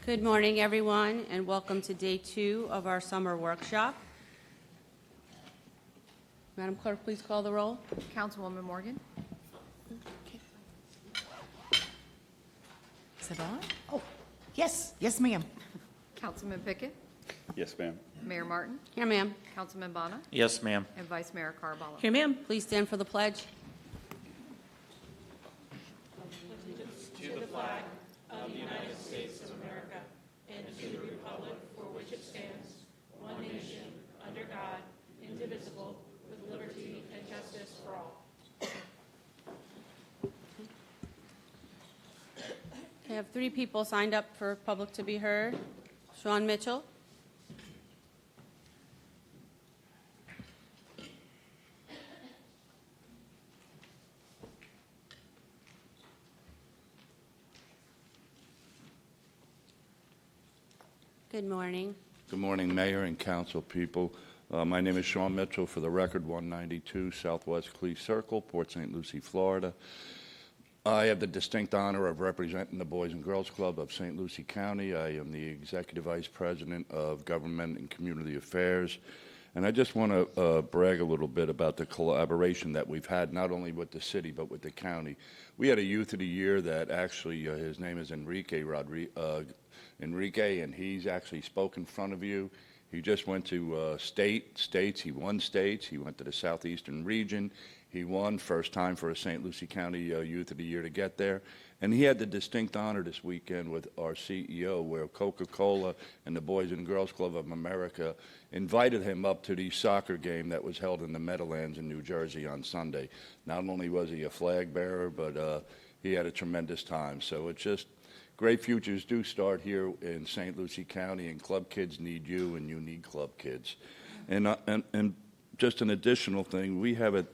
Good morning, everyone, and welcome to day 2 of our summer workshop. Madam Clerk, please call the roll. Councilwoman Morgan. Is it on? Oh, yes, yes, ma'am. Councilman Pickett. Yes, ma'am. Mayor Martin. Here, ma'am. Councilman Bonner. Yes, ma'am. And Vice Mayor Caraballo. Here, ma'am. Please stand for the pledge. I have 3 people signed up for public to be heard. Sean Mitchell. Good morning. Good morning, Mayor and council people. My name is Sean Mitchell, for the record, 192 Southwest Clee Circle, Port St. Lucie, Florida. I have the distinct honor of representing the Boys and Girls Club of St. Lucie County. I am the Executive Vice President of Government and Community Affairs. And I just want to brag a little bit about the collaboration that we've had, not only with the city, but with the county. We had a Youth of the Year that actually, his name is Enrique, and he's actually spoke in front of you. He just went to states. He won states. He went to the Southeastern region. He won, first time for a St. Lucie County Youth of the Year to get there. And he had the distinct honor this weekend with our CEO, where Coca-Cola and the Boys and Girls Club of America invited him up to the soccer game that was held in the Meadowlands in New Jersey on Sunday. Not only was he a flag bearer, but he had a tremendous time. So it's just great futures do start here in St. Lucie County, and club kids need you, and you need club kids. And just an additional thing, we have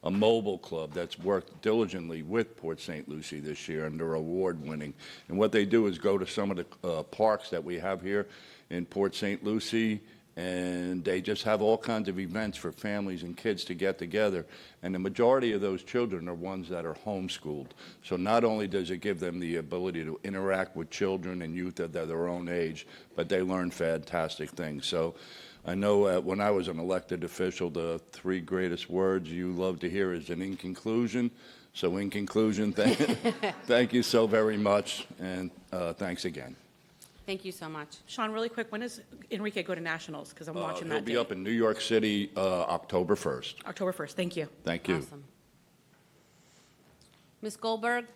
a mobile club that's worked diligently with Port St. Lucie this year, and they're award-winning. And what they do is go to some of the parks that we have here in Port St. Lucie, and they just have all kinds of events for families and kids to get together. And the majority of those children are ones that are homeschooled. So not only does it give them the ability to interact with children and youth at their own age, but they learn fantastic things. So I know when I was an elected official, the 3 greatest words you love to hear is an in conclusion. So in conclusion, thank you so very much, and thanks again. Thank you so much. Sean, really quick, when does Enrique go to Nationals? Because I'm watching that He'll be day. up in New York City October 1st. October 1st. Thank you. Thank you. Awesome. Ms. Goldberg?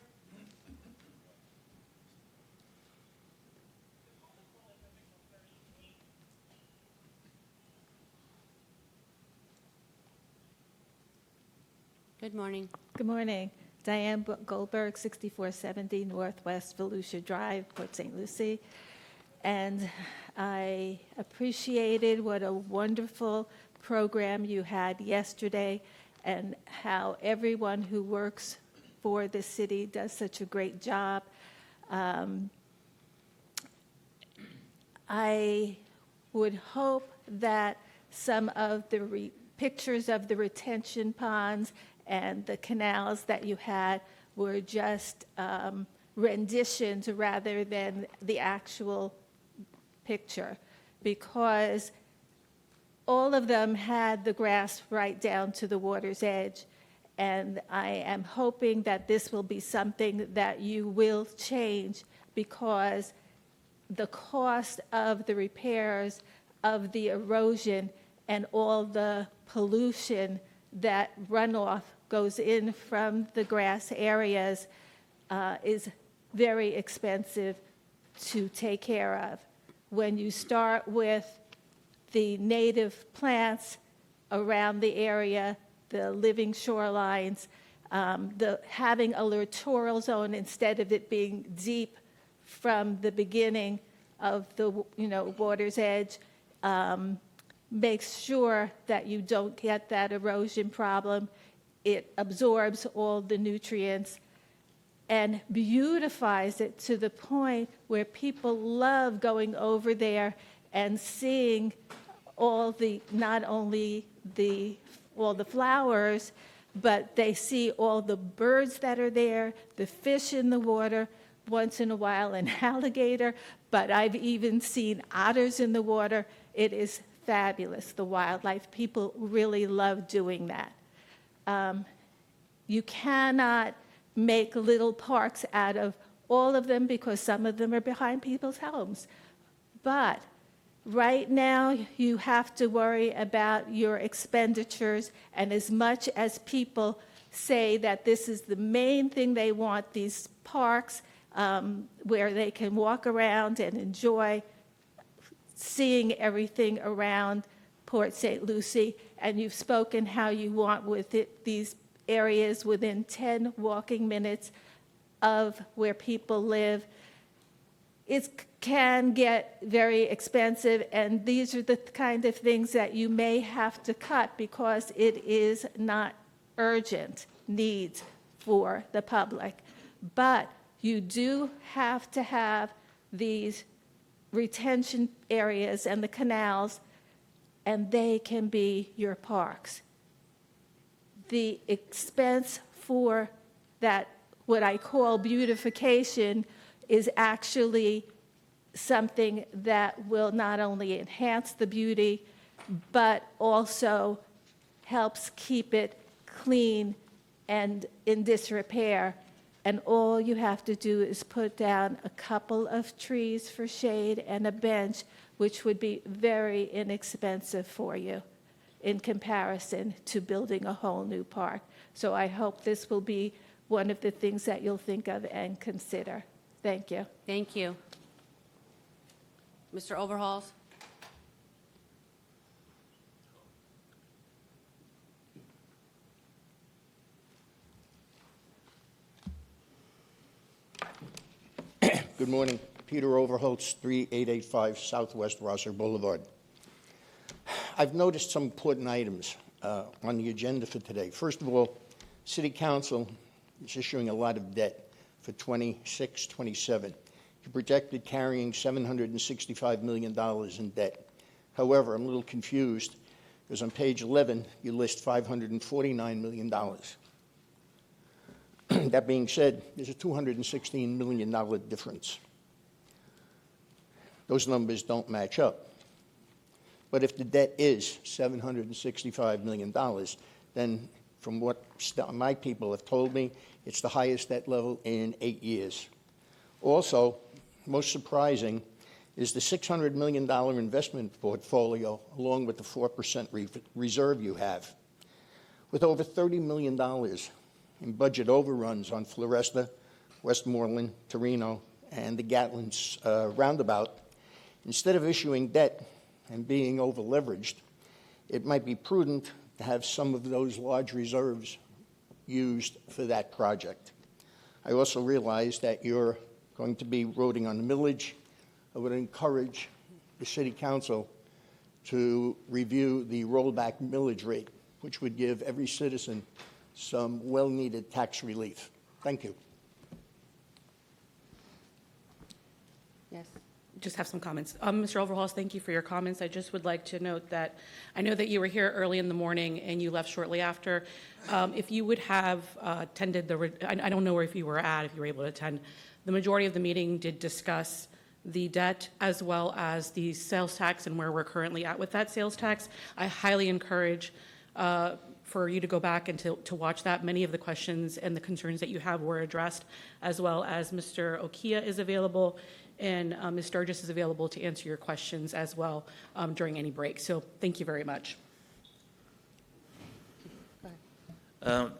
Good morning. Good morning. Diane Goldberg, 6470 Northwest Volusia Drive, Port St. Lucie. And I appreciated what a wonderful program you had yesterday, and how everyone who works for the city does such a great job. I would hope that some of the pictures of the retention ponds and the canals that you had were just renditions rather than the actual picture, because all of them had the grass right down to the water's edge. And I am hoping that this will be something that you will change, because the cost of the repairs, of the erosion, and all the pollution that runoff goes in from the grass areas is very expensive to take care of. When you start with the native plants around the area, the living shorelines, having a littoral zone instead of it being deep from the beginning of the water's edge, makes sure that you don't get that erosion problem. It absorbs all the nutrients and beautifies it to the point where people love going over there and seeing all not only all the flowers, but they see all the birds that are there, the fish in the water, once in a while an alligator, but I've even seen otters in the water. It is fabulous, the wildlife. People really love doing that. You cannot make little parks out of all of them because some of them are behind people's homes. But right now, you have to worry about your expenditures, and as much as people say that this is the main thing they want, these parks where they can walk around and enjoy seeing everything around Port St. Lucie, and you've spoken how you want with it, these areas within 10 walking minutes of where people live. It can get very expensive, and these are the kind of things that you may have to cut because it is not urgent needs for the public. But you do have to have these retention areas and the canals, and they can be your parks. The expense for that, what I call beautification, is actually something that will not only enhance the beauty, but also helps keep it clean and in disrepair. And all you have to do is put down a couple of trees for shade and a bench, which would be very inexpensive for you in comparison to building a whole new park. So I hope this will be one of the things that you'll think of and consider. Thank you. Thank you. Mr. Overhauls? Good morning. Peter Overholtz, 3885 Southwest Rosser Boulevard. I've noticed some important items on the agenda for today. First of all, City Council is issuing a lot of debt for 26, 27. You projected carrying $765 million in debt. However, I'm a little confused because on page 11, you list $549 million. That being said, there's a $216 million difference. Those numbers don't match up. But if the debt is $765 million, then from what my people have told me, it's the highest debt level in 8 years. Also, most surprising is the $600 million investment portfolio, along with the 4% reserve you have. With over $30 million in budget overruns on Floresta, Westmoreland, Torino, and the Gatlin's roundabout, instead of issuing debt and being over-leveraged, it might be prudent to have some of those large reserves used for that project. I also realize that you're going to be voting on the millage. I would encourage the City Council to review the rollback millage rate, which would give every citizen some well-needed tax relief. Thank you. Yes. Just have some comments. Mr. Overhauls, thank you for your comments. I just would like to note that I know that you were here early in the morning and you left shortly after. If you would have attended I don't know if you were able to attend. The majority of the meeting did discuss the debt as well as the sales tax and where we're currently at with that sales tax. I highly encourage for you to go back and to watch that. Many of the questions and the concerns that you have were addressed, as well as Mr. Okia is available and Ms. Sturgis is available to answer your questions as well during any break. So thank you very much.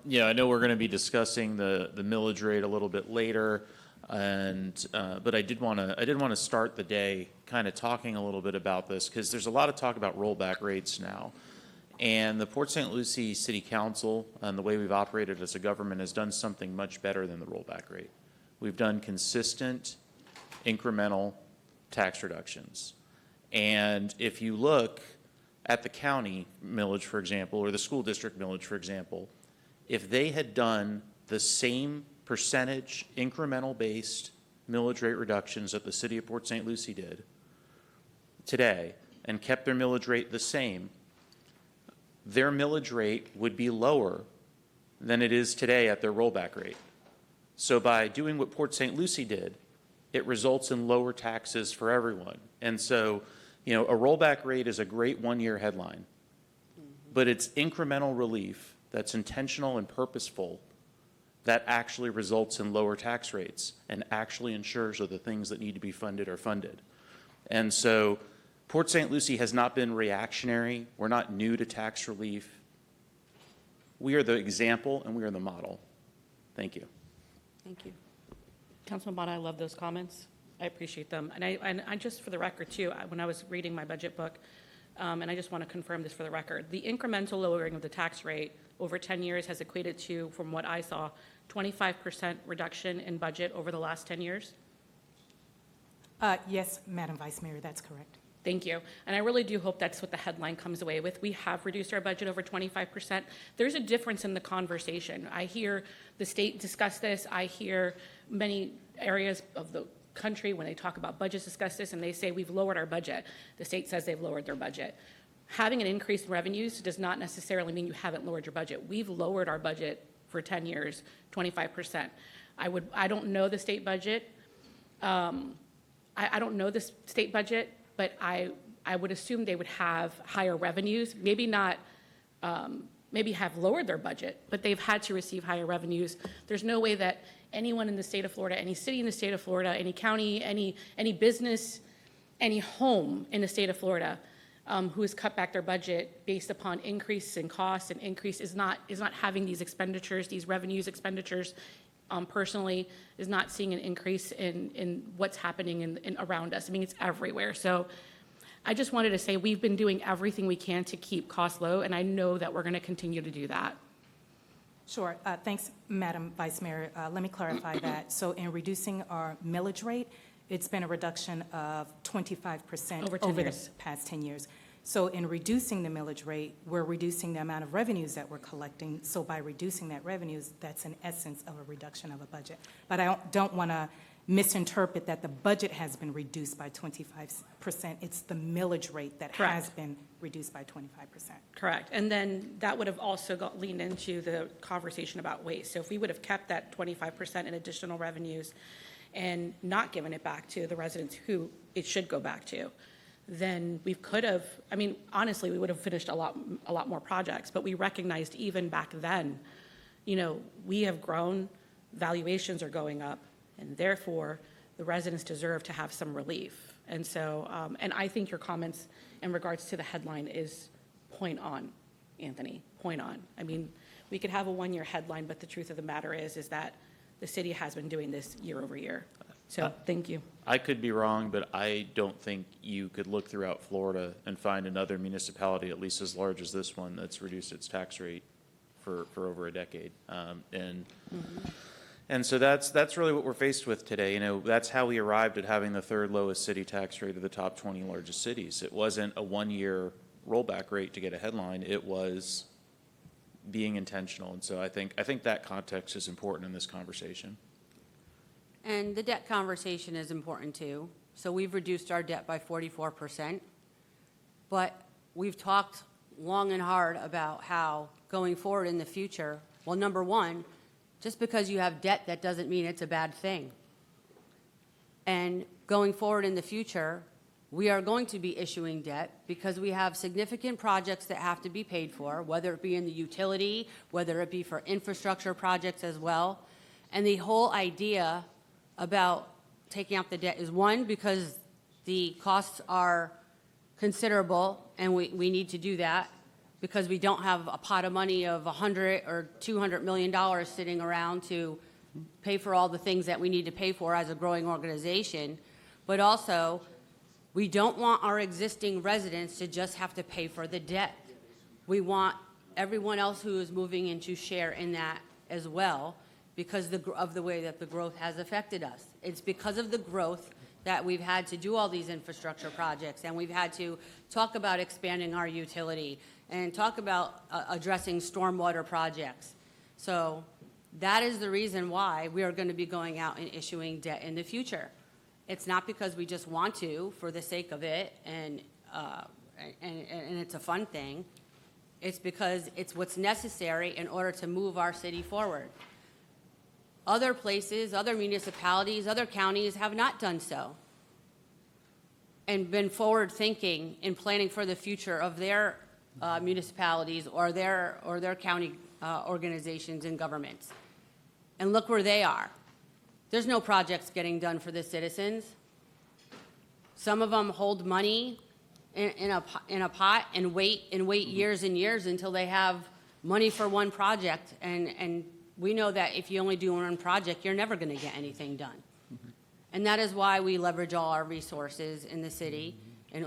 Yeah, I know we're going to be discussing the millage rate a little bit later, and but I did want to start the day kind of talking a little bit about this because there's a lot of talk about rollback rates now. And the Port St. Lucie City Council and the way we've operated as a government has done something much better than the rollback rate. We've done consistent, incremental tax reductions. And if you look at the county millage, for example, or the school district millage, for example, if they had done the same percentage incremental-based millage rate reductions that the city of Port St. Lucie did today and kept their millage rate the same, their millage rate would be lower than it is today at their rollback rate. So by doing what Port St. Lucie did, it results in lower taxes for everyone. And so, you know, a rollback rate is a great one-year headline, but it's incremental relief that's intentional and purposeful that actually results in lower tax rates and actually ensures that the things that need to be funded are funded. And so Port St. Lucie has not been reactionary. We're not new to tax relief. We are the example and we are the model. Thank you. Thank you. Councilman Bonner, I love those comments. I appreciate them. And I just, for the record too, when I was reading my budget book, and I just want to confirm this for the record, the incremental lowering of the tax rate over 10 years has equated to, from what I saw, 25% reduction in budget over the last 10 years? Yes, Madam Vice Mayor, that's correct. Thank you. And I really do hope that's what the headline comes away with. We have reduced our budget over 25%. There's a difference in the conversation. I hear the state discuss this. I hear many areas of the country, when they talk about budgets, discuss this, and they say we've lowered our budget. The state says they've lowered their budget. Having an increase in revenues does not necessarily mean you haven't lowered your budget. We've lowered our budget for 10 years, 25%. I don't know the state budget. I don't know the state budget, but I would assume they would have higher revenues, maybe not, maybe have lowered their budget, but they've had to receive higher revenues. There's no way that anyone in the state of Florida, any city in the state of Florida, any county, any business, any home in the state of Florida who has cut back their budget based upon increase in costs and increase is not having these expenditures, these revenues expenditures personally, is not seeing an increase in what's happening in around us. I mean, it's everywhere. So I just wanted to say we've been doing everything we can to keep costs low, and I know that we're going to continue to do that. Sure. Thanks, Madam Vice Mayor. Let me clarify that. So in reducing our millage rate, it's been a reduction of 25% Over 10 over the years. past 10 years. So in reducing the millage rate, we're reducing the amount of revenues that we're collecting. So by reducing that revenues, that's an essence of a reduction of a budget. But I don't want to misinterpret that the budget has been reduced by 25%. It's the millage rate that Correct. has been reduced by 25%. Correct. And then that would have also leaned into the conversation about waste. So if we would have kept that 25% in additional revenues and not given it back to the residents who it should go back to, then we could have, I mean, honestly, we would have finished a lot more projects, but we recognized even back then, you know, we have grown, valuations are going up, and therefore the residents deserve to have some relief. And so, and I think your comments in regards to the headline is point on, Anthony, point on. I mean, we could have a one-year headline, but the truth of the matter is that the city has been doing this year over year. So, thank you. I could be wrong, but I don't think you could look throughout Florida and find another municipality, at least as large as this one, that's reduced its tax rate for over a decade. And so that's really what we're faced with today. You know, that's how we arrived at having the third lowest city tax rate of the top 20 largest cities. It wasn't a one-year rollback rate to get a headline. It was being intentional. And so I think that context is important in this conversation. And the debt conversation is important too. So we've reduced our debt by 44%. But we've talked long and hard about how going forward in the future, well, number one, just because you have debt, that doesn't mean it's a bad thing. And going forward in the future, we are going to be issuing debt because we have significant projects that have to be paid for, whether it be in the utility, whether it be for infrastructure projects as well. And the whole idea about taking out the debt is, one, because the costs are considerable and we need to do that because we don't have a pot of money of $100 or $200 million sitting around to pay for all the things that we need to pay for as a growing organization. But also, we don't want our existing residents to just have to pay for the debt. We want everyone else who is moving in to share in that as well, because of the way that the growth has affected us. It's because of the growth that we've had to do all these infrastructure projects, and we've had to talk about expanding our utility and talk about addressing stormwater projects. So that is the reason why we are going to be going out and issuing debt in the future. It's not because we just want to for the sake of it and it's a fun thing. It's because it's what's necessary in order to move our city forward. Other places, other municipalities, other counties have not done so and been forward-thinking in planning for the future of their municipalities or their county organizations and governments. And look where they are. There's no projects getting done for the citizens. Some of them hold money in a pot and wait years and years until they have money for one project. And we know that if you only do one project, you're never going to get anything done. And that is why we leverage all our resources in the city and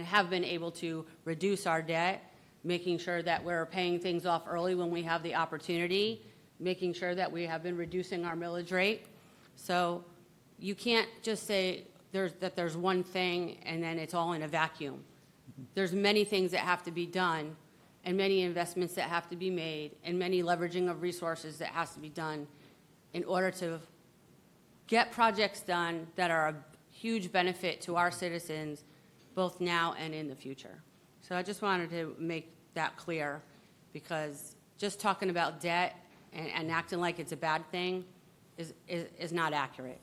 have been able to reduce our debt, making sure that we're paying things off early when we have the opportunity, making sure that we have been reducing our millage rate. So you can't just say there's one thing and then it's all in a vacuum. There's many things that have to be done and many investments that have to be made and many leveraging of resources that has to be done in order to get projects done that are a huge benefit to our citizens, both now and in the future. So I just wanted to make that clear, because just talking about debt and acting like it's a bad thing is not accurate.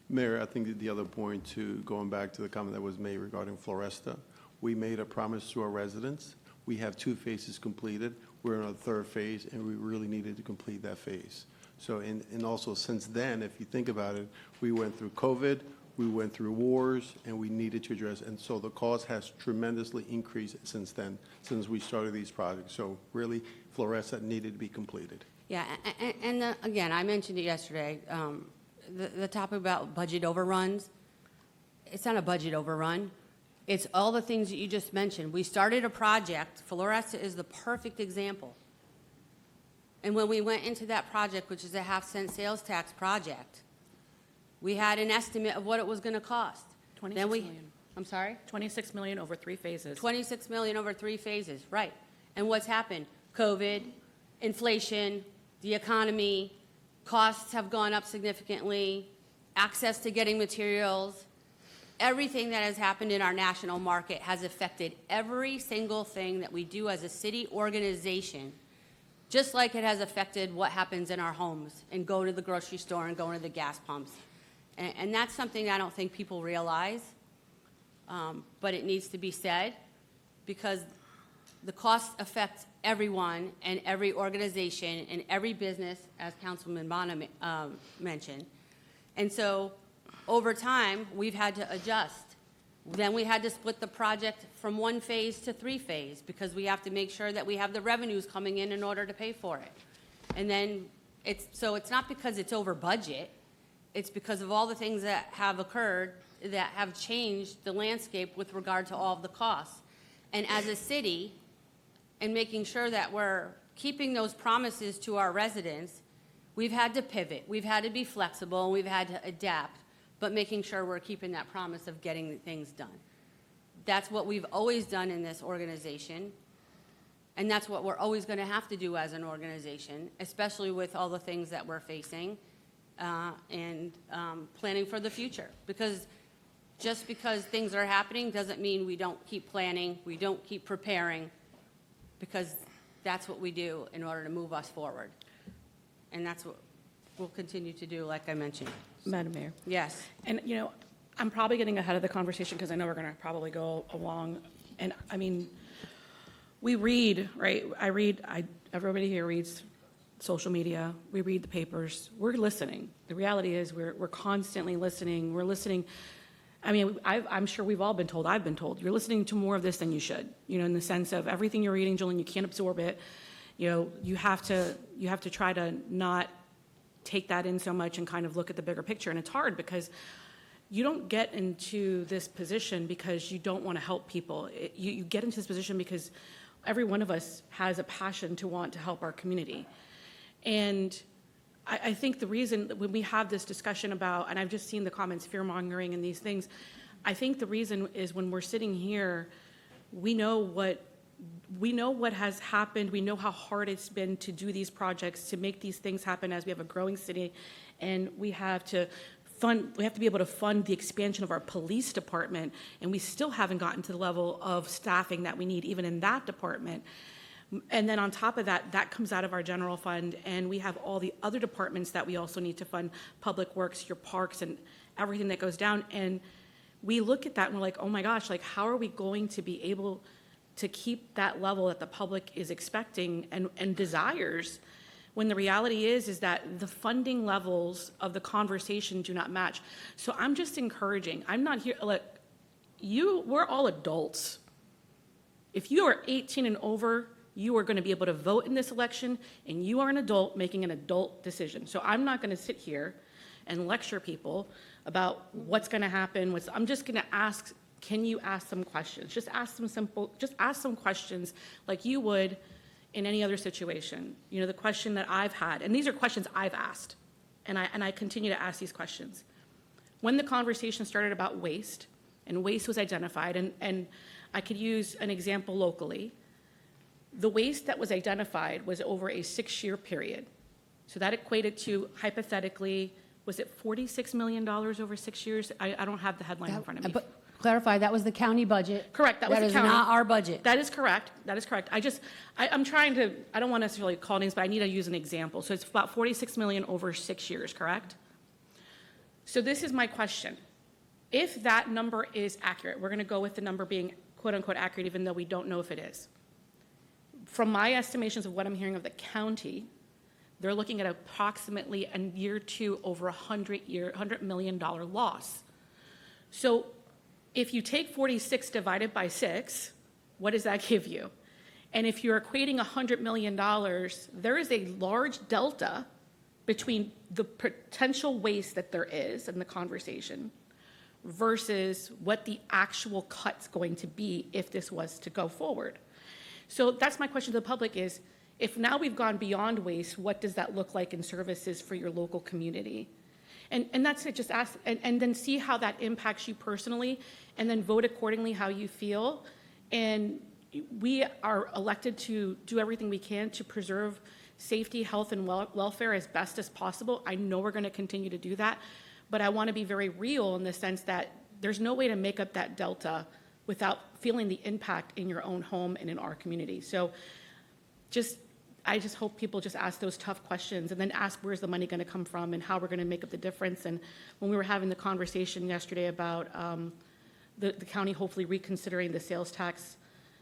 Mayor, I think the other point, to going back to the comment that was made regarding Floresta, we made a promise to our residents. We have 2 phases completed. We're in a 3rd phase, and we really needed to complete that phase. So, and also since then, if you think about it, we went through COVID, we went through wars, and we needed to address, and so the cost has tremendously increased since then, since we started these projects. So really, Floresta needed to be completed. Yeah, and again, I mentioned it yesterday, the topic about budget overruns, it's not a budget overrun. It's all the things that you just mentioned. We started a project, Floresta is the perfect example. And when we went into that project, which is a half-cent sales tax project, we had an estimate of what it was going to cost. 26 million. I'm sorry? 26 million over 3 phases. 26 million over 3 phases, right. And what's happened? COVID, inflation, the economy, costs have gone up significantly, access to getting materials. Everything that has happened in our national market has affected every single thing that we do as a city organization, just like it has affected what happens in our homes and go to the grocery store and go to the gas pumps. And that's something I don't think people realize, but it needs to be said, because the costs affect everyone and every organization and every business, as Councilman Bonham mentioned. And so over time, we've had to adjust. Then we had to split the project from 1 phase to 3 phase, because we have to make sure that we have the revenues coming in order to pay for it. And then it's not because it's over budget, it's because of all the things that have occurred that have changed the landscape with regard to all of the costs. And as a city, and making sure that we're keeping those promises to our residents, we've had to pivot, we've had to be flexible, and we've had to adapt, but making sure we're keeping that promise of getting things done. That's what we've always done in this organization, and that's what we're always going to have to do as an organization, especially with all the things that we're facing and planning for the future. Because just because things are happening doesn't mean we don't keep planning, we don't keep preparing, because that's what we do in order to move us forward. And that's what we'll continue to do, like I mentioned. Madam Mayor. Yes. And, I'm probably getting ahead of the conversation because I know we're going to probably go along. And, I mean, we read, right? Everybody here reads social media. We read the papers. We're listening. The reality is we're constantly listening. We're listening. I mean, I'm sure we've all been told, I've been told, you're listening to more of this than you should, in the sense of everything you're reading, Julian, you can't absorb it. You have to try to not take that in so much and kind of look at the bigger picture. And it's hard because you don't get into this position because you don't want to help people. You get into this position because every one of us has a passion to want to help our community. And I think the reason that when we have this discussion about, and I've just seen the comments, fear-mongering and these things, I think the reason is when we're sitting here, we know what has happened. We know how hard it's been to do these projects, to make these things happen as we have a growing city, and we have to be able to fund the expansion of our police department, and we still haven't gotten to the level of staffing that we need even in that department. And then on top of that, that comes out of our general fund, and we have all the other departments that we also need to fund, Public Works, your parks, and everything that goes down. And we look at that and we're like, oh my gosh, like, how are we going to be able to keep that level that the public is expecting and desires, when the reality is that the funding levels of the conversation do not match. So I'm just encouraging, I'm not here, look, we're all adults. If you are 18 and over, you are going to be able to vote in this election, and you are an adult making an adult decision. So I'm not going to sit here and lecture people about what's going to happen. I'm just going to ask, can you ask some questions? Just ask some questions like you would in any other situation. You know, the question that I've had, and these are questions I've asked, and I continue to ask these questions. When the conversation started about waste, and waste was identified, and I could use an example locally. The waste that was identified was over a 6-year period. So that equated to, hypothetically, was it $46 million over 6 years? I don't have the headline in front of me. But clarify, that was the county budget. Correct, that was the county. That is not our budget. That is correct, that is correct. I'm trying to, I don't want to necessarily call names, but I need to use an example. So it's about 46 million over 6 years, correct? So this is my question. If that number is accurate, we're going to go with the number being quote-unquote accurate, even though we don't know if it is. From my estimations of what I'm hearing of the county, they're looking at approximately in year 2 over $100 million loss. So if you take 46 divided by 6, what does that give you? And if you're equating $100 million, there is a large delta between the potential waste that there is in the conversation versus what the actual cut's going to be if this was to go forward. So that's my question to the public is, if now we've gone beyond waste, what does that look like in services for your local community? And that's it, just ask, and then see how that impacts you personally, and then vote accordingly how you feel. And we are elected to do everything we can to preserve safety, health, and welfare as best as possible. I know we're going to continue to do that, but I want to be very real in the sense that there's no way to make up that delta without feeling the impact in your own home and in our community. So I just hope people just ask those tough questions and then ask where's the money going to come from and how we're going to make up the difference. And when we were having the conversation yesterday about the county hopefully reconsidering the sales tax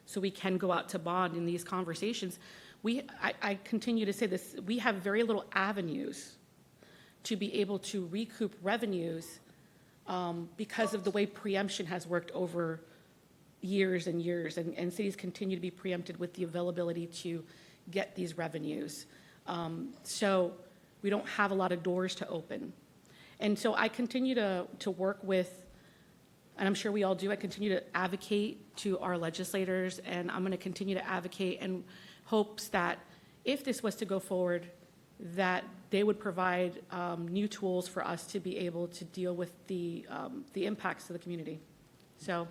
so we can go out to bond in these conversations, I continue to say this, we have very little avenues to be able to recoup revenues because of the way preemption has worked over years and years, and cities continue to be preempted with the availability to get these revenues. So we don't have a lot of doors to open. And so I continue to work with, and I'm sure we all do, I continue to advocate to our legislators, and I'm going to continue to advocate in hopes that if this was to go forward, that they would provide new tools for us to be able to deal with the impacts to the community. So,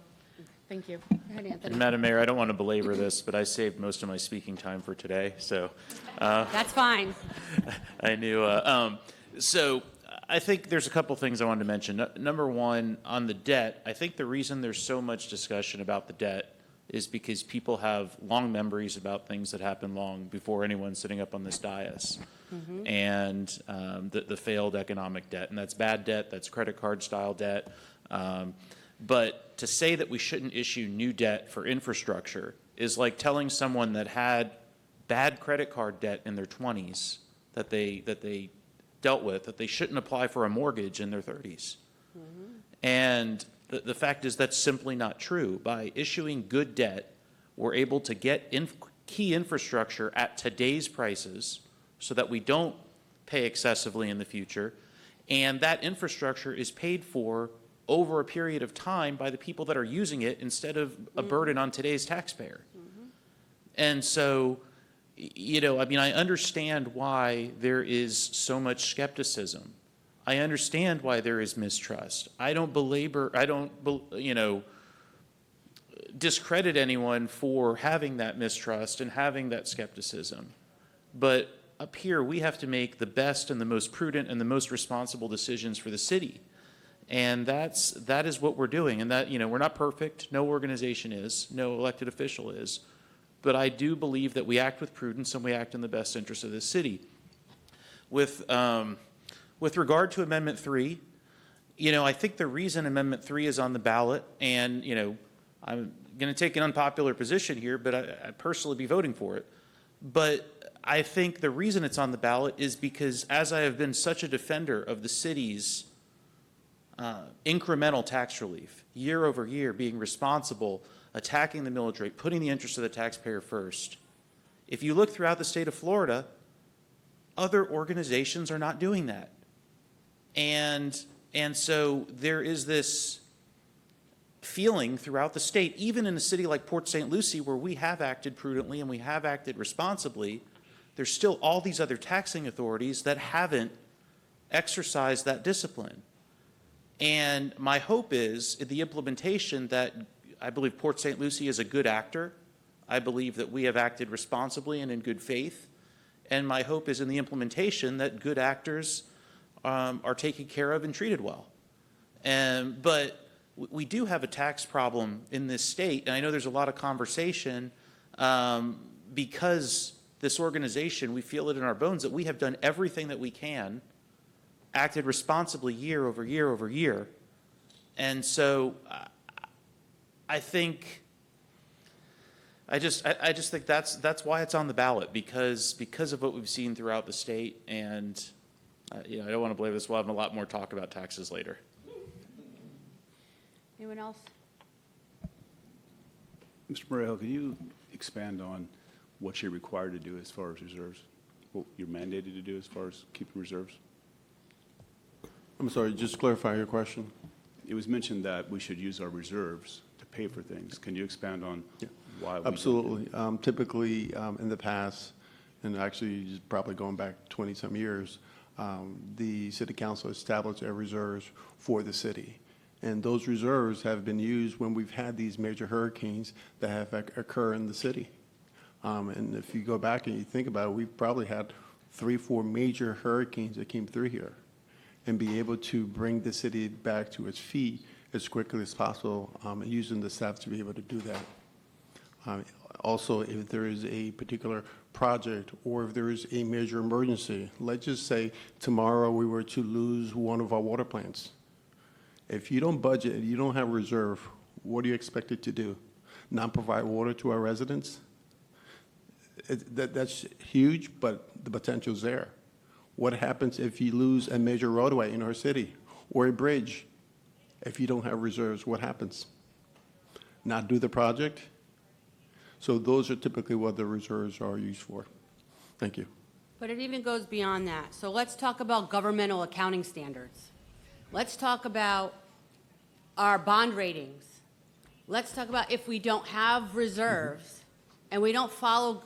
thank you. Go ahead, Anthony. And Madam Mayor, I don't want to belabor this, but I saved most of my speaking time for today, so. That's fine. I knew. So I think there's a couple things I wanted to mention. Number one, on the debt, I think the reason there's so much discussion about the debt is because people have long memories about things that happened long before anyone sitting up on this dais. And the failed economic debt, and that's bad debt, that's credit card style debt. But to say that we shouldn't issue new debt for infrastructure is like telling someone that had bad credit card debt in their 20s that they dealt with, that they shouldn't apply for a mortgage in their 30s. And the fact is that's simply not true. By issuing good debt, we're able to get key infrastructure at today's prices so that we don't pay excessively in the future, and that infrastructure is paid for over a period of time by the people that are using it instead of a burden on today's taxpayer. And so, you know, I mean, I understand why there is so much skepticism. I understand why there is mistrust. I don't discredit anyone for having that mistrust and having that skepticism. But up here, we have to make the best and the most prudent and the most responsible decisions for the city. And that is what we're doing. And that, you know, we're not perfect. No organization is. No elected official is. but I do believe that we act with prudence and we act in the best interest of this city. With regard to Amendment 3, I think the reason Amendment 3 is on the ballot, and, I'm going to take an unpopular position here, but I'd personally be voting for it. But I think the reason it's on the ballot is because, as I have been such a defender of the city's incremental tax relief, year over year, being responsible, attacking the millage rate, putting the interest of the taxpayer first. If you look throughout the state of Florida, other organizations are not doing that. And so there is this feeling throughout the state, even in a city like Port St. Lucie, where we have acted prudently and we have acted responsibly, there's still all these other taxing authorities that haven't exercised that discipline. And my hope is in the implementation that I believe Port St. Lucie is a good actor. I believe that we have acted responsibly and in good faith. And my hope is in the implementation that good actors are taken care of and treated well. But we do have a tax problem in this state, and I know there's a lot of conversation because this organization, we feel it in our bones that we have done everything that we can, acted responsibly year over year over year. And so I just think that's why it's on the ballot, because of what we've seen throughout the state. And I don't want to belabor this. We'll have a lot more talk about taxes later. Anyone else? Mr. Morel, can you expand on what you're required to do as far as reserves? What you're mandated to do as far as keeping reserves? I'm sorry, just clarify your question. It was mentioned that we should use our reserves to pay for things. Can you expand on why we do Absolutely. Typically, in the past, and actually probably going back 20-some years, the city council established their reserves for the city. And those reserves have been used when we've had these major hurricanes that have occurred in the city. And if you go back and you think about it, we've probably had 3, 4 major hurricanes that came through here, and be able to bring the city back to its feet as quickly as possible, and using the staff to be able to do that. Also, if there is a particular project or if there is a major emergency, let's just say tomorrow we were to lose one of our water plants. If you don't budget and you don't have reserve, what are you expected to do? Not provide water to our residents? That's huge, but the potential's there. What happens if you lose a major roadway in our city or a bridge? If you don't have reserves, what happens? Not do the project? So those are typically what the reserves are used for. Thank you. But it even goes beyond that. So let's talk about governmental accounting standards. Let's talk about our bond ratings. Let's talk about if we don't have reserves and we don't follow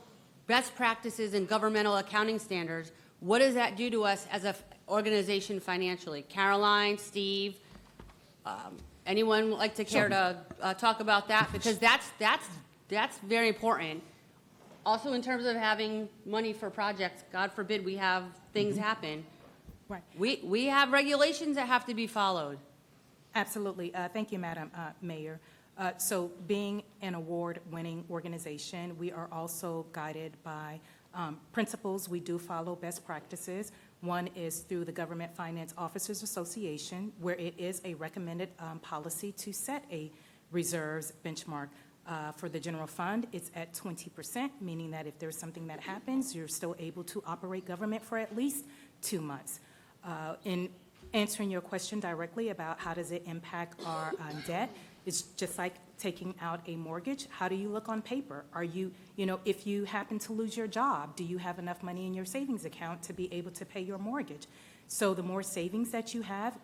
best practices in governmental accounting standards, what does that do to us as an organization financially? Caroline, Steve, anyone like to care to talk about that? Because that's very important. Also, in terms of having money for projects, God forbid we have things happen. Right. We have regulations that have to be followed. Absolutely. Thank you, Madam Mayor. So being an award-winning organization, we are also guided by principles. We do follow best practices. One is through the Government Finance Officers Association, where it is a recommended policy to set a reserves benchmark. For the general fund, it's at 20%, meaning that if there's something that happens, you're still able to operate government for at least 2 months. In answering your question directly about how does it impact our debt, it's just like taking out a mortgage. How do you look on paper? Are you, if you happen to lose your job, do you have enough money in your savings account to be able to pay your mortgage? So the more savings that you have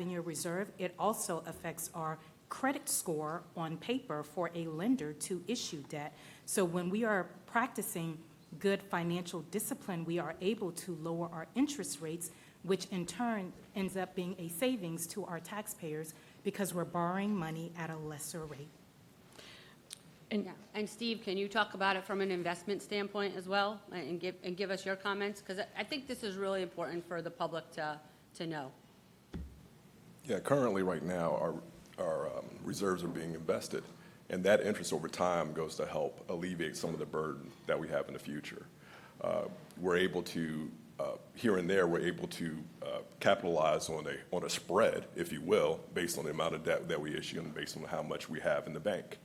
in your reserve, it also affects our credit score on paper for a lender to issue debt. So when we are practicing good financial discipline, we are able to lower our interest rates, which in turn ends up being a savings to our taxpayers because we're borrowing money at a lesser rate. And Steve, can you talk about it from an investment standpoint as well, and give us your comments? Because I think this is really important for the public to know. Yeah, currently right now our reserves are being invested, And that interest over time goes to help alleviate some of the burden that we have in the future. We're able to, here and there, we're able to capitalize on a spread, if you will, based on the amount of debt that we issue and based on how much we have in the bank.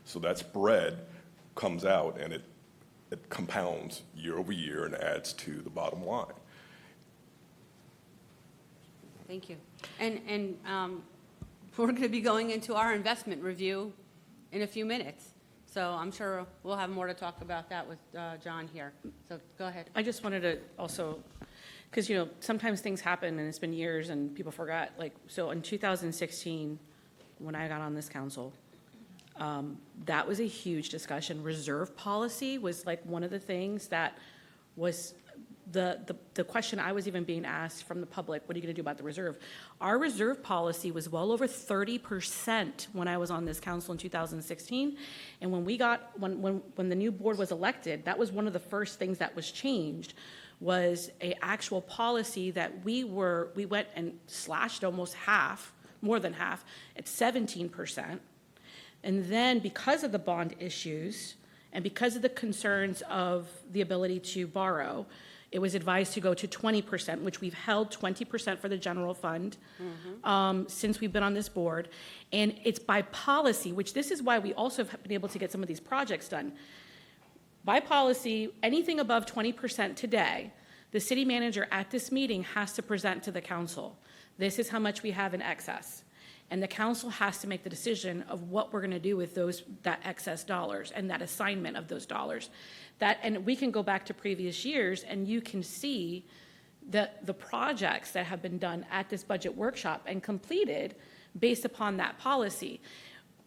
So that spread comes out and it compounds year over year and adds to the bottom line. Thank you. And we're going to be going into our investment review in a few minutes. So I'm sure we'll have more to talk about that with John here. So go ahead. I just wanted to also, because, sometimes things happen and it's been years and people forgot, so in 2016, when I got on this council, that was a huge discussion. Reserve policy was like one of the things that was the question I was even being asked from the public, what are you going to do about the reserve? Our reserve policy was well over 30% when I was on this council in 2016. And when the new board was elected, that was one of the first things that was changed, was a actual policy that we went and slashed almost half, more than half, at 17%. And then because of the bond issues and because of the concerns of the ability to borrow, it was advised to go to 20%, which we've held 20% for the general fund since we've been on this board. And it's by policy, which this is why we also have been able to get some of these projects done. By policy, anything above 20% today, the city manager at this meeting has to present to the council. This is how much we have in excess. And the council has to make the decision of what we're going to do with that excess dollars and that assignment of those dollars. And we can go back to previous years and you can see the projects that have been done at this budget workshop and completed based upon that policy.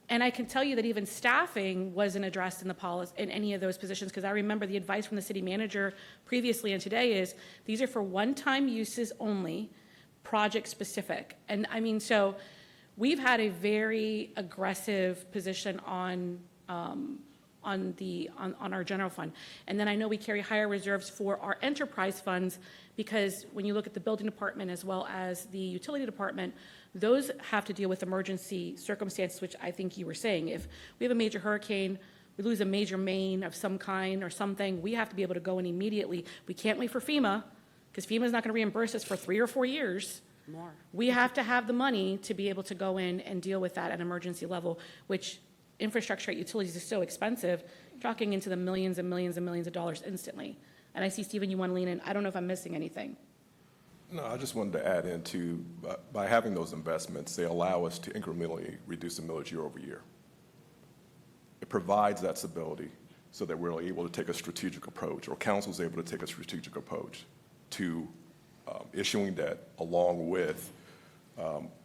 And I can tell you that even staffing wasn't addressed in the policy in any of those positions, because I remember the advice from the city manager previously and today is these are for one-time uses only, project specific. And I mean, so we've had a very aggressive position on our general fund. And then I know we carry higher reserves for our enterprise funds because when you look at the building department as well as the utility department, those have to deal with emergency circumstances, which I think you were saying. If we have a major hurricane, we lose a major main of some kind or something, we have to be able to go in immediately. We can't wait for FEMA because FEMA is not going to reimburse us for 3 or 4 years. More. We have to have the money to be able to go in and deal with that at an emergency level, which infrastructure at utilities is so expensive, talking into the millions and millions and millions of dollars instantly. And I see, Stephen, you want to lean in. I don't know if I'm missing anything. No, I just wanted to add into, by having those investments, they allow us to incrementally reduce the millage year over year. It provides that stability so that we're able to take a strategic approach, or council's able to take a strategic approach to issuing debt along with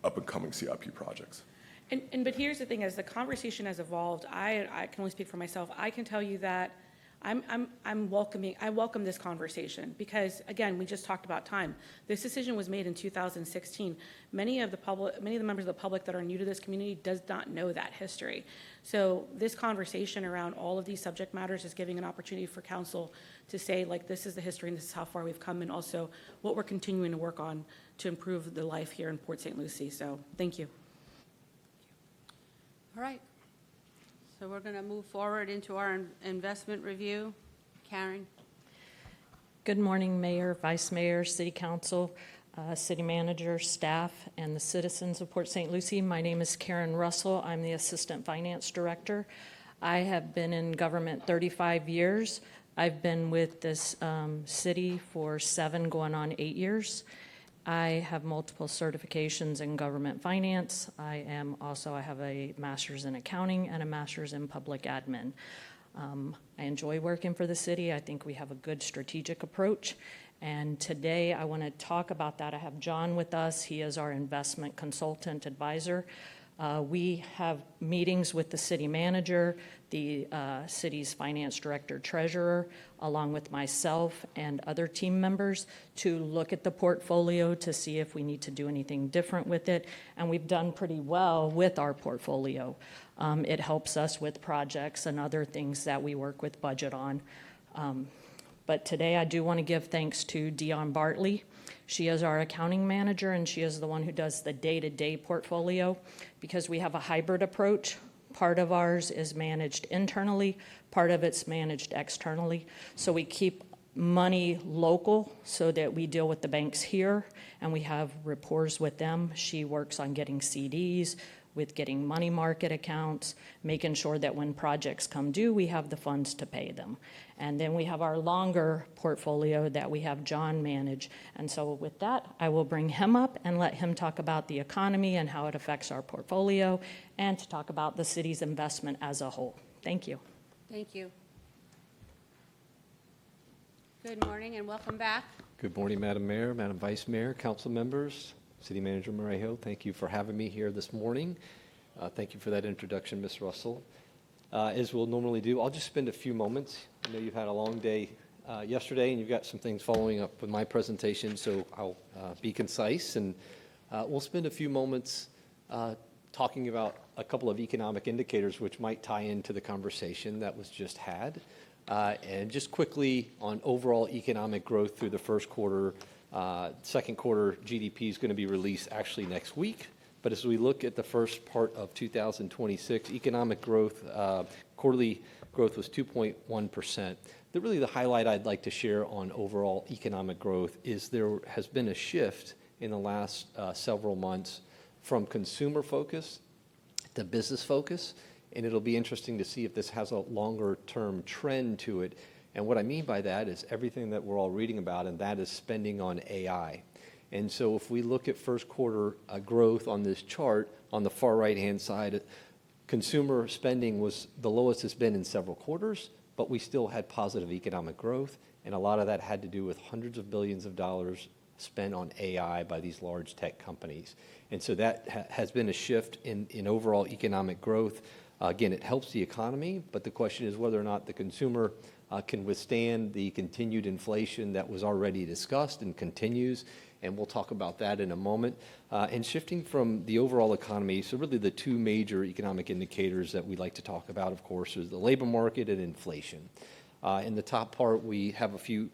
up-and-coming CIP projects. But here's the thing, as the conversation has evolved, I can only speak for myself. I can tell you that I welcome this conversation because, again, we just talked about time. This decision was made in 2016. Many of the members of the public that are new to this community does not know that history. So this conversation around all of these subject matters is giving an opportunity for council to say, like, this is the history and this is how far we've come and also what we're continuing to work on to improve the life here in Port St. Lucie. So thank you. All right. So we're going to move forward into our investment review. Karen? Good morning, Mayor, Vice Mayor, City Council, City Manager, staff, and the citizens of Port St. Lucie. My name is Karen Russell. I'm the Assistant Finance Director. I have been in government 35 years. I've been with this city for 7 going on 8 years. I have multiple certifications in government finance. I have a master's in accounting and a master's in public admin. I enjoy working for the city. I think we have a good strategic approach. And today I want to talk about that. I have John with us. He is our investment consultant advisor. We have meetings with the city manager, the city's finance director treasurer, along with myself and other team members to look at the portfolio to see if we need to do anything different with it. And we've done pretty well with our portfolio. It helps us with projects and other things that we work with budget on. But today I do want to give thanks to Dion Bartley. She is our accounting manager, and she is the one who does the day-to-day portfolio because we have a hybrid approach. Part of ours is managed internally, part of it's managed externally. So we keep money local so that we deal with the banks here and we have rapport with them. She works on getting CDs, with getting money market accounts, making sure that when projects come due, we have the funds to pay them. And then we have our longer portfolio that we have John manage. And so with that, I will bring him up and let him talk about the economy and how it affects our portfolio and to talk about the city's investment as a whole. Thank you. Thank you. Good morning and welcome back. Good morning, Madam Mayor, Madam Vice Mayor, council members, City Manager Morejo. Thank you for having me here this morning. Thank you for that introduction, Ms. Russell. As we'll normally do, I'll just spend a few moments. I know you've had a long day yesterday and you've got some things following up with my presentation, so I'll be concise and we'll spend a few moments talking about a couple of economic indicators which might tie into the conversation that was just had. And just quickly on overall economic growth through the first quarter, second quarter GDP is going to be released actually next week. But as we look at the first part of 2026, economic growth, quarterly growth was 2.1%. Really the highlight I'd like to share on overall economic growth is there has been a shift in the last several months from consumer focus to business focus. And it'll be interesting to see if this has a longer term trend to it. And what I mean by that is everything that we're all reading about, and that is spending on AI. And so if we look at first quarter growth on this chart, on the far right-hand side, consumer spending was the lowest it's been in several quarters, but we still had positive economic growth. And a lot of that had to do with hundreds of billions of dollars spent on AI by these large tech companies. And so that has been a shift in overall economic growth. Again, it helps the economy, but the question is whether or not the consumer can withstand the continued inflation that was already discussed and continues, and we'll talk about that in a moment. And shifting from the overall economy, so really the two major economic indicators that we like to talk about, of course, is the labor market and inflation. In the top part, we have a few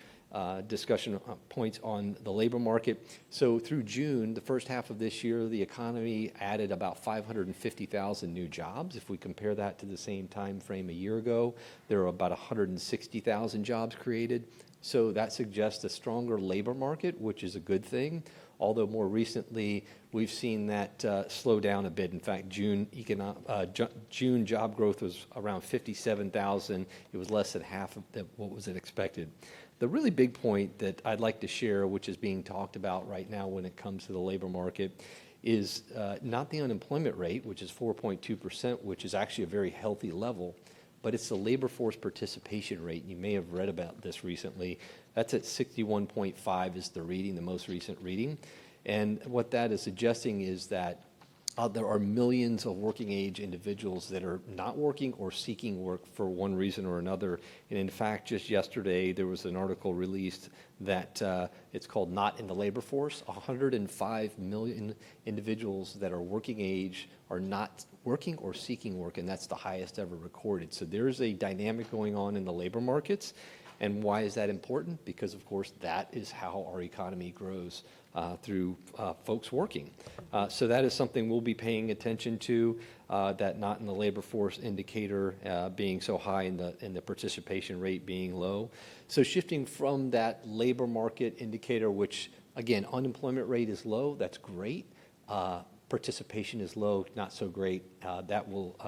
discussion points on the labor market. So through June, the first half of this year, the economy added about 550,000 new jobs. If we compare that to the same time frame a year ago, there were about 160,000 jobs created. So that suggests a stronger labor market, which is a good thing. Although more recently, we've seen that slow down a bit. In fact, June job growth was around 57,000. It was less than half of what was expected. The really big point that I'd like to share, which is being talked about right now when it comes to the labor market, is not the unemployment rate, which is 4.2%, which is actually a very healthy level, but it's the labor force participation rate. You may have read about this recently. That's at 61.5 is the reading, the most recent reading. And what that is suggesting is that there are millions of working age individuals that are not working or seeking work for one reason or another. And in fact, just yesterday, there was an article released that it's called Not in the Labor Force. 105 million individuals that are working age are not working or seeking work, and that's the highest ever recorded. So there is a dynamic going on in the labor markets. And why is that important? Because, of course, that is how our economy grows through folks working. So that is something we'll be paying attention to, that not in the labor force indicator being so high and the participation rate being low. So shifting from that labor market indicator, which, again, unemployment rate is low, that's great. Participation is low, not so great. That will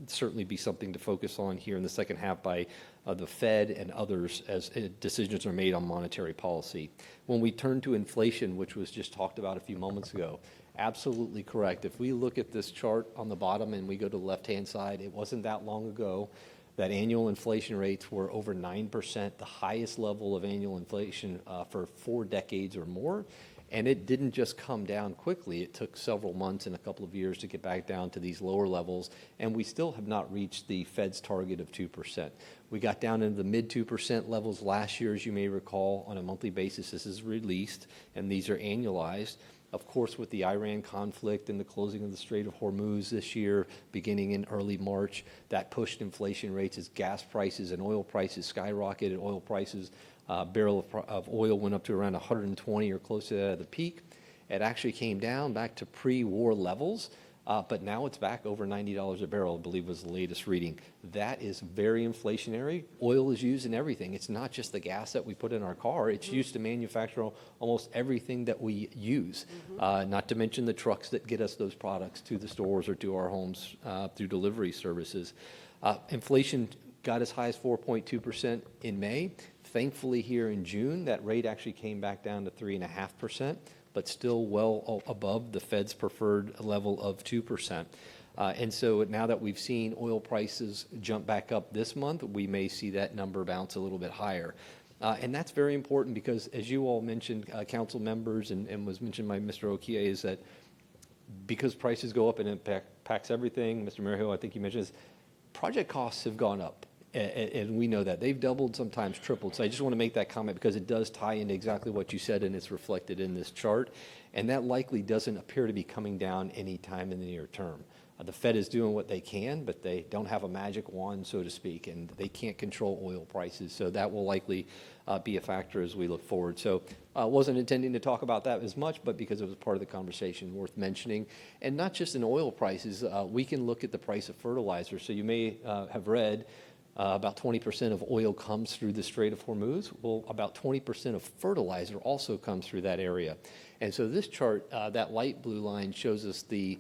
certainly be something to focus on here in the second half by the Fed and others as decisions are made on monetary policy. When we turn to inflation, which was just talked about a few moments ago, absolutely correct. If we look at this chart on the bottom and we go to the left-hand side, it wasn't that long ago that annual inflation rates were over 9%, the highest level of annual inflation for 4 decades or more. And it didn't just come down quickly. It took several months and a couple of years to get back down to these lower levels, and we still have not reached the Fed's target of 2%. We got down into the mid 2% levels last year, as you may recall, on a monthly basis. This is released, and these are annualized. Of course, with the Iran conflict and the closing of the Strait of Hormuz this year, beginning in early March, that pushed inflation rates as gas prices and oil prices skyrocketed. Oil prices, barrel of oil went up to around 120 or close to that at the peak. It actually came down back to pre-war levels But now it's back over $90 a barrel, I believe was the latest reading. That is very inflationary. Oil is used in everything. It's not just the gas that we put in our car. It's used to manufacture almost everything that we use, not to mention the trucks that get us those products to the stores or to our homes through delivery services. Inflation got as high as 4.2% in May. Thankfully, here in June, that rate actually came back down to 3.5%, but still well above the Fed's preferred level of 2%. And so now that we've seen oil prices jump back up this month, we may see that number bounce a little bit higher. And that's very important because, as you all mentioned, council members, and was mentioned by Mr. Okie, is that because prices go up and it impacts everything, Mr. Maryhill, I think you mentioned this, project costs have gone up. And we know that. They've doubled, sometimes tripled. So I just want to make that comment because it does tie into exactly what you said, and it's reflected in this chart. And that likely doesn't appear to be coming down anytime in the near term. The Fed is doing what they can, but they don't have a magic wand, so to speak, and they can't control oil prices. So that will likely be a factor as we look forward. So I wasn't intending to talk about that as much, but because it was part of the conversation worth mentioning. And not just in oil prices, we can look at the price of fertilizer. So you may have read about 20% of oil comes through the Strait of Hormuz. Well, about 20% of fertilizer also comes through that area. And so this chart, that light blue line, shows us the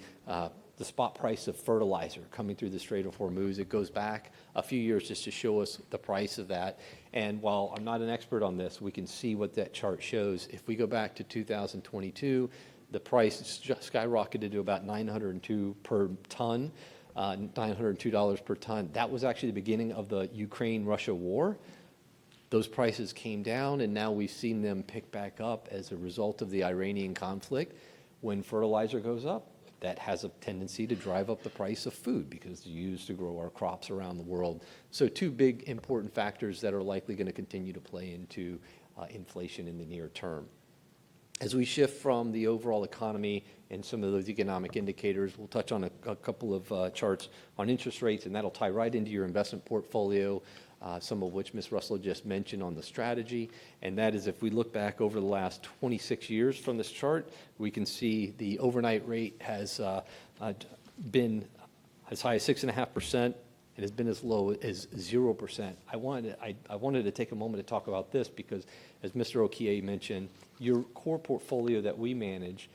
spot price of fertilizer coming through the Strait of Hormuz. It goes back a few years just to show us the price of that. And while I'm not an expert on this, we can see what that chart shows. If we go back to 2022, the price skyrocketed to about $902 per ton. $902 per ton. That was actually the beginning of the Ukraine-Russia war. Those prices came down, and now we've seen them pick back up as a result of the Iranian conflict. When fertilizer goes up, that has a tendency to drive up the price of food because it's used to grow our crops around the world. So two big important factors that are likely going to continue to play into inflation in the near term. As we shift from the overall economy and some of those economic indicators, we'll touch on a couple of charts on interest rates, and that'll tie right into your investment portfolio, some of which Ms. Russell just mentioned on the strategy. And that is, if we look back over the last 26 years from this chart, we can see the overnight rate has been as high as 6.5%. It has been as low as 0%. I wanted to take a moment to talk about this because, as Mr. Okie mentioned, your core portfolio that we manage,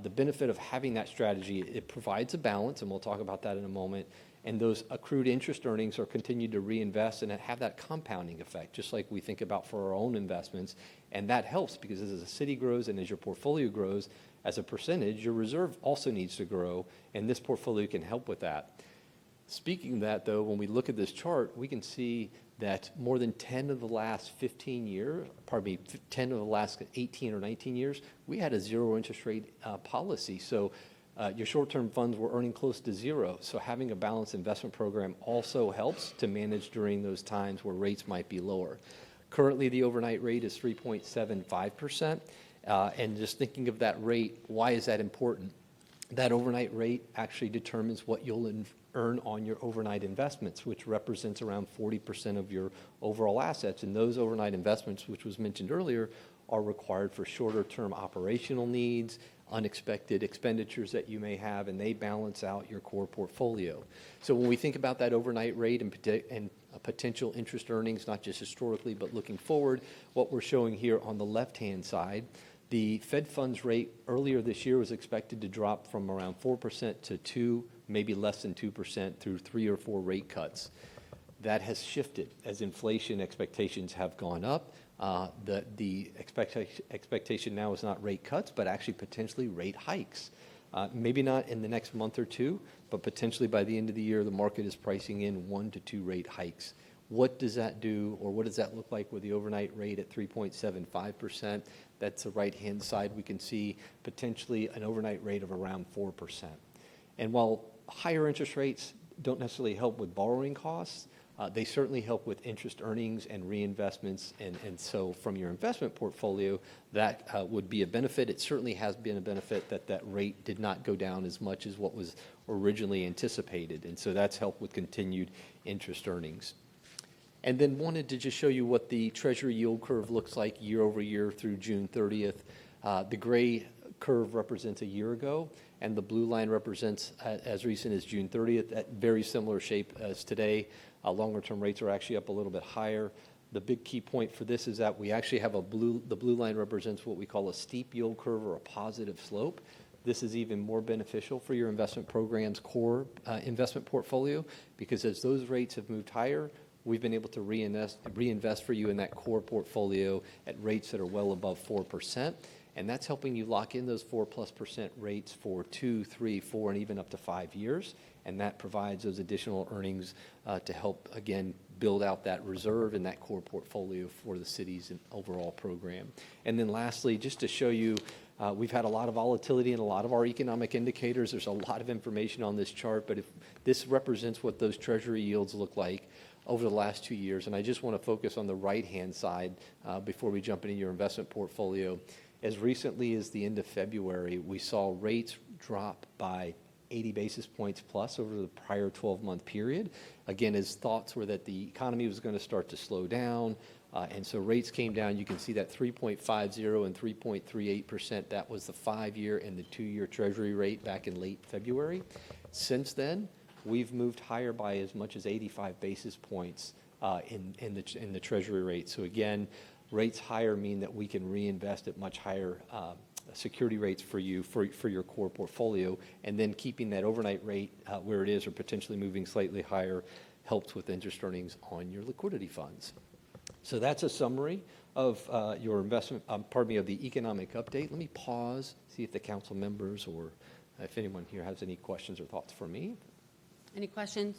the benefit of having that strategy, it provides a balance, and we'll talk about that in a moment, and those accrued interest earnings are continued to reinvest and have that compounding effect, just like we think about for our own investments. And that helps because as the city grows and as your portfolio grows, as a percentage, your reserve also needs to grow, and this portfolio can help with that. Speaking of that, though, when we look at this chart, we can see that more than 10 of the last 10 of the last 18 or 19 years, we had a zero interest rate policy. So your short-term funds were earning close to zero. So having a balanced investment program also helps to manage during those times where rates might be lower. Currently, the overnight rate is 3.75%. And just thinking of that rate, why is that important? That overnight rate actually determines what you'll earn on your overnight investments, which represents around 40% of your overall assets. And those overnight investments, which was mentioned earlier, are required for shorter-term operational needs, unexpected expenditures that you may have, and they balance out your core portfolio. So when we think about that overnight rate and potential interest earnings, not just historically, but looking forward, what we're showing here on the left-hand side, the Fed funds rate earlier this year was expected to drop from around 4% to 2%, maybe less than 2% through 3 or 4 rate cuts. That has shifted as inflation expectations have gone up. The expectation now is not rate cuts, but actually potentially rate hikes. Maybe not in the next month or two, but potentially by the end of the year, the market is pricing in 1 to 2 rate hikes. What does that do, or what does that look like with the overnight rate at 3.75%? That's the right-hand side. We can see potentially an overnight rate of around 4%. And while higher interest rates don't necessarily help with borrowing costs, they certainly help with interest earnings and reinvestments. And so from your investment portfolio, that would be a benefit. It certainly has been a benefit that that rate did not go down as much as what was originally anticipated. And so that's helped with continued interest earnings. And then wanted to just show you what the Treasury yield curve looks like year over year through June 30th. The gray curve represents a year ago, and the blue line represents as recent as June 30th, at very similar shape as today. Longer-term rates are actually up a little bit higher. The big key point for this is that we actually have the blue line represents what we call a steep yield curve or a positive slope. This is even more beneficial for your investment program's core investment portfolio, because as those rates have moved higher, we've been able to reinvest for you in that core portfolio at rates that are well above 4%. And that's helping you lock in those 4+% rates for 2, 3, 4, and even up to 5 years. And that provides those additional earnings to help, again, build out that reserve in that core portfolio for the city's overall program. And then lastly, just to show you, we've had a lot of volatility in a lot of our economic indicators. There's a lot of information on this chart, but if this represents what those treasury yields look like over the last 2 years. And I just want to focus on the right-hand side before we jump into your investment portfolio. As recently as the end of February, we saw rates drop by 80 basis points plus over the prior 12-month period. Again, as thoughts were that the economy was going to start to slow down, and so rates came down. You can see that 3.50 and 3.38%. That was the 5-year and the 2-year Treasury rate back in late February. Since then, we've moved higher by as much as 85 basis points in the Treasury rate. So again, rates higher mean that we can reinvest at much higher security rates for you for your core portfolio, and then keeping that overnight rate where it is or potentially moving slightly higher helps with interest earnings on your liquidity funds. So that's a summary of your investment, of the economic update. Let me pause, see if the council members or if anyone here has any questions or thoughts for me. Any questions?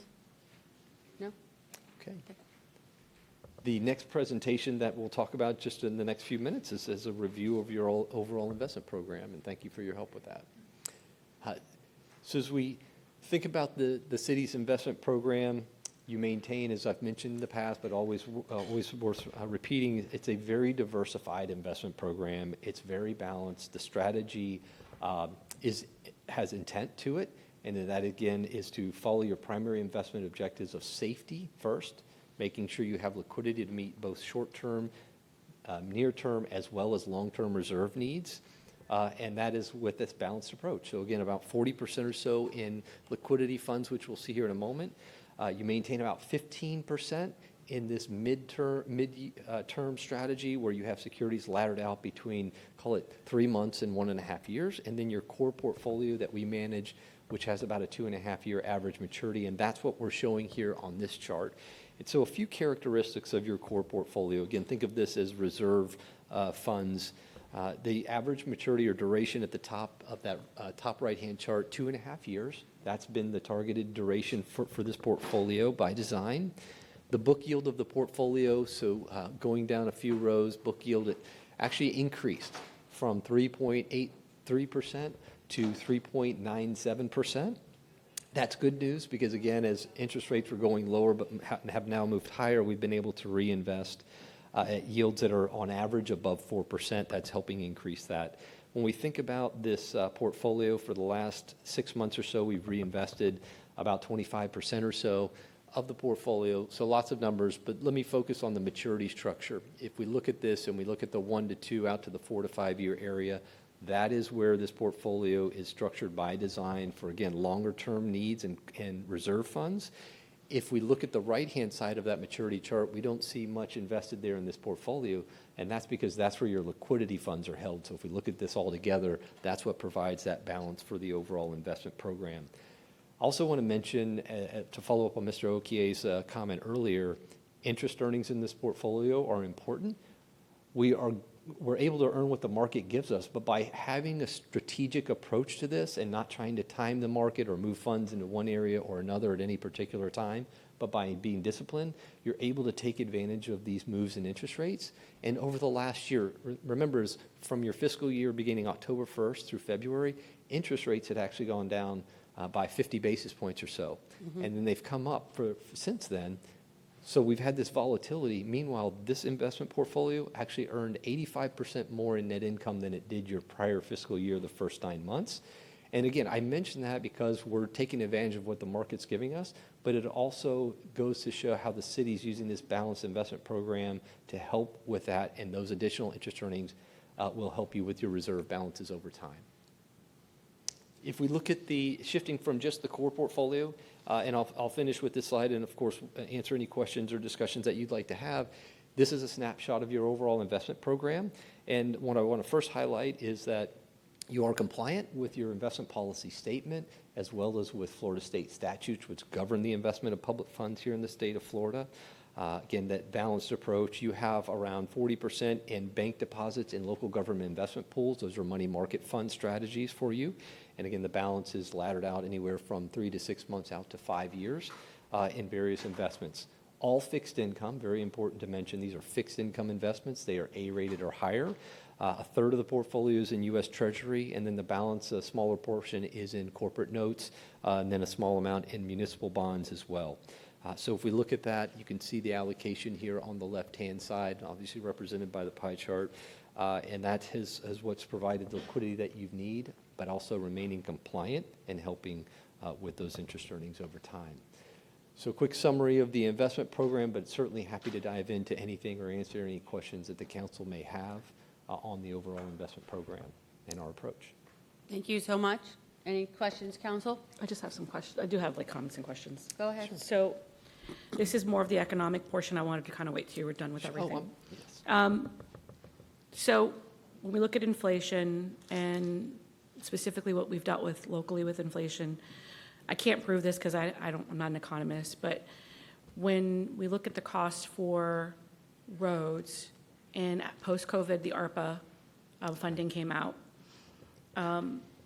No? Okay. The next presentation that we'll talk about just in the next few minutes is a review of your overall investment program, and thank you for your help with that. So as we think about the city's investment program, you maintain, as I've mentioned in the past, but always worth repeating, it's a very diversified investment program. It's very balanced. The strategy has intent to it, and that, again, is to follow your primary investment objectives of safety first, making sure you have liquidity to meet both short-term, near-term, as well as long-term reserve needs. And that is with this balanced approach. So again, about 40% or so in liquidity funds, which we'll see here in a moment. You maintain about 15% in this mid-term strategy where you have securities laddered out between, call it 3 months and 1.5 years. And then your core portfolio that we manage, which has about a 2.5-year average maturity. And that's what we're showing here on this chart. And so a few characteristics of your core portfolio. Again, think of this as reserve funds. The average maturity or duration at the top of that top right-hand chart, 2.5 years. That's been the targeted duration for this portfolio by design. The book yield of the portfolio, so going down a few rows, book yield actually increased from 3.83% to 3.97%. That's good news because, again, as interest rates were going lower but have now moved higher, we've been able to reinvest at yields that are on average above 4%. That's helping increase that. When we think about this portfolio for the last 6 months or so, we've reinvested about 25% or so of the portfolio. So lots of numbers, but let me focus on the maturity structure. If we look at this and we look at the 1 to 2 out to the 4 to 5 year area, that is where this portfolio is structured by design for, again, longer term needs and reserve funds. If we look at the right-hand side of that maturity chart, we don't see much invested there in this portfolio, and that's because that's where your liquidity funds are held. So if we look at this all together, that's what provides that balance for the overall investment program. I also want to mention, to follow up on Mr. Okie's comment earlier, interest earnings in this portfolio are important. We're able to earn what the market gives us, but by having a strategic approach to this and not trying to time the market or move funds into one area or another at any particular time, but by being disciplined, you're able to take advantage of these moves in interest rates. And over the last year, remember, from your fiscal year beginning October 1st through February, interest rates had actually gone down by 50 basis points or so. Mm-hmm. And then they've come up since then. So we've had this volatility. Meanwhile, this investment portfolio actually earned 85% more in net income than it did your prior fiscal year, the first 9 months. And again, I mention that because we're taking advantage of what the market's giving us, but it also goes to show how the city's using this balanced investment program to help with that and those additional interest earnings will help you with your reserve balances over time. If we look at the shifting from just the core portfolio, and I'll finish with this slide and, of course, answer any questions or discussions that you'd like to have. This is a snapshot of your overall investment program. And what I want to first highlight is that you are compliant with your investment policy statement, as well as with Florida state statutes, which govern the investment of public funds here in the state of Florida. Again, that balanced approach, you have around 40% in bank deposits in local government investment pools. Those are money market fund strategies for you. And again, the balance is laddered out anywhere from 3 to 6 months out to 5 years in various investments. All fixed income, very important to mention, these are fixed income investments. They are A-rated or higher. A third of the portfolio is in U.S. Treasury, and then the balance, a smaller portion, is in corporate notes, and then a small amount in municipal bonds as well. So if we look at that, you can see the allocation here on the left-hand side, obviously represented by the pie chart, and that is what's provided the liquidity that you need, but also remaining compliant and helping with those interest earnings over time. So a quick summary of the investment program, but certainly happy to dive into anything or answer any questions that the council may have on the overall investment program and our approach. Thank you so much. Any questions, council? I just have some questions. I do have comments and questions. Go ahead. So this is more of the economic portion. I wanted to kind of wait till you were done with everything. Yes. So when we look at inflation and specifically what we've dealt with locally with inflation, I can't prove this because I'm not an economist, but when we look at the cost for roads and post-COVID, the ARPA funding came out.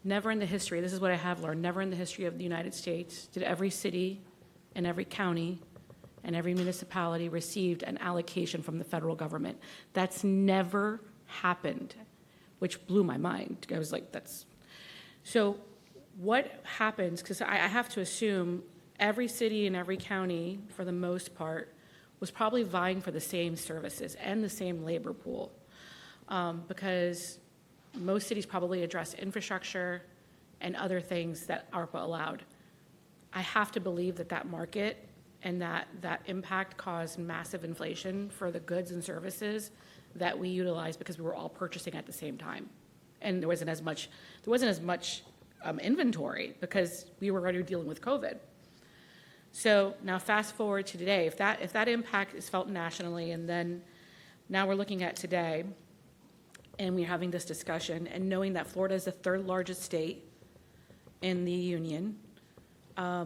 Never in the history, this is what I have learned, never in the history of the United States did every city and every county and every municipality received an allocation from the federal government. That's never happened, which blew my mind. I was like, that's... So what happens, because I have to assume every city and every county, for the most part, was probably vying for the same services and the same labor pool, because most cities probably address infrastructure and other things that ARPA allowed. I have to believe that that market and that impact caused massive inflation for the goods and services that we utilize because we were all purchasing at the same time. And there wasn't as much inventory because we were already dealing with COVID. So now fast forward to today, if that impact is felt nationally, and then now we're looking at today, and we're having this discussion, and knowing that Florida is the third largest state in the union,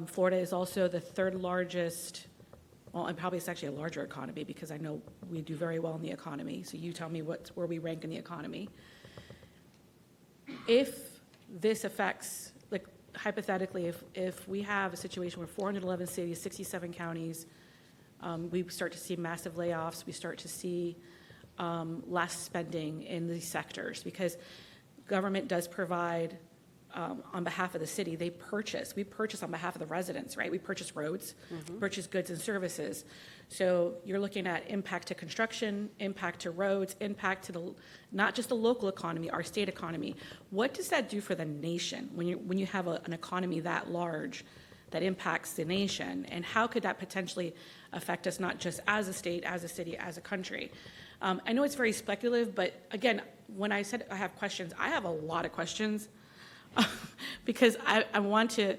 Florida is also the third largest, well, and probably it's actually a larger economy because I know we do very well in the economy, so you tell me where we rank in the economy. If this affects, like hypothetically, if we have a situation where 411 cities, 67 counties, we start to see massive layoffs, we start to see less spending in these sectors because government does provide on behalf of the city. We purchase on behalf of the residents, right? We purchase roads, purchase goods and services. So you're looking at impact to construction, impact to roads, impact to not just the local economy, our state economy. What does that do for the nation when you have an economy that large that impacts the nation? And how could that potentially affect us not just as a state, as a city, as a country? I know it's very speculative, but again, when I said I have questions, I have a lot of questions because I want to,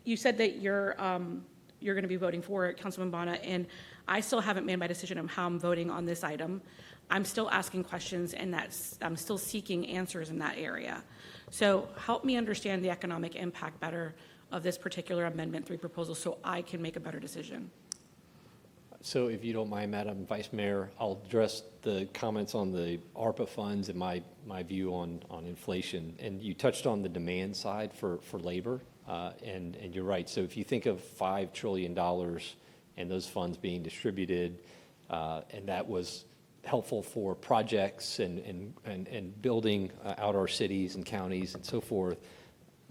you said that you're going to be voting for it, Councilman Bonner, and I still haven't made my decision on how I'm voting on this item. I'm still asking questions, and I'm still seeking answers in that area. So help me understand the economic impact better of this particular Amendment 3 proposal so I can make a better decision. So if you don't mind, Madam Vice Mayor, I'll address the comments on the ARPA funds and my view on inflation. And you touched on the demand side for labor, and you're right. So if you think of $5 trillion and those funds being distributed, and that was helpful for projects and building out our cities and counties and so forth.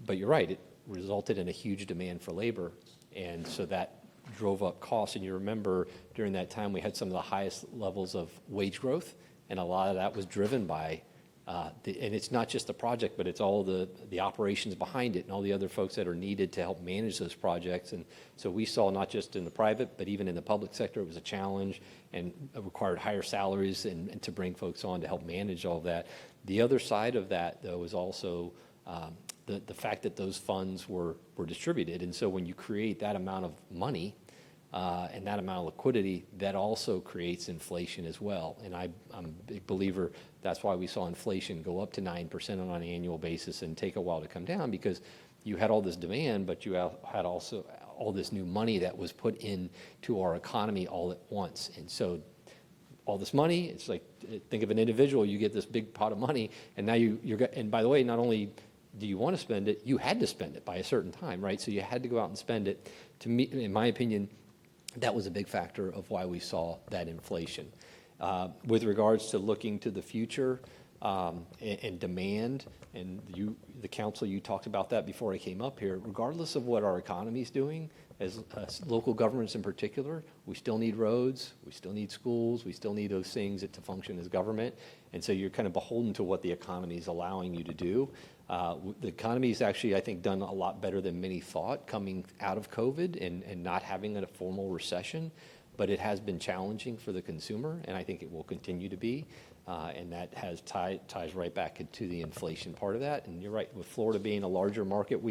But you're right, it resulted in a huge demand for labor. And so that drove up costs. And you remember during that time, we had some of the highest levels of wage growth. And a lot of that was driven by, and it's not just the project, but it's all the operations behind it and all the other folks that are needed to help manage those projects. And so we saw not just in the private, but even in the public sector, it was a challenge and it required higher salaries and to bring folks on to help manage all of that. The other side of that, though, is also the fact that those funds were distributed. And so when you create that amount of money and that amount of liquidity, that also creates inflation as well. And I'm a big believer that's why we saw inflation go up to 9% on an annual basis and take a while to come down, because you had all this demand, but you had also all this new money that was put into our economy all at once. And so all this money, it's like, think of an individual, you get this big pot of money, and now and by the way, not only do you want to spend it, you had to spend it by a certain time, right? So you had to go out and spend it. To me, in my opinion, that was a big factor of why we saw that inflation. With regards to looking to the future and demand, and the council, you talked about that before I came up here, regardless of what our economy is doing, as local governments in particular, we still need roads, we still need schools, we still need those things to function as government. And so you're kind of beholden to what the economy is allowing you to do. The economy has actually, I think, done a lot better than many thought coming out of COVID and not having a formal recession, but it has been challenging for the consumer, and I think it will continue to be. And that ties right back into the inflation part of that. And you're right, with Florida being a larger market,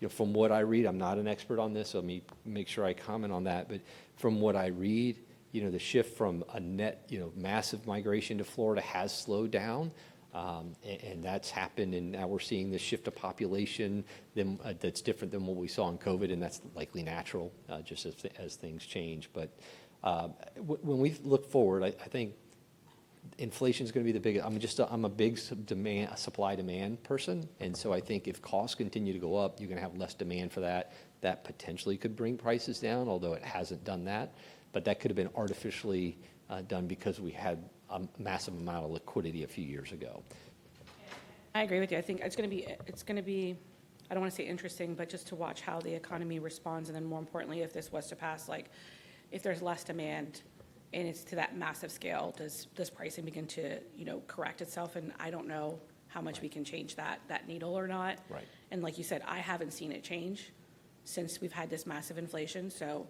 from what I read, I'm not an expert on this, so let me make sure I comment on that. But from what I read, the shift from a net, massive migration to Florida has slowed down. And that's happened, and now we're seeing this shift of population that's different than what we saw in COVID, and that's likely natural, just as things change. But when we look forward, I think inflation is going to be the biggest. I'm a big supply-demand person, and so I think if costs continue to go up, you're going to have less demand for that. That potentially could bring prices down, although it hasn't done that. But that could have been artificially done because we had a massive amount of liquidity a few years ago. I agree with you. I think it's going to be, I don't want to say interesting, but just to watch how the economy responds, and then more importantly, if this was to pass, like if there's less demand and it's to that massive scale, does pricing begin to, correct itself? And I don't know how much we can change that needle or not. Right. And like you said, I haven't seen it change since we've had this massive inflation. So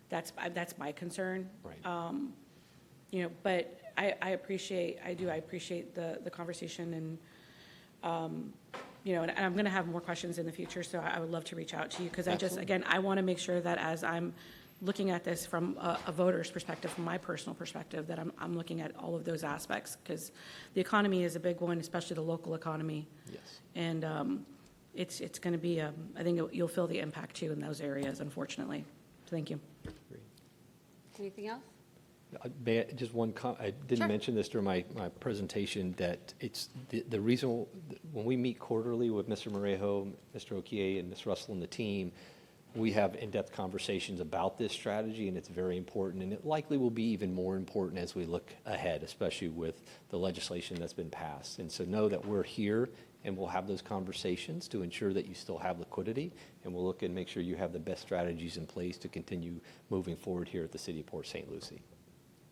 that's my concern. Right. But I appreciate the conversation, and and I'm going to have more questions in the future, so I would love to reach out to you, because I want to make sure that as I'm looking at this from a voter's perspective, from my personal perspective, that I'm looking at all of those aspects, because the economy is a big one, especially the local economy. Yes. And it's going to be, I think you'll feel the impact too in those areas, unfortunately. Thank you. Anything else? Just one I didn't Sure. mention this during my presentation, that it's the reason when we meet quarterly with Mr. Morejo, Mr. Okie, and Ms. Russell and the team, we have in-depth conversations about this strategy, and it's very important, and it likely will be even more important as we look ahead, especially with the legislation that's been passed. And so know that we're here, and we'll have those conversations to ensure that you still have liquidity, and we'll look and make sure you have the best strategies in place to continue moving forward here at the City of Port St. Lucie.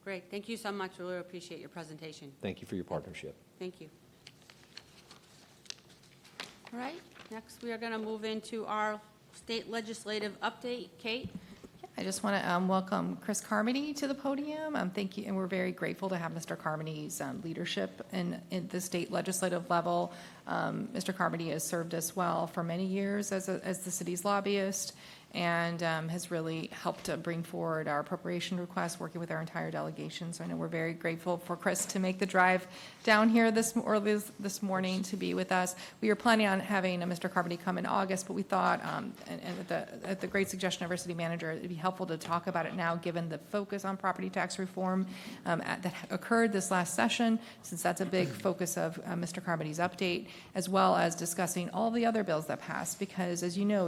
Great. Thank you so much. We really appreciate your presentation. Thank you for your partnership. Thank you. All right. Next, we are going to move into our state legislative update. Kate? I just want to welcome Chris Carmody to the podium. Thank you, and we're very grateful to have Mr. Carmody's leadership in the state legislative level. Mr. Carmody has served us well for many years as the city's lobbyist, and has really helped to bring forward our appropriation requests, working with our entire delegation. So I know we're very grateful for Chris to make the drive down here this morning to be with us. We were planning on having Mr. Carmody come in August, but we thought, and at the great suggestion of our city manager, it'd be helpful to talk about it now, given the focus on property tax reform that occurred this last session, since that's a big focus of Mr. Carmody's update, as well as discussing all the other bills that passed, because as you know,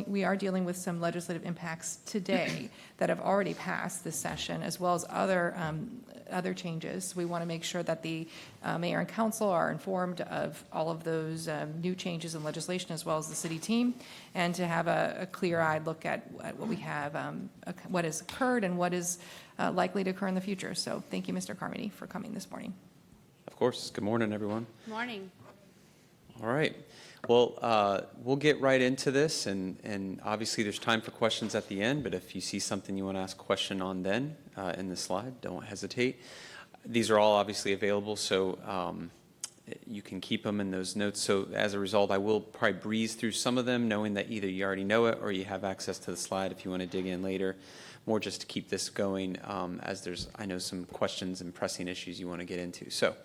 we are dealing with some legislative impacts today that have already passed this session, as well as other changes. We want to make sure that the mayor and council are informed of all of those new changes in legislation, as well as the city team, and to have a clear-eyed look at what we have, what has occurred and what is likely to occur in the future. So thank you, Mr. Carmody, for coming this morning. Of course. Good morning, everyone. Morning. All right. Well, we'll get right into this, and obviously there's time for questions at the end, but if you see something you want to ask a question on then in the slide, don't hesitate. These are all obviously available, so you can keep them in those notes. So as a result, I will probably breeze through some of them, knowing that either you already know it or you have access to the slide if you want to dig in later. More just to keep this going, as there's, I know, some questions and pressing issues you want to get into. So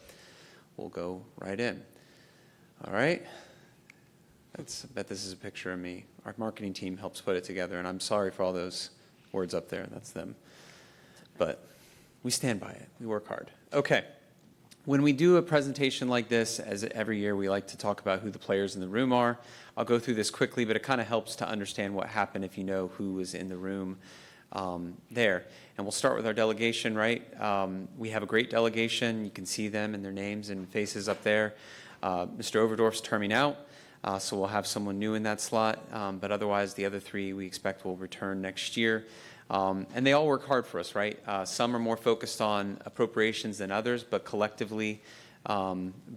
we'll go right in. All right. I bet this is a picture of me. Our marketing team helps put it together, and I'm sorry for all those words up there. That's them. But we stand by it. We work hard. Okay. When we do a presentation like this, as every year, we like to talk about who the players in the room are. I'll go through this quickly, but it kind of helps to understand what happened if you know who was in the room there. And we'll start with our delegation, right? We have a great delegation. You can see them and their names and faces up there. Mr. Overdorf's terming out, so we'll have someone new in that slot. But otherwise, the other three we expect will return next year. And they all work hard for us, right? Some are more focused on appropriations than others, but collectively,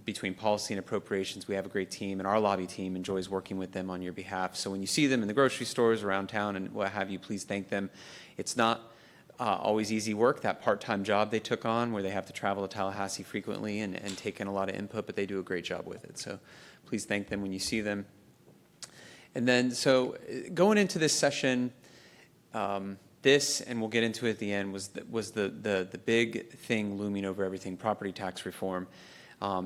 between policy and appropriations, we have a great team, and our lobby team enjoys working with them on your behalf. So when you see them in the grocery stores around town and what have you, please thank them. It's not always easy work, that part-time job they took on where they have to travel to Tallahassee frequently and take in a lot of input, but they do a great job with it. So please thank them when you see them. And then, so going into this session, this, and we'll get into it at the end, was the big thing looming over everything, property tax reform.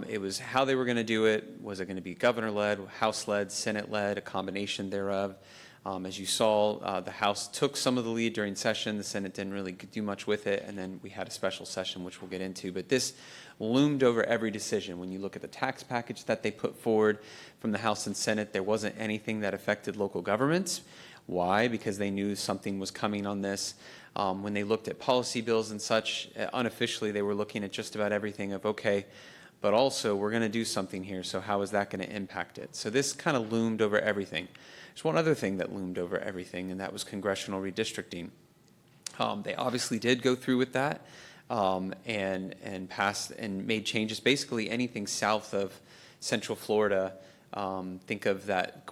It was how they were going to do it. Was it going to be governor-led, House-led, Senate-led, a combination thereof? As you saw, the House took some of the lead during session. The Senate didn't really do much with it, and then we had a special session, which we'll get into. But this loomed over every decision. When you look at the tax package that they put forward from the House and Senate, there wasn't anything that affected local governments. Why? Because they knew something was coming on this. When they looked at policy bills and such, unofficially, they were looking at just about everything of, okay, but also we're going to do something here, so how is that going to impact it? So this kind of loomed over everything. There's one other thing that loomed over everything, and that was congressional redistricting. They obviously did go through with that and passed and made changes. Basically, anything south of Central Florida, think of that,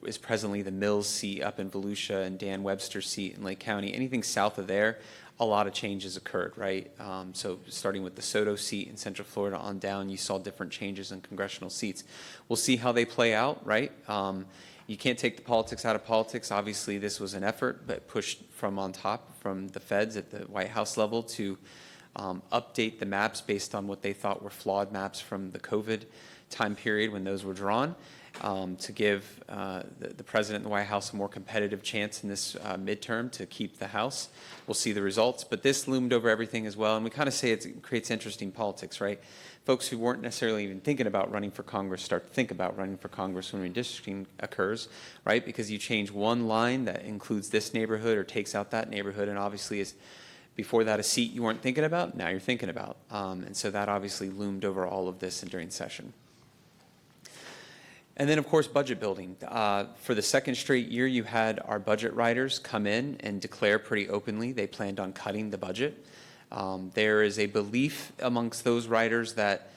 is presently the Mills seat up in Volusia and Dan Webster's seat in Lake County. Anything south of there, a lot of changes occurred, right? So starting with the Soto seat in Central Florida on down, you saw different changes in congressional seats. We'll see how they play out, right? You can't take the politics out of politics. Obviously, this was an effort, but pushed from on top, from the feds at the White House level to update the maps based on what they thought were flawed maps from the COVID time period when those were drawn, to give the president and the White House a more competitive chance in this midterm to keep the House. We'll see the results, but this loomed over everything as well, and we kind of say it creates interesting politics, right? Folks who weren't necessarily even thinking about running for Congress start to think about running for Congress when redistricting occurs, right? Because you change one line that includes this neighborhood or takes out that neighborhood, and obviously is before that a seat you weren't thinking about, now you're thinking about. And so that obviously loomed over all of this during session. And then, of course, budget building. For the second straight year, you had our budget writers come in and declare pretty openly they planned on cutting the budget. There is a belief amongst those writers that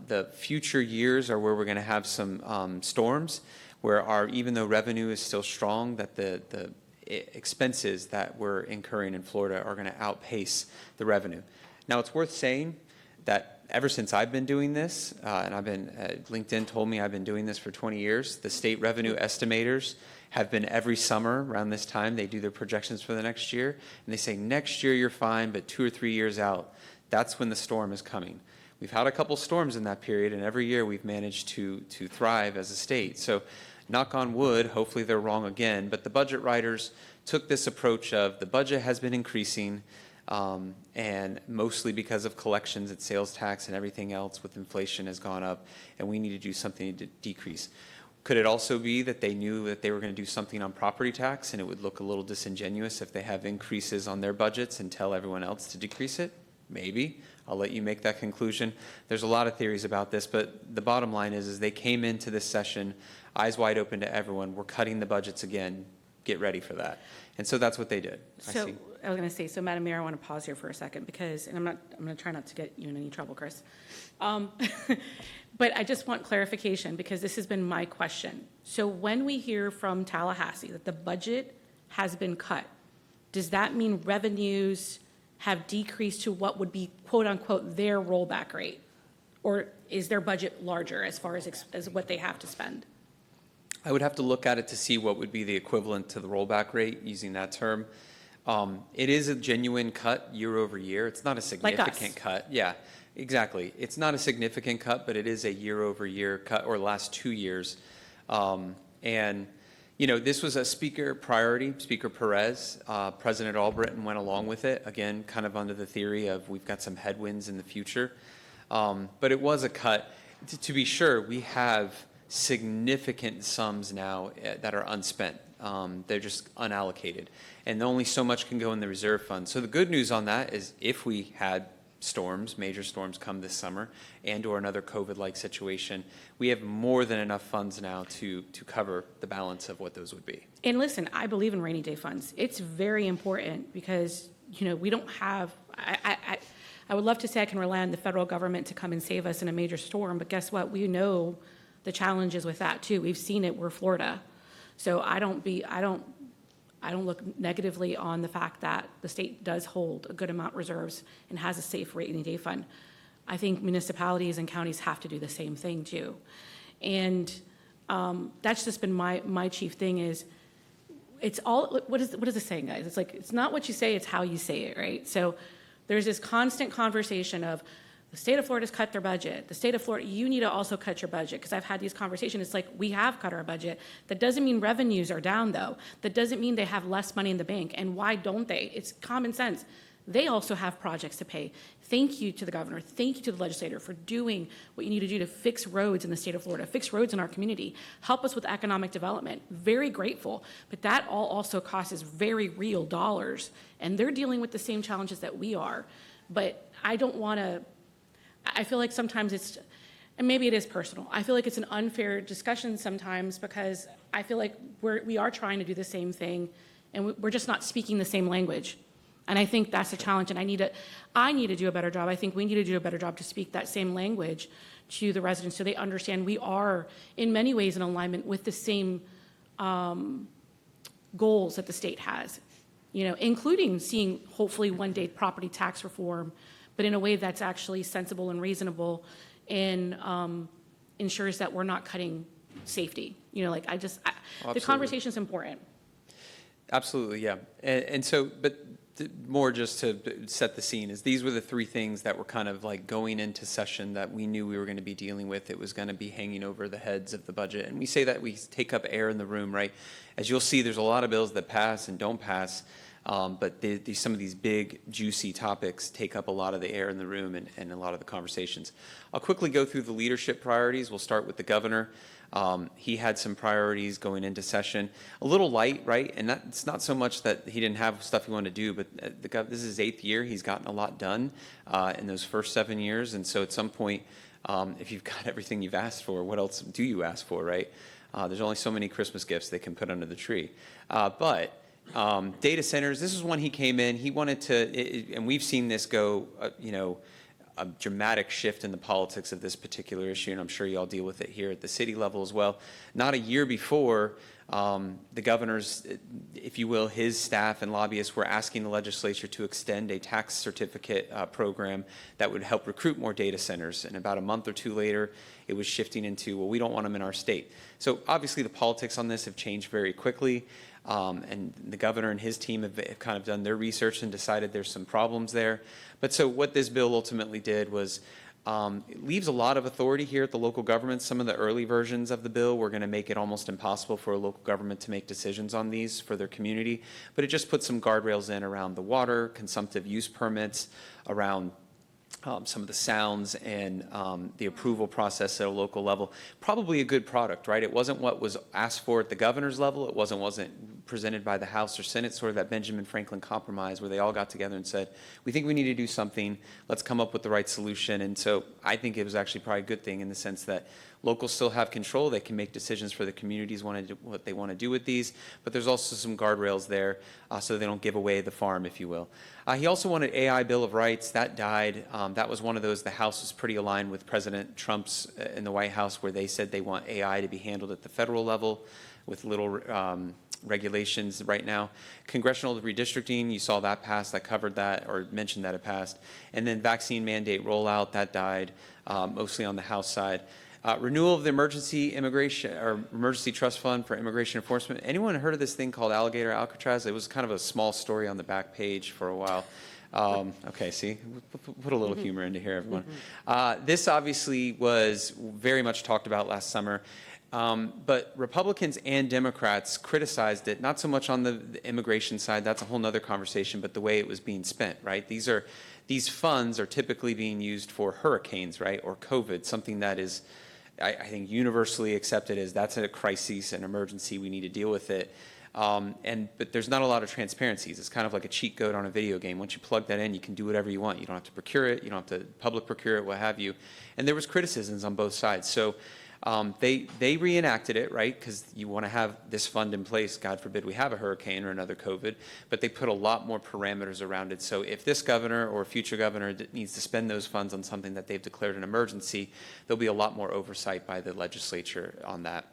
the future years are where we're going to have some storms, where even though revenue is still strong, that the expenses that we're incurring in Florida are going to outpace the revenue. Now, it's worth saying that ever since I've been doing this, and LinkedIn told me I've been doing this for 20 years, the state revenue estimators have been every summer around this time, they do their projections for the next year, and they say, next year you're fine, but 2 or 3 years out, that's when the storm is coming. We've had a couple storms in that period, and every year we've managed to thrive as a state. So knock on wood, hopefully they're wrong again, but the budget writers took this approach of the budget has been increasing, and mostly because of collections and sales tax and everything else with inflation has gone up, and we need to do something to decrease. Could it also be that they knew that they were going to do something on property tax, and it would look a little disingenuous if they have increases on their budgets and tell everyone else to decrease it? Maybe. I'll let you make that conclusion. There's a lot of theories about this, but the bottom line is they came into this session eyes wide open to everyone. We're cutting the budgets again. Get ready for that. And so that's what they did. So I was going to say, so Madam Mayor, I want to pause here for a second because, and I'm going to try not to get you in any trouble, Chris. But I just want clarification because this has been my question. So when we hear from Tallahassee that the budget has been cut, does that mean revenues have decreased to what would be quote unquote their rollback rate? Or is their budget larger as far as what they have to spend? I would have to look at it to see what would be the equivalent to the rollback rate, using that term. It is a genuine cut year over year. It's not a significant cut. Yeah, exactly. It's not a significant cut, but it is a year over year cut, or last 2 years. And, you know, this was a speaker priority, Speaker Perez. President Albritton went along with it, again, kind of under the theory of we've got some headwinds in the future. But it was a cut. To be sure, we have significant sums now that are unspent. They're just unallocated. And only so much can go in the reserve fund. So the good news on that is if we had storms, major storms come this summer, and or another COVID-like situation, we have more than enough funds now to cover the balance of what those would be. And listen, I believe in rainy day funds. It's very important because, you know, we don't have, I would love to say I can rely on the federal government to come and save us in a major storm, but guess what? We know the challenges with that too. We've seen it, we're Florida. So I don't look negatively on the fact that the state does hold a good amount reserves and has a safe rainy day fund. I think municipalities and counties have to do the same thing too. And that's just been my chief thing is, it's all, what is the saying, guys? It's like, it's not what you say, it's how you say it, right? So there's this constant conversation of, the state of Florida's cut their budget. The state of Florida, you need to also cut your budget. Because I've had these conversations. It's like, we have cut our budget. That doesn't mean revenues are down, though. That doesn't mean they have less money in the bank. And why don't they? It's common sense. They also have projects to pay. Thank you to the governor. Thank you to the legislator for doing what you need to do to fix roads in the state of Florida, fix roads in our community, help us with economic development. Very grateful. But that all also costs very real dollars. And they're dealing with the same challenges that we are. But I don't want to, I feel like sometimes it's, and maybe it is personal, I feel like it's an unfair discussion sometimes because I feel like we are trying to do the same thing and we're just not speaking the same language. And I think that's a challenge, and I need to do a better job. I think we need to do a better job to speak that same language to the residents so they understand we are in many ways in alignment with the same goals that the state has, you know, including seeing hopefully one day property tax reform, but in a way that's actually sensible and reasonable and ensures that we're not cutting safety. You know, like the conversation's important. Absolutely, yeah. And so, but more just to set the scene is these were the three things that were kind of like going into session that we knew we were going to be dealing with. It was going to be hanging over the heads of the budget. And we say that we take up air in the room, right? As you'll see, there's a lot of bills that pass and don't pass. But some of these big, juicy topics take up a lot of the air in the room and a lot of the conversations. I'll quickly go through the leadership priorities. We'll start with the governor. He had some priorities going into session. A little light, right? And it's not so much that he didn't have stuff he wanted to do, but this is his 8th year. He's gotten a lot done in those first 7 years. And so at some point, if you've got everything you've asked for, what else do you ask for, right? There's only so many Christmas gifts they can put under the tree. But data centers, this is when he came in. He wanted to, and we've seen this go, a dramatic shift in the politics of this particular issue, and I'm sure you all deal with it here at the city level as well. Not a year before, the governor's, if you will, his staff and lobbyists were asking the legislature to extend a tax certificate program that would help recruit more data centers. And about a month or two later, it was shifting into, well, we don't want them in our state. So obviously the politics on this have changed very quickly. And the governor and his team have kind of done their research and decided there's some problems there. But so what this bill ultimately did was it leaves a lot of authority here at the local government. Some of the early versions of the bill were going to make it almost impossible for a local government to make decisions on these for their community. But it just put some guardrails in around the water, consumptive use permits, around some of the sounds and the approval process at a local level. Probably a good product, right? It wasn't what was asked for at the governor's level. It wasn't presented by the House or Senate, sort of that Benjamin Franklin compromise where they all got together and said, we think we need to do something. Let's come up with the right solution. And so I think it was actually probably a good thing in the sense that locals still have control. They can make decisions for the communities what they want to do with these, but there's also some guardrails there so they don't give away the farm, if you will. He also wanted AI Bill of Rights. That died. That was one of those, the House was pretty aligned with President Trump's in the White House where they said they want AI to be handled at the federal level. with little regulations right now. Congressional redistricting, you saw that pass, that covered that, or mentioned that it passed. And then vaccine mandate rollout, that died, mostly on the House side. Renewal of the emergency immigration, or emergency trust fund for immigration enforcement. Anyone heard of this thing called Alligator Alcatraz? It was kind of a small story on the back page for a while. Okay, see, put a little humor into here, everyone. This obviously was very much talked about last summer. But Republicans and Democrats criticized it, not so much on the immigration side, that's a whole nother conversation, but the way it was being spent, right? These funds are typically being used for hurricanes, right, or COVID, something that is, I think, universally accepted as that's a crisis, an emergency, we need to deal with it. But there's not a lot of transparencies. It's kind of like a cheat code on a video game. Once you plug that in, you can do whatever you want. You don't have to procure it, you don't have to public procure it, what have you. And there was criticisms on both sides. So they reenacted it, right, because you want to have this fund in place, God forbid we have a hurricane or another COVID, but they put a lot more parameters around it. So if this governor or future governor needs to spend those funds on something that they've declared an emergency, there'll be a lot more oversight by the legislature on that.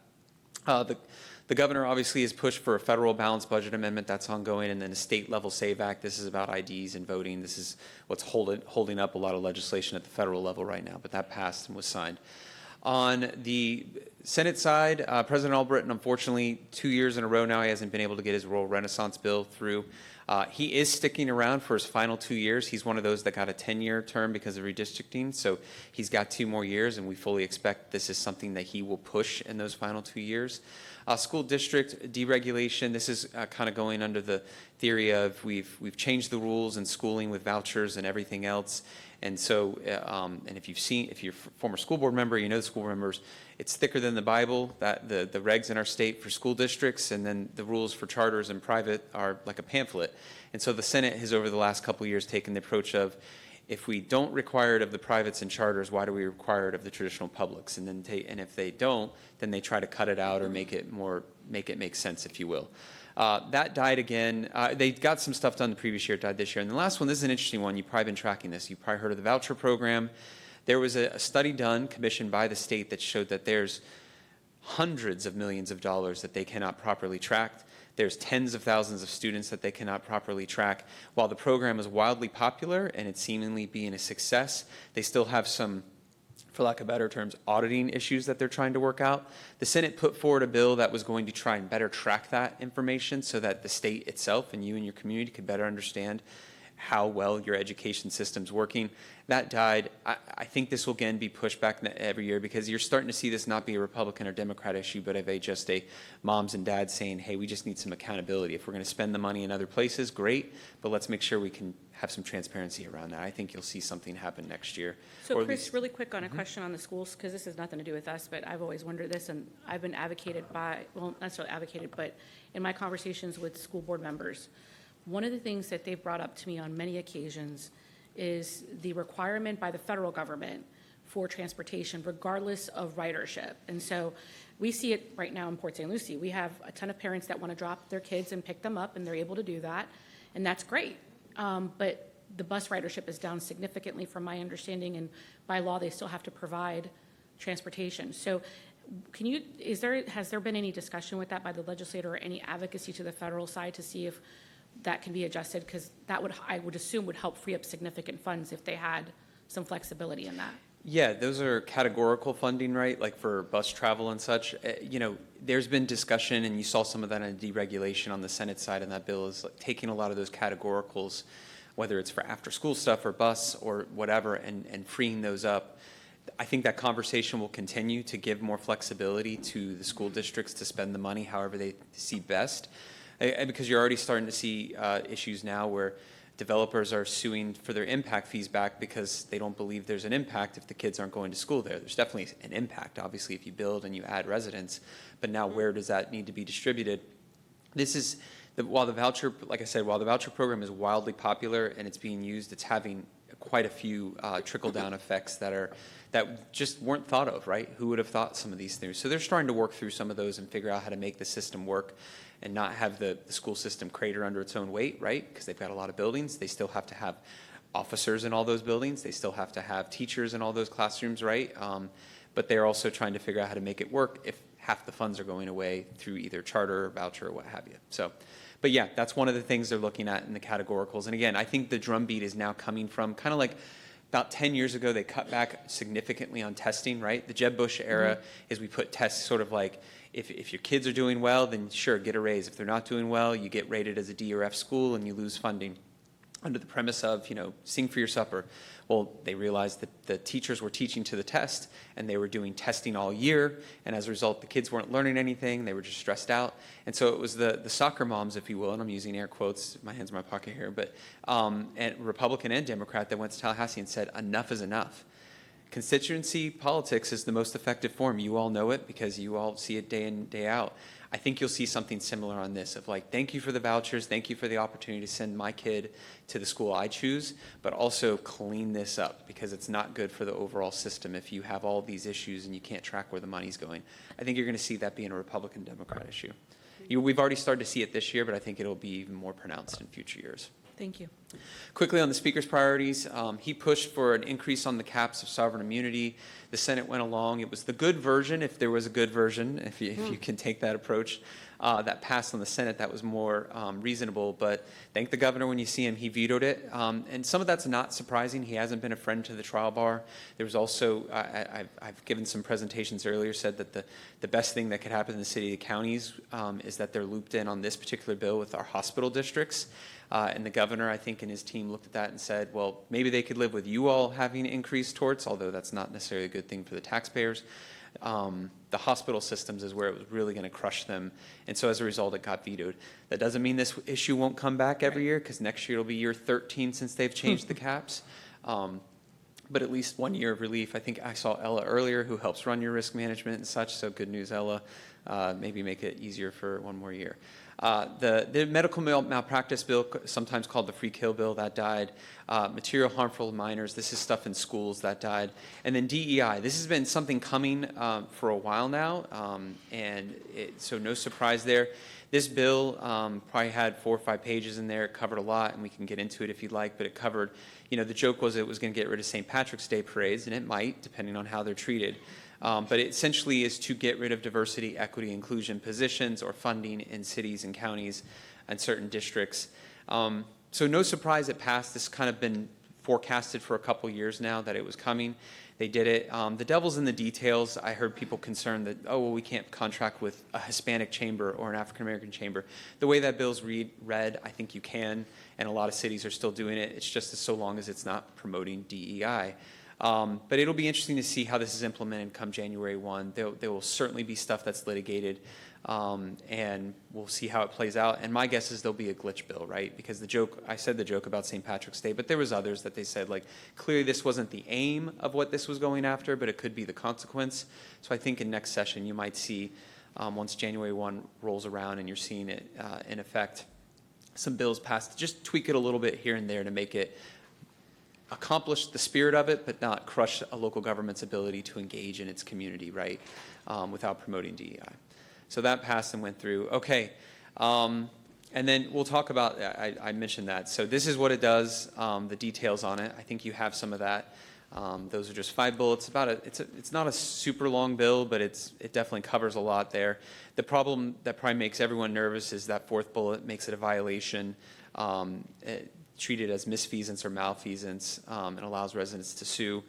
The governor obviously has pushed for a federal balanced budget amendment that's ongoing, and then a state level SAVE Act. This is about IDs and voting. This is what's holding up a lot of legislation at the federal level right now, but that passed and was signed. On the Senate side, President Albritton, unfortunately, 2 years in a row now, he hasn't been able to get his Rural Renaissance bill through. He is sticking around for his final 2 years. He's one of those that got a 10-year term because of redistricting, so he's got 2 more years, and we fully expect this is something that he will push in those final 2 years. School district deregulation, this is kind of going under the theory of we've changed the rules in schooling with vouchers and everything else. And so, and if you're a former school board member, you know the school board members, it's thicker than the Bible, that the regs in our state for school districts, and then the rules for charters and private are like a pamphlet. And so the Senate has, over the last couple of years, taken the approach of, if we don't require it of the privates and charters, why do we require it of the traditional publics? And then and if they don't, then they try to cut it out or make it make sense, if you will. That died again. They got some stuff done the previous year, it died this year. And the last one, this is an interesting one. You've probably been tracking this. You've probably heard of the voucher program. There was a study done, commissioned by the state, that showed that there's hundreds of millions of dollars that they cannot properly track. There's tens of thousands of students that they cannot properly track. While the program is wildly popular and it's seemingly being a success, they still have some, for lack of better terms, auditing issues that they're trying to work out. The Senate put forward a bill that was going to try and better track that information so that the state itself and you and your community could better understand how well your education system's working. That died. I think this will again be pushed back every year because you're starting to see this not be a Republican or Democrat issue, but just a moms and dads saying, hey, we just need some accountability. If we're going to spend the money in other places, great, but let's make sure we can have some transparency around that. I think you'll see something happen next year. So Chris, really quick on a question on the schools, because this has nothing to do with us, but I've always wondered this, and I've been advocated by, well, not necessarily advocated, but in my conversations with school board members, one of the things that they've brought up to me on many occasions is the requirement by the federal government for transportation, regardless of ridership. And so we see it right now in Port St. Lucie. We have a ton of parents that want to drop their kids and pick them up, and they're able to do that, and that's great. But the bus ridership is down significantly from my understanding, and by law, they still have to provide transportation. So has there been any discussion with that by the legislator or any advocacy to the federal side to see if that can be adjusted? Because that I would assume would help free up significant funds if they had some flexibility in that. Yeah, those are categorical funding, right? Like for bus travel and such. There's been discussion, and you saw some of that in deregulation on the Senate side, and that bill is like taking a lot of those categoricals, whether it's for after-school stuff or bus or whatever, and freeing those up. I think that conversation will continue to give more flexibility to the school districts to spend the money however they see best. Because you're already starting to see issues now where developers are suing for their impact fees back because they don't believe there's an impact if the kids aren't going to school there. There's definitely an impact, obviously, if you build and you add residents, but now where does that need to be distributed? This is, while the voucher program is wildly popular and it's being used, it's having quite a few trickle-down effects that just weren't thought of, right? Who would have thought some of these things? So they're starting to work through some of those and figure out how to make the system work and not have the school system crater under its own weight, right? Because they've got a lot of buildings. They still have to have officers in all those buildings. They still have to have teachers in all those classrooms, right? But they're also trying to figure out how to make it work. half the funds are going away through either charter or voucher or what have you. So, but yeah, that's one of the things they're looking at in the categoricals. And again, I think the drumbeat is now coming from kind of like about 10 years ago, they cut back significantly on testing, right? The Jeb Bush era is we put tests sort of like, if your kids are doing well, then sure, get a raise. If they're not doing well, you get rated as a D or F school and you lose funding under the premise of, sing for your supper. Well, they realized that the teachers were teaching to the test and they were doing testing all year. And as a result, the kids weren't learning anything. They were just stressed out. And so it was the soccer moms, if you will, and I'm using air quotes, my hands in my pocket here, but and Republican and Democrat that went to Tallahassee and said, enough is enough. Constituency politics is the most effective form. You all know it because you all see it day in, day out. I think you'll see something similar on this of like, thank you for the vouchers, thank you for the opportunity to send my kid to the school I choose, but also clean this up because it's not good for the overall system if you have all these issues and you can't track where the money's going. I think you're going to see that being a Republican-Democrat issue. We've already started to see it this year, but I think it'll be even more pronounced in future years. Thank you. Quickly on the Speaker's priorities, he pushed for an increase on the caps of sovereign immunity. The Senate went along. It was the good version, if there was a good version, if you can take that approach, that passed on the Senate. That was more reasonable. But thank the governor when you see him. He vetoed it. And some of that's not surprising. He hasn't been a friend to the trial bar. There was also, I've given some presentations earlier, said that the best thing that could happen in the city of the counties is that they're looped in on this particular bill with our hospital districts. And the governor, I think, and his team looked at that and said, well, maybe they could live with you all having increased torts, although that's not necessarily a good thing for the taxpayers. The hospital systems is where it was really going to crush them. And so as a result, it got vetoed. That doesn't mean this issue won't come back every year, because next year it'll be year 13 since they've changed the caps. But at least 1 year of relief. I think I saw Ella earlier, who helps run your risk management and such. So good news, Ella. Maybe make it easier for 1 more year. The medical malpractice bill, sometimes called the free kill bill, that died. Material harmful to minors, this is stuff in schools, that died. And then DEI, this has been something coming for a while now, so no surprise there. This bill probably had 4 or 5 pages in there. It covered a lot, and we can get into it if you'd like, but it covered, the joke was it was going to get rid of St. Patrick's Day parades, and it might, depending on how they're treated. But it essentially is to get rid of diversity, equity, inclusion positions or funding in cities and counties and certain districts. So no surprise it passed. This kind of been forecasted for a couple years now that it was coming. They did it. The devil's in the details. I heard people concerned that, we can't contract with a Hispanic chamber or an African-American chamber. The way that bill's read, I think you can, and a lot of cities are still doing it. It's just so long as it's not promoting DEI. But it'll be interesting to see how this is implemented come January 1. There will certainly be stuff that's litigated, and we'll see how it plays out. And my guess is there'll be a glitch bill, right? Because I said the joke about St. Patrick's Day, but there was others that they said, like, clearly this wasn't the aim of what this was going after, but it could be the consequence. So I think in next session you might see, once January 1 rolls around and you're seeing it in effect, some bills passed, just tweak it a little bit here and there to make it accomplish the spirit of it, but not crush a local government's ability to engage in its community, right, without promoting DEI. So that passed and went through. Okay, and then we'll talk about, I mentioned that. So this is what it does, the details on it. I think you have some of that. Those are just 5 bullets. It's not a super long bill, but it definitely covers a lot there. The problem that probably makes everyone nervous is that 4th bullet makes it a violation. Treated as misfeasance or malfeasance, and allows residents to sue.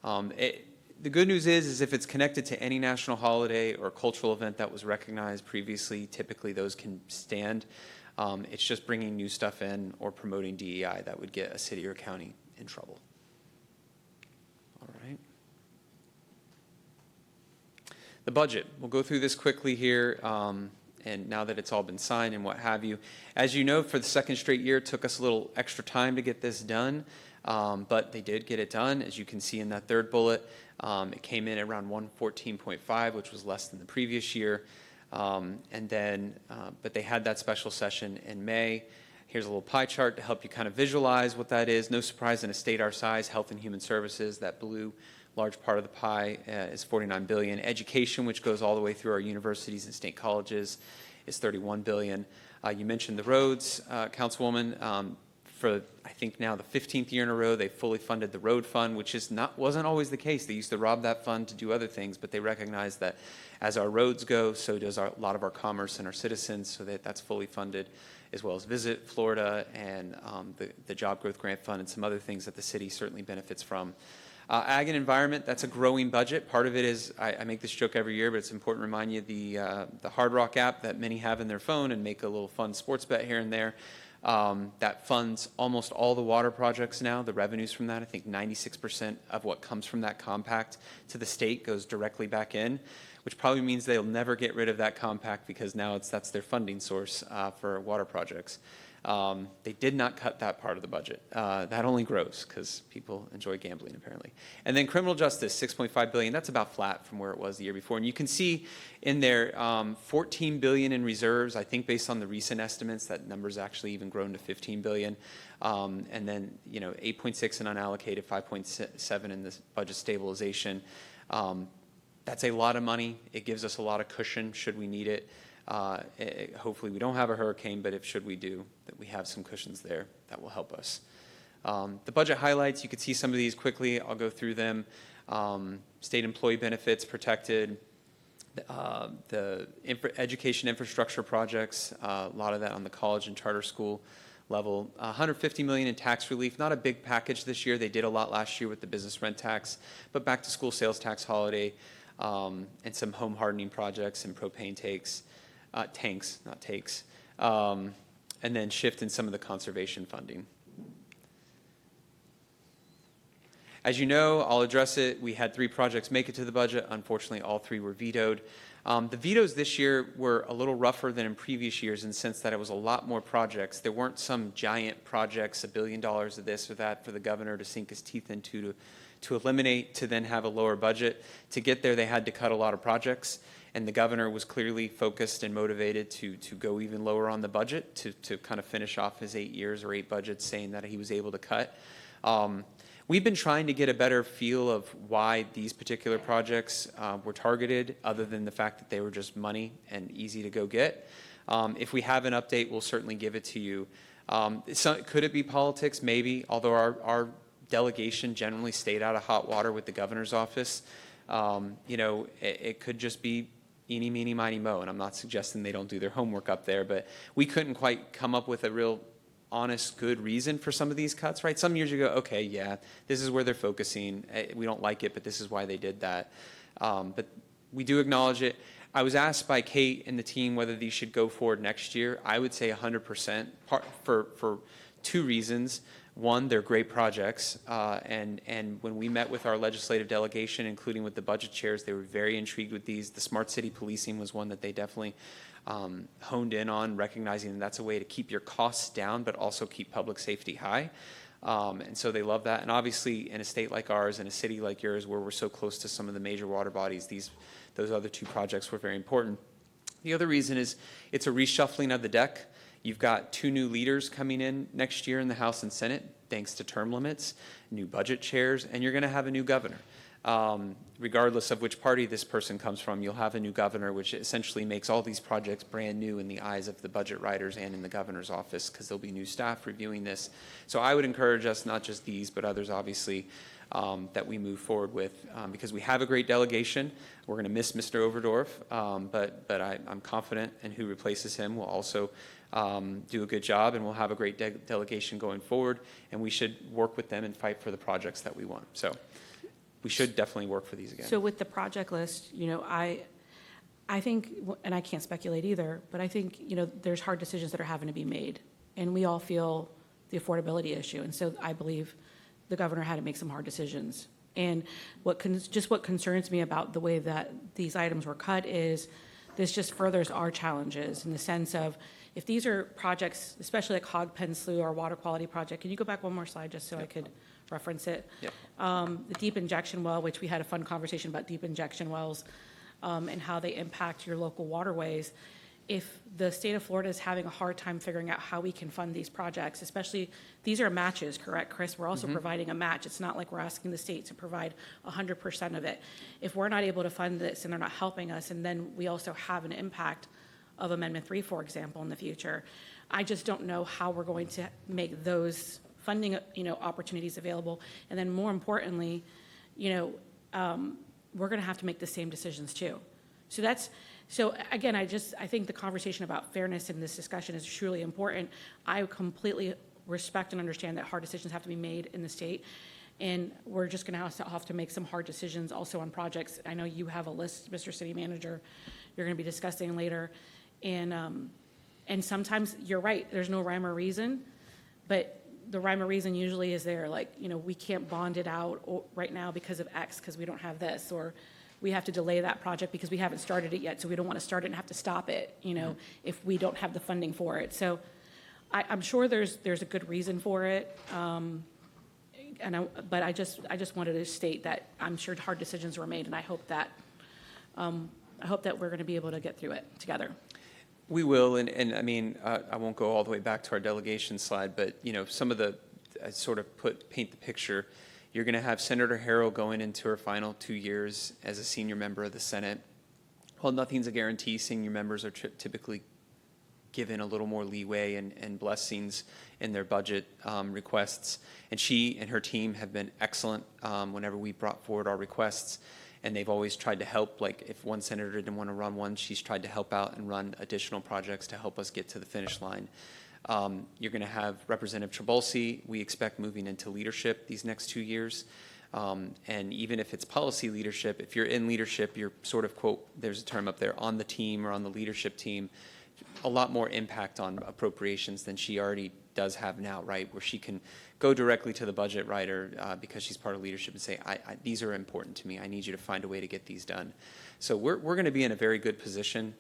The good news is if it's connected to any national holiday or cultural event that was recognized previously, typically those can stand. It's just bringing new stuff in or promoting DEI that would get a city or county in trouble. All right. The budget. We'll go through this quickly here. And now that it's all been signed and what have you. As you know, for the 2nd straight year, it took us a little extra time to get this done, but they did get it done. As you can see in that 3rd bullet, it came in around 114.5, which was less than the previous year. But they had that special session in May. Here's a little pie chart to help you kind of visualize what that is. No surprise in a state our size, Health and Human Services, that blue large part of the pie is $49 billion. Education, which goes all the way through our universities and state colleges, is $31 billion. You mentioned the roads, Councilwoman. For, I think now the 15th year in a row, they fully funded the road fund, which wasn't always the case. They used to rob that fund to do other things, but they recognize that as our roads go, so does a lot of our commerce and our citizens, so that's fully funded, as well as Visit Florida and the Job Growth Grant Fund and some other things that the city certainly benefits from. Ag and environment, that's a growing budget. Part of it is, I make this joke every year, but it's important to remind you the Hard Rock app that many have in their phone and make a little fun sports bet here and there. That funds almost all the water projects now, the revenues from that. I think 96% of what comes from that compact to the state goes directly back in, which probably means they'll never get rid of that compact because now that's their funding source for water projects. They did not cut that part of the budget. That only grows because people enjoy gambling, apparently. And then criminal justice, $6.5 billion. That's about flat from where it was the year before. And you can see in there $14 billion in reserves. I think based on the recent estimates, that number's actually even grown to $15 billion. And then, 8.6 in unallocated, 5.7 in this budget stabilization. That's a lot of money. It gives us a lot of cushion should we need it. Hopefully we don't have a hurricane, but should we do, that we have some cushions there that will help us. The budget highlights, you could see some of these quickly. I'll go through them. State employee benefits protected, the education infrastructure projects, a lot of that on the college and charter school level. $150 million in tax relief, not a big package this year. They did a lot last year with the business rent tax, but back to school sales tax holiday, and some home hardening projects and propane tanks, not takes, and then shift in some of the conservation funding. As you know, I'll address it. We had 3 projects make it to the budget. Unfortunately, all 3 were vetoed. The vetoes this year were a little rougher than in previous years in the sense that it was a lot more projects. There weren't some giant projects, $1 billion of this or that for the governor to sink his teeth into to eliminate, to then have a lower budget. To get there, they had to cut a lot of projects, and the governor was clearly focused and motivated to go even lower on the budget to kind of finish off his 8 years or 8 budgets, saying that he was able to cut. We've been trying to get a better feel of why these particular projects were targeted, other than the fact that they were just money and easy to go get. If we have an update, we'll certainly give it to you. Could it be politics? Maybe, although our delegation generally stayed out of hot water with the governor's office. It could just be eeny, meeny, miny, mo, and I'm not suggesting they don't do their homework up there, but we couldn't quite come up with a real honest, good reason for some of these cuts, right? Some years you go, okay, yeah, this is where they're focusing. We don't like it, but this is why they did that. But we do acknowledge it. I was asked by Kate and the team whether these should go forward next year. I would say 100% for 2 reasons. One, they're great projects, and when we met with our legislative delegation, including with the budget chairs, they were very intrigued with these. The smart city policing was one that they definitely honed in on, recognizing that that's a way to keep your costs down, but also keep public safety high. And so they love that. And obviously, in a state like ours, in a city like yours, where we're so close to some of the major water bodies, those other 2 projects were very important. The other reason is it's a reshuffling of the deck. You've got 2 new leaders coming in next year in the House and Senate, thanks to term limits, new budget chairs, and you're going to have a new governor. Regardless of which party this person comes from, you'll have a new governor, which essentially makes all these projects brand new in the eyes of the budget writers and in the governor's office, because there'll be new staff reviewing this. So I would encourage us, not just these, but others, obviously, that we move forward with, because we have a great delegation. We're going to miss Mr. Overdorf, but I'm confident, and who replaces him will also do a good job, and we'll have a great delegation going forward, and we should work with them and fight for the projects that we want. So we should definitely work for these again. So with the project list, I think, and I can't speculate either, but I think, there's hard decisions that are having to be made, and we all feel the affordability issue, and so I believe the governor had to make some hard decisions. And what concerns me about the way that these items were cut is this just furthers our challenges in the sense of, if these are projects, especially like Hog Pen Slough, our water quality project, can you go back one more slide just so I could reference it? Yep. The deep injection well, which we had a fun conversation about deep injection wells and how they impact your local waterways. If the state of Florida is having a hard time figuring out how we can fund these projects, especially, these are matches, correct, Chris? We're also providing a match. It's not like we're asking the state to provide 100% of it. If we're not able to fund this and they're not helping us, and then we also have an impact of Amendment 3, for example, in the future. I just don't know how we're going to make those funding, opportunities available. And then more importantly, we're going to have to make the same decisions too. So again, I think the conversation about fairness in this discussion is truly important. I completely respect and understand that hard decisions have to be made in the state. And we're just going to have to make some hard decisions also on projects. I know you have a list, Mr. City Manager, you're going to be discussing later. And sometimes you're right, there's no rhyme or reason, but the rhyme or reason usually is there, like, we can't bond it out right now because of X, because we don't have this, or we have to delay that project because we haven't started it yet, so we don't want to start it and have to stop it, if we don't have the funding for it. So I'm sure there's a good reason for it. But I just wanted to state that I'm sure hard decisions were made, and I hope that we're going to be able to get through it together. We will, and I mean, I won't go all the way back to our delegation slide, but, some of the, I sort of paint the picture. You're going to have Senator Harrell going into her final 2 years as a senior member of the Senate. While nothing's a guarantee, senior members are typically given a little more leeway and blessings in their budget requests. And she and her team have been excellent whenever we brought forward our requests. And they've always tried to help. Like, if one senator didn't want to run one, she's tried to help out and run additional projects to help us get to the finish line. You're going to have Representative Trabulsi, we expect, moving into leadership these next 2 years. And even if it's policy leadership, if you're in leadership, you're sort of, quote, there's a term up there, on the team or on the leadership team, a lot more impact on appropriations than she already does have now, right? Where she can go directly to the budget writer because she's part of leadership and say, these are important to me. I need you to find a way to get these done. So we're going to be in a very good position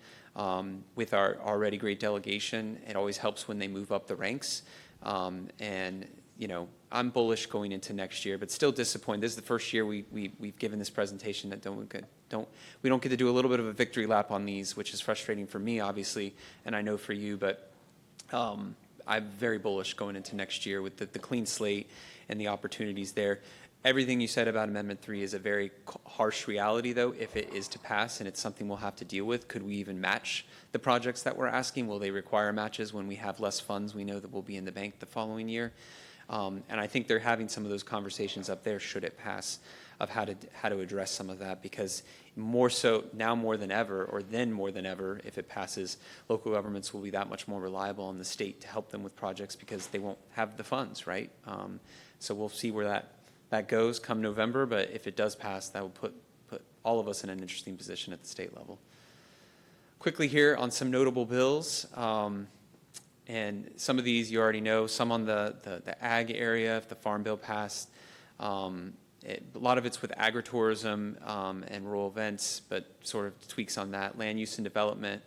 with our already great delegation. It always helps when they move up the ranks. And, I'm bullish going into next year, but still disappointed. This is the first year we've given this presentation that we don't get to do a little bit of a victory lap on these, which is frustrating for me, obviously, and I know for you, but I'm very bullish going into next year with the clean slate and the opportunities there. Everything you said about Amendment 3 is a very harsh reality, though, if it is to pass, and it's something we'll have to deal with. Could we even match the projects that we're asking? Will they require matches when we have less funds? We know that we'll be in the bank the following year. And I think they're having some of those conversations up there, should it pass, of how to address some of that, because more so now more than ever, or then more than ever, if it passes, local governments will be that much more reliable on the state to help them with projects because they won't have the funds, right? So we'll see where that goes come November, but if it does pass, that will put all of us in an interesting position at the state level. Quickly here on some notable bills. And some of these you already know, some on the ag area, if the farm bill passed. A lot of it's with agritourism and rural events, but sort of tweaks on that. Land use and development,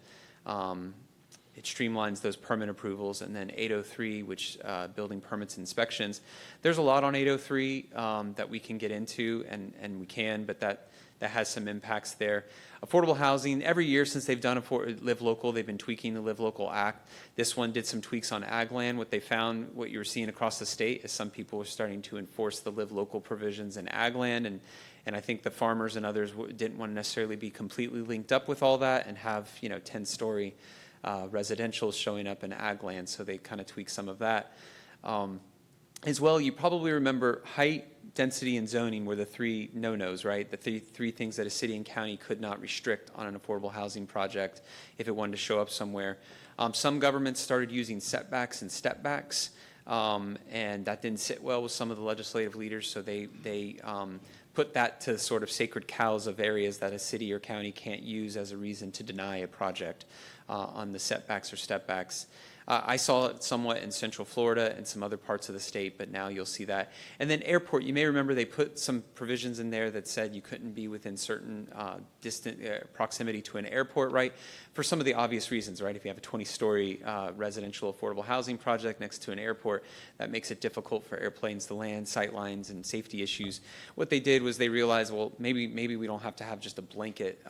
it streamlines those permit approvals. And then 803, which building permits and inspections. There's a lot on 803 that we can get into, and we can, but that has some impacts there. Affordable housing, every year since they've done Live Local, they've been tweaking the Live Local Act. This one did some tweaks on ag land. What they found, what you were seeing across the state, is some people were starting to enforce the Live Local provisions in ag land, and I think the farmers and others didn't want to necessarily be completely linked up with all that and have 10-story residential showing up in ag land, so they kind of tweaked some of that. As well, you probably remember height, density, and zoning were the three no-nos, right? The three things that a city and county could not restrict on an affordable housing project if it wanted to show up somewhere. Some governments started using setbacks and stepbacks, and that didn't sit well with some of the legislative leaders, so they put that to sort of sacred cows of areas that a city or county can't use as a reason to deny a project on the setbacks or stepbacks. I saw it somewhat in Central Florida and some other parts of the state, but now you'll see that. And then airport, you may remember they put some provisions in there that said you couldn't be within certain distant proximity to an airport, right? For some of the obvious reasons, right? If you have a 20-story residential affordable housing project next to an airport, that makes it difficult for airplanes to land, sight lines, and safety issues. What they did was they realized, well, maybe we don't have to have just a blanket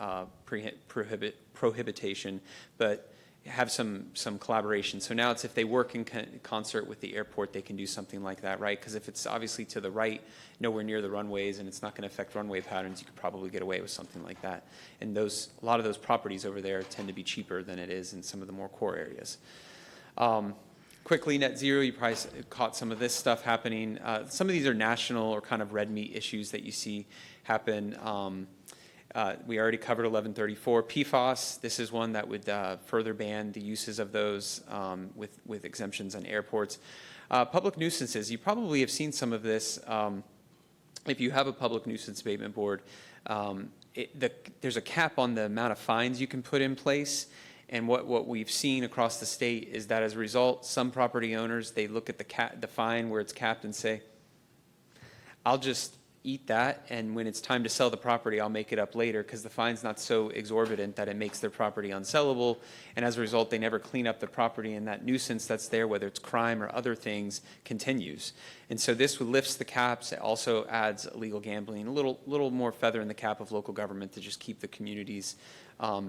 prohibition, but have some collaboration. So now it's if they work in concert with the airport, they can do something like that, right? Because if it's obviously to the right, nowhere near the runways, and it's not going to affect runway patterns, you could probably get away with something like that. And a lot of those properties over there tend to be cheaper than it is in some of the more core areas. Quickly, net zero, you probably caught some of this stuff happening. Some of these are national or kind of red meat issues that you see happen. We already covered 1134 PFAS. This is one that would further ban the uses of those with exemptions on airports. Public nuisances, you probably have seen some of this. If you have a public nuisance abatement board, there's a cap on the amount of fines you can put in place. And what we've seen across the state is that as a result, some property owners, they look at the fine where it's capped and say, I'll just eat that, and when it's time to sell the property, I'll make it up later because the fine's not so exorbitant that it makes their property unsellable. And as a result, they never clean up the property, and that nuisance that's there, whether it's crime or other things, continues. And so this lifts the caps. It also adds illegal gambling, a little more feather in the cap of local government to just keep the communities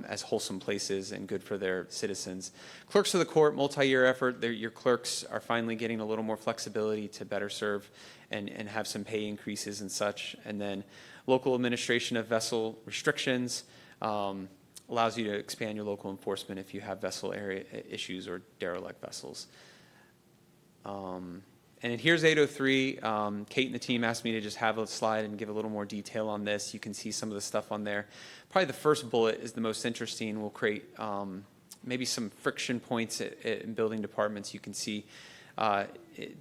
as wholesome places and good for their citizens. Clerks of the court, multi-year effort. Your clerks are finally getting a little more flexibility to better serve and have some pay increases and such. And then local administration of vessel restrictions allows you to expand your local enforcement if you have vessel area issues or derelict vessels. And then here's 803. Kate and the team asked me to just have a slide and give a little more detail on this. You can see some of the stuff on there. Probably the first bullet is the most interesting. We'll create maybe some friction points in building departments. You can see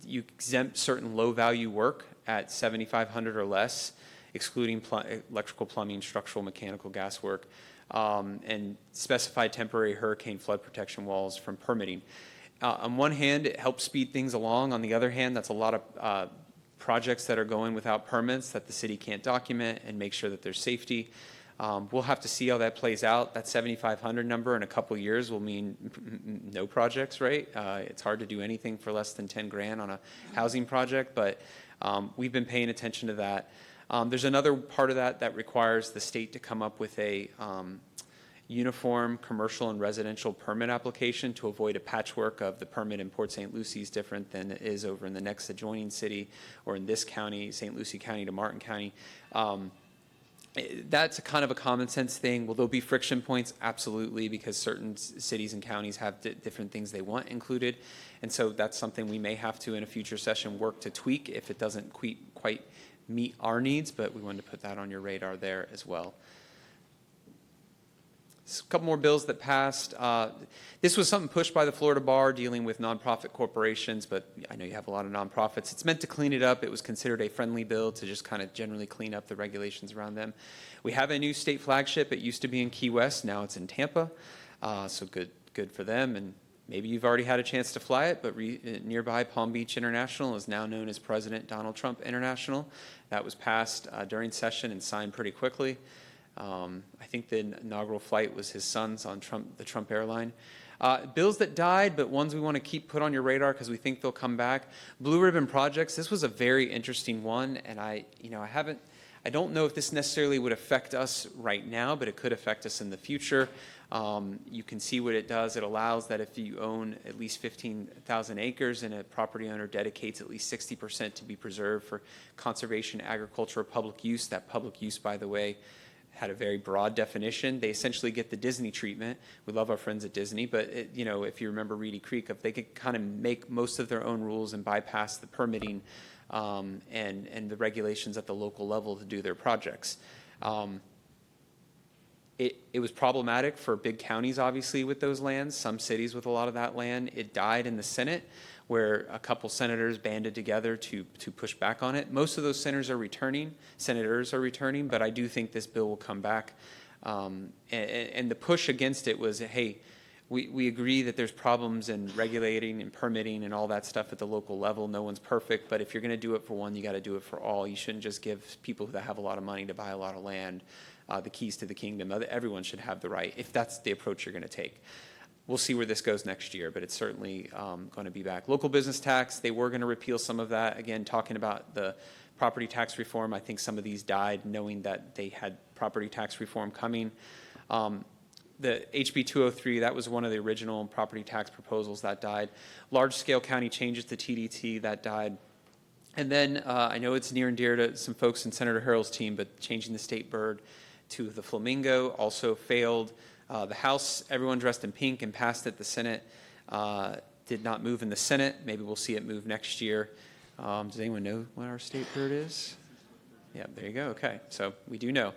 you exempt certain low-value work at $7,500 or less, excluding electrical, plumbing, structural, mechanical, gas work, and specify temporary hurricane flood protection walls from permitting. On one hand, it helps speed things along. On the other hand, that's a lot of projects that are going without permits that the city can't document and make sure that there's safety. We'll have to see how that plays out. That 7,500 number in a couple years will mean no projects, right? It's hard to do anything for less than 10 grand on a housing project, but we've been paying attention to that. There's another part of that requires the state to come up with a uniform commercial and residential permit application to avoid a patchwork of the permit in Port St. Lucie is different than it is over in the next adjoining city or in this county, St. Lucie County to Martin County. That's a kind of a common sense thing. Will there be friction points? Absolutely, because certain cities and counties have different things they want included. And so that's something we may have to, in a future session, work to tweak if it doesn't quite meet our needs, but we wanted to put that on your radar there as well. A couple more bills that passed. This was something pushed by the Florida Bar dealing with nonprofit corporations, but I know you have a lot of nonprofits. It's meant to clean it up. It was considered a friendly bill to just kind of generally clean up the regulations around them. We have a new state flagship. It used to be in Key West. Now it's in Tampa. So good for them. And maybe you've already had a chance to fly it, but nearby Palm Beach International is now known as President Donald Trump International. That was passed during session and signed pretty quickly. I think the inaugural flight was his son's on the Trump airline. Bills that died, but ones we want to keep put on your radar because we think they'll come back. Blue Ribbon Projects. This was a very interesting one, and I don't know if this necessarily would affect us right now, but it could affect us in the future. You can see what it does. It allows that if you own at least 15,000 acres and a property owner dedicates at least 60% to be preserved for conservation, agriculture, or public use. That public use, by the way, had a very broad definition. They essentially get the Disney treatment. We love our friends at Disney, but if you remember Reedy Creek, if they could kind of make most of their own rules and bypass the permitting and the regulations at the local level to do their projects. It was problematic for big counties, obviously, with those lands, some cities with a lot of that land. It died in the Senate, where a couple senators banded together to push back on it. Most of those senators are returning, but I do think this bill will come back. And the push against it was, hey, we agree that there's problems in regulating and permitting and all that stuff at the local level. No one's perfect, but if you're going to do it for one, you got to do it for all. You shouldn't just give people that have a lot of money to buy a lot of land the keys to the kingdom. Everyone should have the right, if that's the approach you're going to take. We'll see where this goes next year, but it's certainly going to be back. Local business tax, they were going to repeal some of that. Again, talking about the property tax reform, I think some of these died knowing that they had property tax reform coming. the HB 203, that was one of the original property tax proposals that died. Large-scale county changes to TDT, that died. And then I know it's near and dear to some folks in Senator Harrell's team, but changing the state bird to the flamingo also failed. The House, everyone dressed in pink and passed it. The Senate did not move in the Senate. Maybe we'll see it move next year. Does anyone know what our state bird is? Yeah, there you go. Okay, so we do know.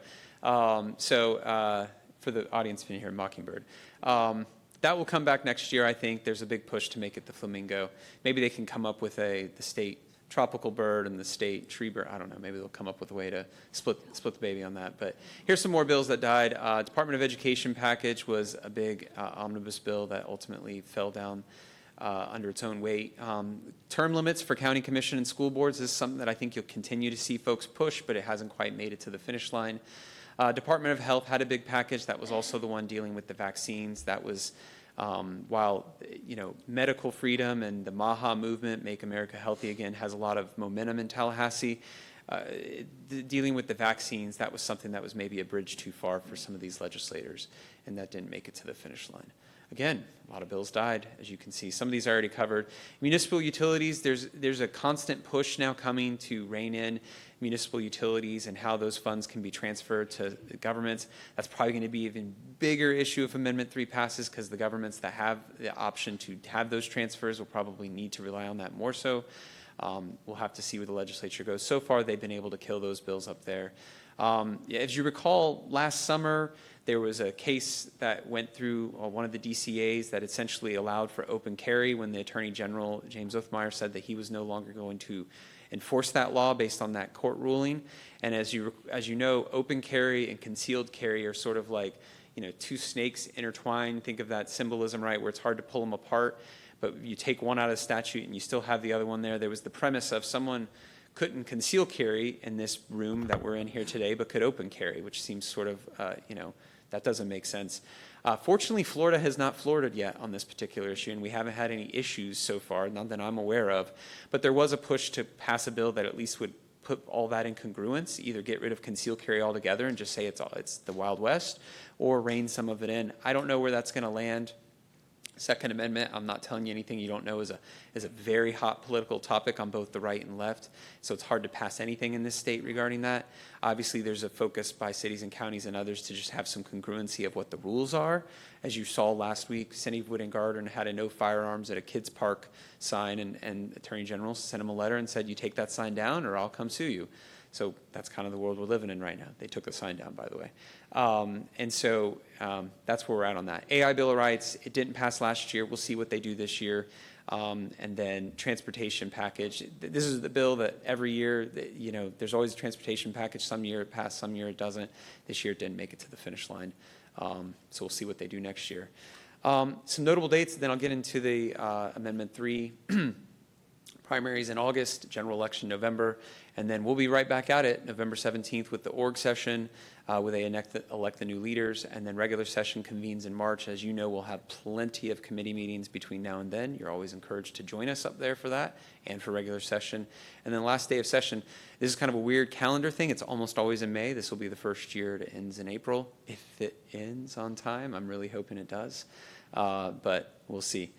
For the audience being here, mockingbird. That will come back next year, I think. There's a big push to make it the flamingo. Maybe they can come up with the state tropical bird and the state tree bird. I don't know. Maybe they'll come up with a way to split the baby on that. But here's some more bills that died. Department of Education package was a big omnibus bill that ultimately fell down under its own weight. Term limits for county commission and school boards is something that I think you'll continue to see folks push, but it hasn't quite made it to the finish line. Department of Health had a big package. That was also the one dealing with the vaccines. That was, while, medical freedom and the MAHA movement, Make America Healthy Again, has a lot of momentum in Tallahassee, dealing with the vaccines, that was something that was maybe a bridge too far for some of these legislators, and that didn't make it to the finish line. Again, a lot of bills died, as you can see. Some of these I already covered. Municipal utilities, there's a constant push now coming to rein in municipal utilities and how those funds can be transferred to the governments. That's probably going to be an even bigger issue if Amendment 3 passes, because the governments that have the option to have those transfers will probably need to rely on that more so. We'll have to see where the legislature goes. So far, they've been able to kill those bills up there. As you recall, last summer, there was a case that went through one of the DCAs that essentially allowed for open carry when the Attorney General, James Othmeyer, said that he was no longer going to enforce that law based on that court ruling. And as you know, open carry and concealed carry are sort of like, two snakes intertwined. Think of that symbolism, right, where it's hard to pull them apart, but you take one out of the statute and you still have the other one there. There was the premise of someone couldn't conceal carry in this room that we're in here today, but could open carry, which seems sort of, that doesn't make sense. Fortunately, Florida has not Florida'd yet on this particular issue, and we haven't had any issues so far, none that I'm aware of. But there was a push to pass a bill that at least would put all that in congruence, either get rid of concealed carry altogether and just say it's the Wild West, or rein some of it in. I don't know where that's going to land. Second Amendment, I'm not telling you anything you don't know, is a very hot political topic on both the right and left, so it's hard to pass anything in this state regarding that. Obviously, there's a focus by cities and counties and others to just have some congruency of what the rules are. As you saw last week, Cindy Wood and Garden had a no firearms at a kids park sign, and Attorney General sent him a letter and said, you take that sign down or I'll come sue you. So that's kind of the world we're living in right now. They took the sign down, by the way. That's where we're at on that. AI Bill of Rights, it didn't pass last year. We'll see what they do this year. And then transportation package. This is the bill that every year, there's always a transportation package. Some year it passed, some year it doesn't. This year it didn't make it to the finish line. So we'll see what they do next year. Some notable dates, then I'll get into the Amendment 3. Primaries in August, general election November, and then we'll be right back at it November 17th with the org session, where they elect the new leaders, and then regular session convenes in March. As you know, we'll have plenty of committee meetings between now and then. You're always encouraged to join us up there for that and for regular session. And then last day of session, this is kind of a weird calendar thing. It's almost always in May. This will be the first year it ends in April. If it ends on time, I'm really hoping it does, but we'll see.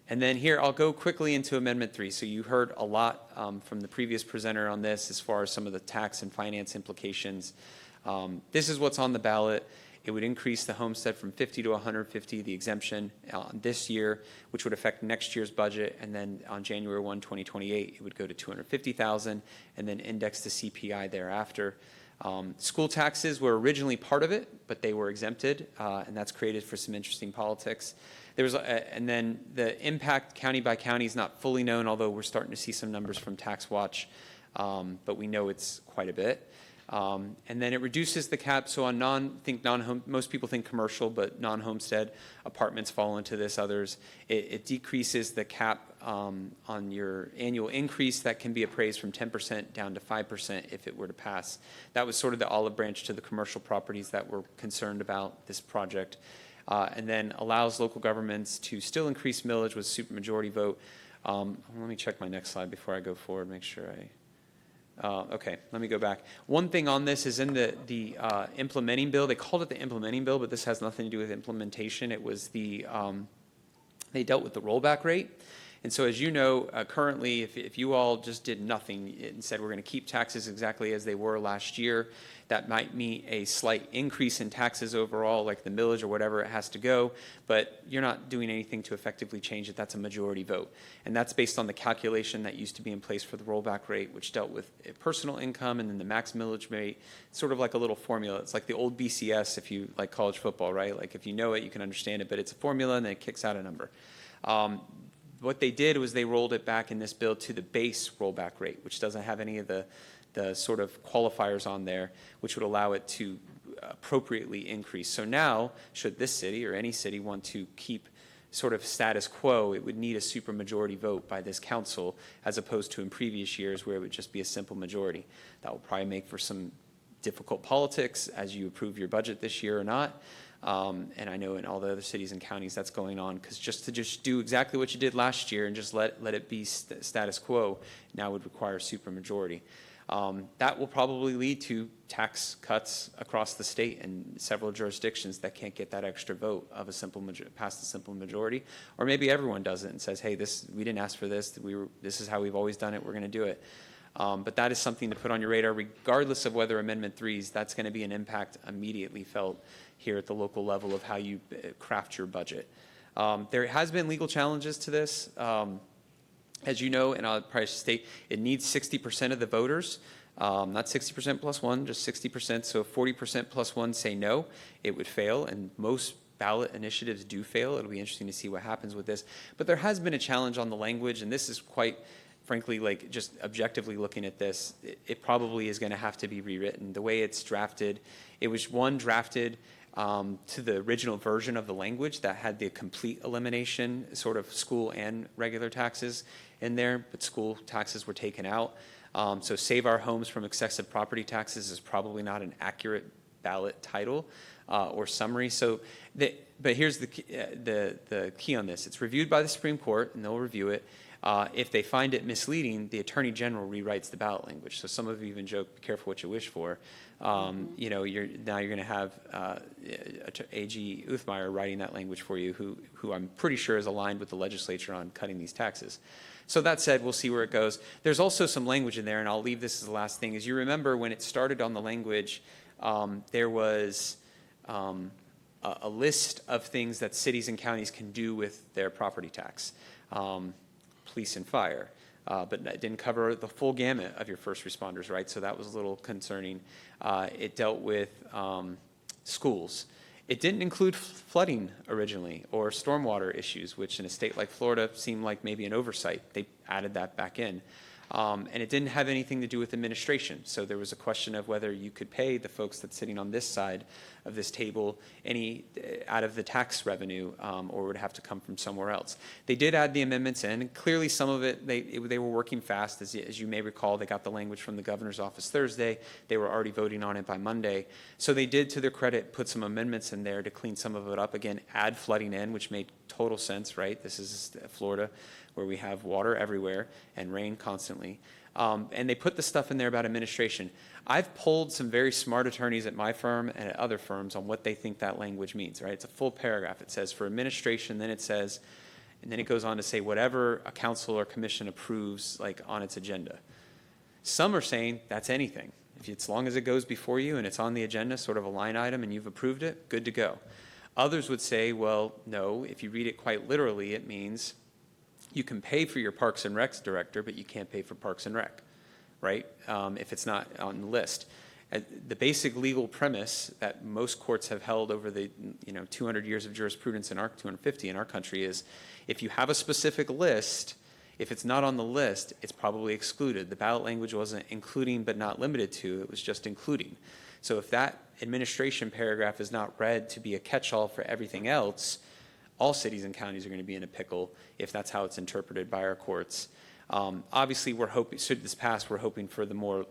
And then here, I'll go quickly into Amendment 3. So you heard a lot from the previous presenter on this as far as some of the tax and finance implications. This is what's on the ballot. It would increase the homestead from 50 to 150, the exemption this year, which would affect next year's budget. And then on January 1, 2028, it would go to 250,000 and then index to CPI thereafter. School taxes were originally part of it, but they were exempted, and that's created for some interesting politics. There was, and then the impact county by county is not fully known, although we're starting to see some numbers from Tax Watch, but we know it's quite a bit. And then it reduces the cap. So on non-home, most people think commercial, but non-homestead apartments fall into this. Others, it decreases the cap on your annual increase that can be appraised from 10% down to 5% if it were to pass. That was sort of the olive branch to the commercial properties that were concerned about this project. And then allows local governments to still increase millage with supermajority vote. Let me check my next slide before I go forward, make sure Okay, let me go back. One thing on this is in the implementing bill, they called it the implementing bill, but this has nothing to do with implementation. It was they dealt with the rollback rate. And so as you know, currently, if you all just did nothing and said we're going to keep taxes exactly as they were last year, that might mean a slight increase in taxes overall, like the millage or whatever it has to go, but you're not doing anything to effectively change it. That's a majority vote. And that's based on the calculation that used to be in place for the rollback rate, which dealt with personal income and then the max millage rate, sort of like a little formula. It's like the old BCS if you like college football, right? Like if you know it, you can understand it, but it's a formula and then it kicks out a number. What they did was they rolled it back in this bill to the base rollback rate, which doesn't have any of the sort of qualifiers on there, which would allow it to appropriately increase. So now, should this city or any city want to keep sort of status quo, it would need a supermajority vote by this council, as opposed to in previous years where it would just be a simple majority. That will probably make for some difficult politics as you approve your budget this year or not. And I know in all the other cities and counties that's going on, because just to do exactly what you did last year and just let it be status quo now would require supermajority. That will probably lead to tax cuts across the state and several jurisdictions that can't get that extra vote of a past a simple majority, or maybe everyone does it and says, hey, we didn't ask for this. This is how we've always done it. We're going to do it. But that is something to put on your radar, regardless of whether Amendment 3's, that's going to be an impact immediately felt here at the local level of how you craft your budget. There has been legal challenges to this. As you know, and I'll probably state, it needs 60% of the voters, not 60% plus one, just 60%. So if 40% plus one say no, it would fail, and most ballot initiatives do fail. It'll be interesting to see what happens with this. But there has been a challenge on the language, and this is quite frankly, like just objectively looking at this, it probably is going to have to be rewritten. The way it's drafted, it was drafted to the original version of the language that had the complete elimination, sort of school and regular taxes in there, but school taxes were taken out. So Save Our Homes from Excessive Property Taxes is probably not an accurate ballot title or summary. So, but here's the key on this. It's reviewed by the Supreme Court, and they'll review it. If they find it misleading, the Attorney General rewrites the ballot language. So some of you even joke, be careful what you wish for. You know, you're going to have A.G. Uthmeyer writing that language for you, who I'm pretty sure is aligned with the legislature on cutting these taxes. So that said, we'll see where it goes. There's also some language in there, and I'll leave this as the last thing. As you remember, when it started on the language, there was a list of things that cities and counties can do with their property tax. Police and fire, but it didn't cover the full gamut of your first responders, right? So that was a little concerning. It dealt with schools. It didn't include flooding originally or stormwater issues, which in a state like Florida seemed like maybe an oversight. They added that back in. And it didn't have anything to do with administration. So there was a question of whether you could pay the folks that's sitting on this side of this table any out of the tax revenue, or would have to come from somewhere else. They did add the amendments in, and clearly some of it, they were working fast. As you may recall, they got the language from the governor's office Thursday. They were already voting on it by Monday. So they did, to their credit, put some amendments in there to clean some of it up. Again, add flooding in, which made total sense, right? This is Florida, where we have water everywhere and rain constantly. And they put the stuff in there about administration. I've polled some very smart attorneys at my firm and at other firms on what they think that language means, right? It's a full paragraph. It says for administration, then it says, and then it goes on to say whatever a council or commission approves, like on its agenda. Some are saying that's anything. As long as it goes before you and it's on the agenda, sort of a line item, and you've approved it, good to go. Others would say, well, no, if you read it quite literally, it means you can pay for your Parks and Rec director, but you can't pay for Parks and Rec, right? If it's not on the list. The basic legal premise that most courts have held over the 200 years of jurisprudence 250 in our country is if you have a specific list, if it's not on the list, it's probably excluded. The ballot language wasn't including but not limited to, it was just including. So if that administration paragraph is not read to be a catch-all for everything else, all cities and counties are going to be in a pickle if that's how it's interpreted by our courts. Obviously, we're hoping, should this pass, we're hoping for the more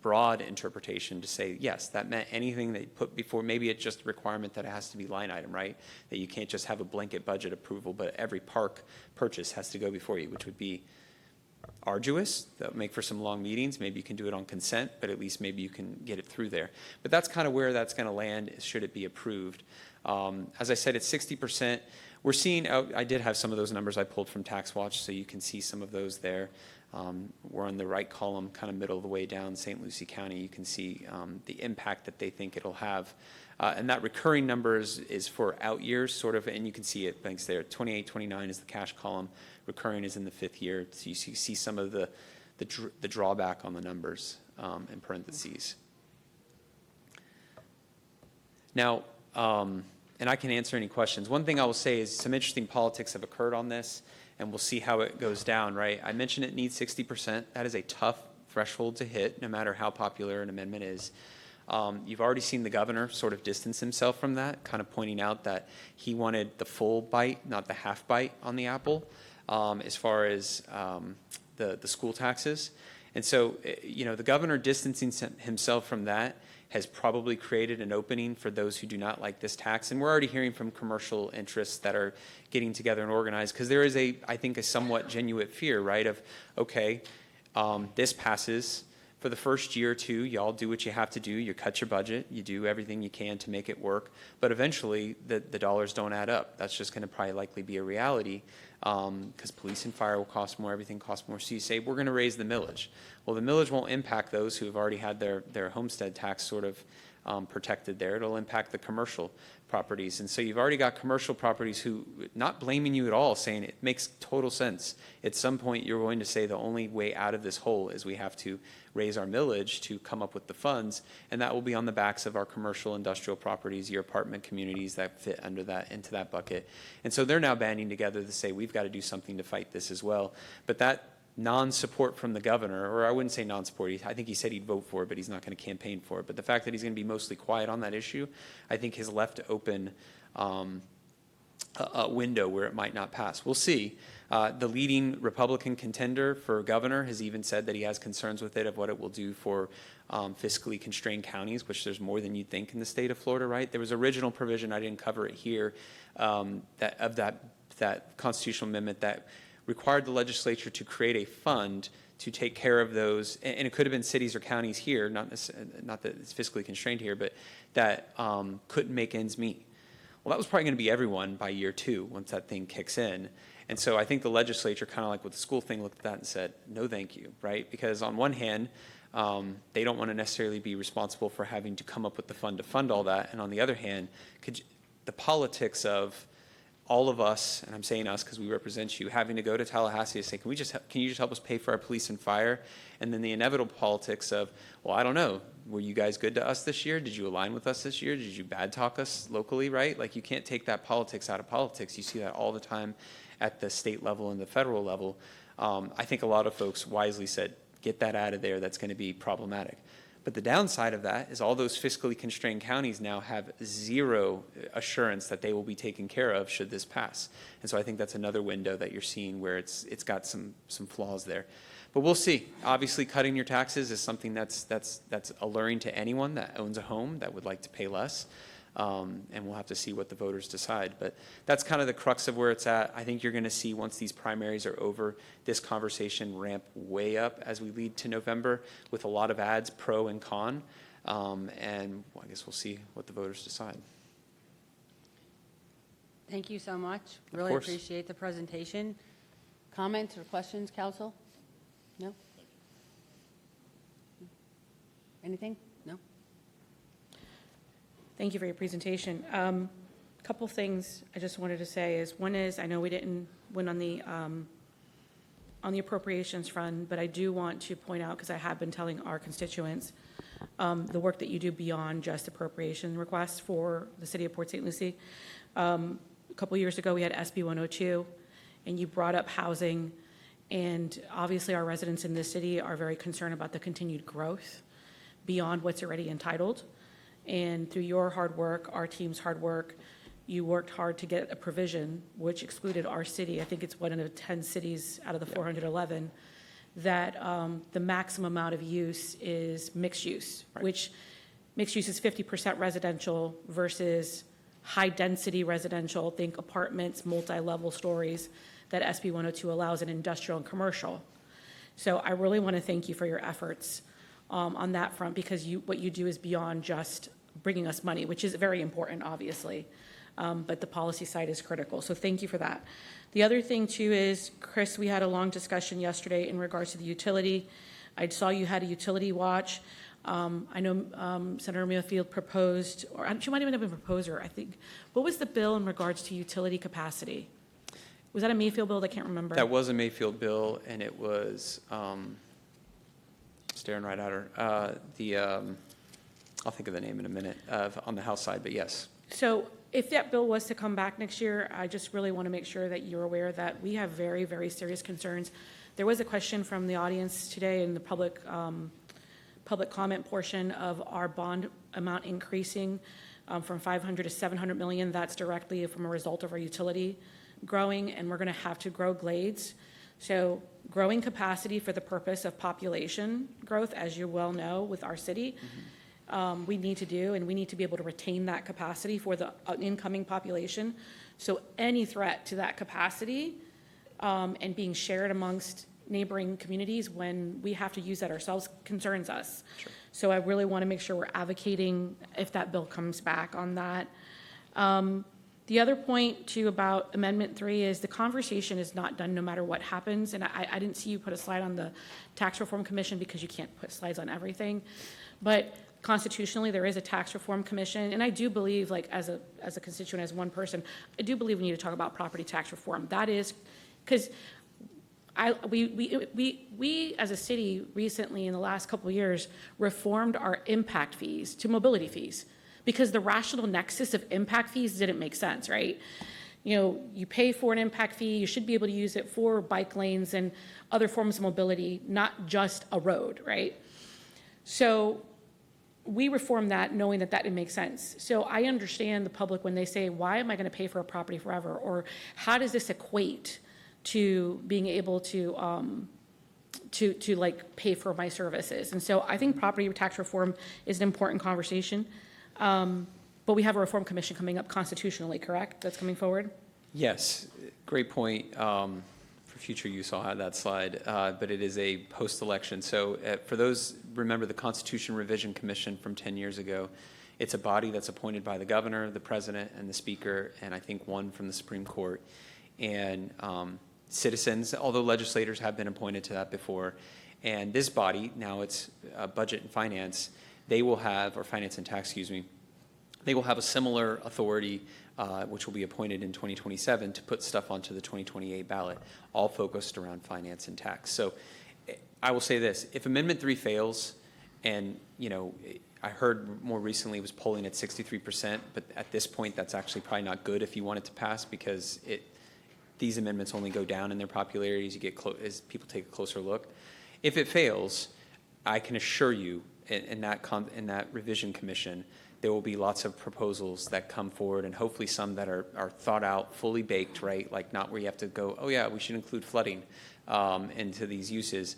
broad interpretation to say, yes, that meant anything that you put before. Maybe it's just a requirement that it has to be line item, right? That you can't just have a blanket budget approval, but every park purchase has to go before you, which would be arduous, that make for some long meetings. Maybe you can do it on consent, but at least maybe you can get it through there. But that's kind of where that's going to land, should it be approved. As I said, it's 60%. We're seeing, I did have some of those numbers I pulled from Tax Watch, so you can see some of those there. We're on the right column, kind of middle of the way down, St. Lucie County. You can see the impact that they think it'll have. And that recurring number is for out years, sort of, and you can see it, thanks there. 28, 29 is the cash column. Recurring is in the 5th year. So you see some of the drawback on the numbers in parentheses. Now, and I can answer any questions. One thing I will say is some interesting politics have occurred on this, and we'll see how it goes down, right? I mentioned it needs 60%. That is a tough threshold to hit, no matter how popular an amendment is. You've already seen the governor sort of distance himself from that, kind of pointing out that he wanted the full bite, not the half bite on the apple, as far as the school taxes. And so, the governor distancing himself from that has probably created an opening for those who do not like this tax. And we're already hearing from commercial interests that are getting together and organized, because there is I think a somewhat genuine fear, right, of, okay, this passes. For the first year or two, y'all do what you have to do. You cut your budget. You do everything you can to make it work. But eventually, the dollars don't add up. That's just going to probably likely be a reality, because police and fire will cost more, everything costs more. So you say, we're going to raise the millage. Well, the millage won't impact those who have already had their homestead tax sort of protected there. It'll impact the commercial properties. And so you've already got commercial properties who, not blaming you at all, saying it makes total sense. At some point, you're going to say the only way out of this hole is we have to raise our millage to come up with the funds, and that will be on the backs of our commercial industrial properties, your apartment communities that fit into that bucket. And so they're now banding together to say we've got to do something to fight this as well. But that non-support from the governor, or I wouldn't say non-support, I think he said he'd vote for it, but he's not going to campaign for it. But the fact that he's going to be mostly quiet on that issue, I think has left open a window where it might not pass. We'll see. The leading Republican contender for governor has even said that he has concerns with it, of what it will do for fiscally constrained counties, which there's more than you'd think in the state of Florida, right? There was original provision, I didn't cover it here, that constitutional amendment that required the legislature to create a fund to take care of those, and it could have been cities or counties here, not that it's fiscally constrained here, but that couldn't make ends meet. Well, that was probably going to be everyone by year 2 once that thing kicks in. And so I think the legislature, kind of like with the school thing, looked at that and said, no thank you, right? Because on one hand, they don't want to necessarily be responsible for having to come up with the fund to fund all that. And on the other hand, the politics of all of us, and I'm saying us because we represent you, having to go to Tallahassee to say, can you just help us pay for our police and fire? And then the inevitable politics of, well, I don't know, were you guys good to us this year? Did you align with us this year? Did you bad talk us locally, right? Like, you can't take that politics out of politics. You see that all the time at the state level and the federal level. I think a lot of folks wisely said, get that out of there. That's going to be problematic. But the downside of that is all those fiscally constrained counties now have zero assurance that they will be taken care of should this pass. And so I think that's another window that you're seeing where it's got some flaws there. But we'll see. Obviously, cutting your taxes is something that's alluring to anyone that owns a home that would like to pay less. And we'll have to see what the voters decide. But that's kind of the crux of where it's at. I think you're going to see, once these primaries are over, this conversation ramp way up as we lead to November, with a lot of ads, pro and con. And I guess we'll see what the voters decide. Thank you so much. Really course. appreciate the presentation. Comments or questions, council? No? Anything? No? Thank you for your presentation. Couple things I just wanted to say is, one is, I know we didn't win on the appropriations front, but I do want to point out, because I have been telling our constituents, the work that you do beyond just appropriation requests for the city of Port St. Lucie. A couple years ago, we had SB 102, and you brought up housing, and obviously our residents in this city are very concerned about the continued growth beyond what's already entitled. And through your hard work, our team's hard work, you worked hard to get a provision which excluded our city. I think it's one of the 10 cities out of the 411 that the maximum amount of use is mixed use, right, which mixed use is 50% residential versus high-density residential, think apartments, multi-level stories, that SB 102 allows in industrial and commercial. So I really want to thank you for your efforts on that front, because what you do is beyond just bringing us money, which is very important, obviously. But the policy side is critical. So thank you for that. The other thing too is, Chris, we had a long discussion yesterday in regards to the utility. I saw you had a utility watch. I know Senator Mayfield proposed, or she might even have been a proposer, I think. What was the bill in regards to utility capacity? Was that a Mayfield bill? I can't remember. That was a Mayfield bill, and it was, staring right at her, I'll think of the name in a minute, on the House side, but yes. So if that bill was to come back next year, I just really want to make sure that you're aware that we have very, very serious concerns. There was a question from the audience today in the public comment portion of our bond amount increasing from 500 to 700 million. That's directly from a result of our utility growing, and we're going to have to grow Glades. So growing capacity for the purpose of population growth, as you well know, with our city, we need to do, and we need to be able to retain that capacity for the incoming population. So any threat to that capacity and being shared amongst neighboring communities when we have to use that ourselves concerns us. Sure. So I really want to make sure we're advocating if that bill comes back on that. The other point too about Amendment 3 is the conversation is not done no matter what happens. And I didn't see you put a slide on the Tax Reform Commission because you can't put slides on everything. But constitutionally, there is a Tax Reform Commission. And I do believe, like as a constituent, as one person, I do believe we need to talk about property tax reform. That is, because we as a city recently in the last couple of years reformed our impact fees to mobility fees because the rational nexus of impact fees didn't make sense, right? You know, you pay for an impact fee, you should be able to use it for bike lanes and other forms of mobility, not just a road, right? So we reformed that knowing that that didn't make sense. So I understand the public when they say, why am I going to pay for a property forever? Or how does this equate to being able to like pay for my services? And so I think property tax reform is an important conversation. But we have a reform commission coming up constitutionally, correct? That's coming forward? Yes, great point. For future use, I'll have that slide, but it is a post-election. So for those, remember the Constitution Revision Commission from 10 years ago. It's a body that's appointed by the governor, the president, and the speaker, and I think one from the Supreme Court. And citizens, although legislators have been appointed to that before, and this body, now it's Budget and Finance, they will have, or Finance and Tax, excuse me, they will have a similar authority, which will be appointed in 2027 to put stuff onto the 2028 ballot, all focused around finance and tax. So I will say this, if Amendment 3 fails, and you know, I heard more recently it was polling at 63%, but at this point that's actually probably not good if you want it to pass because these amendments only go down in their popularity as you get as people take a closer look. If it fails, I can assure you in that revision commission, there will be lots of proposals that come forward and hopefully some that are thought out, fully baked, right? Like not where you have to go, oh yeah, we should include flooding into these uses.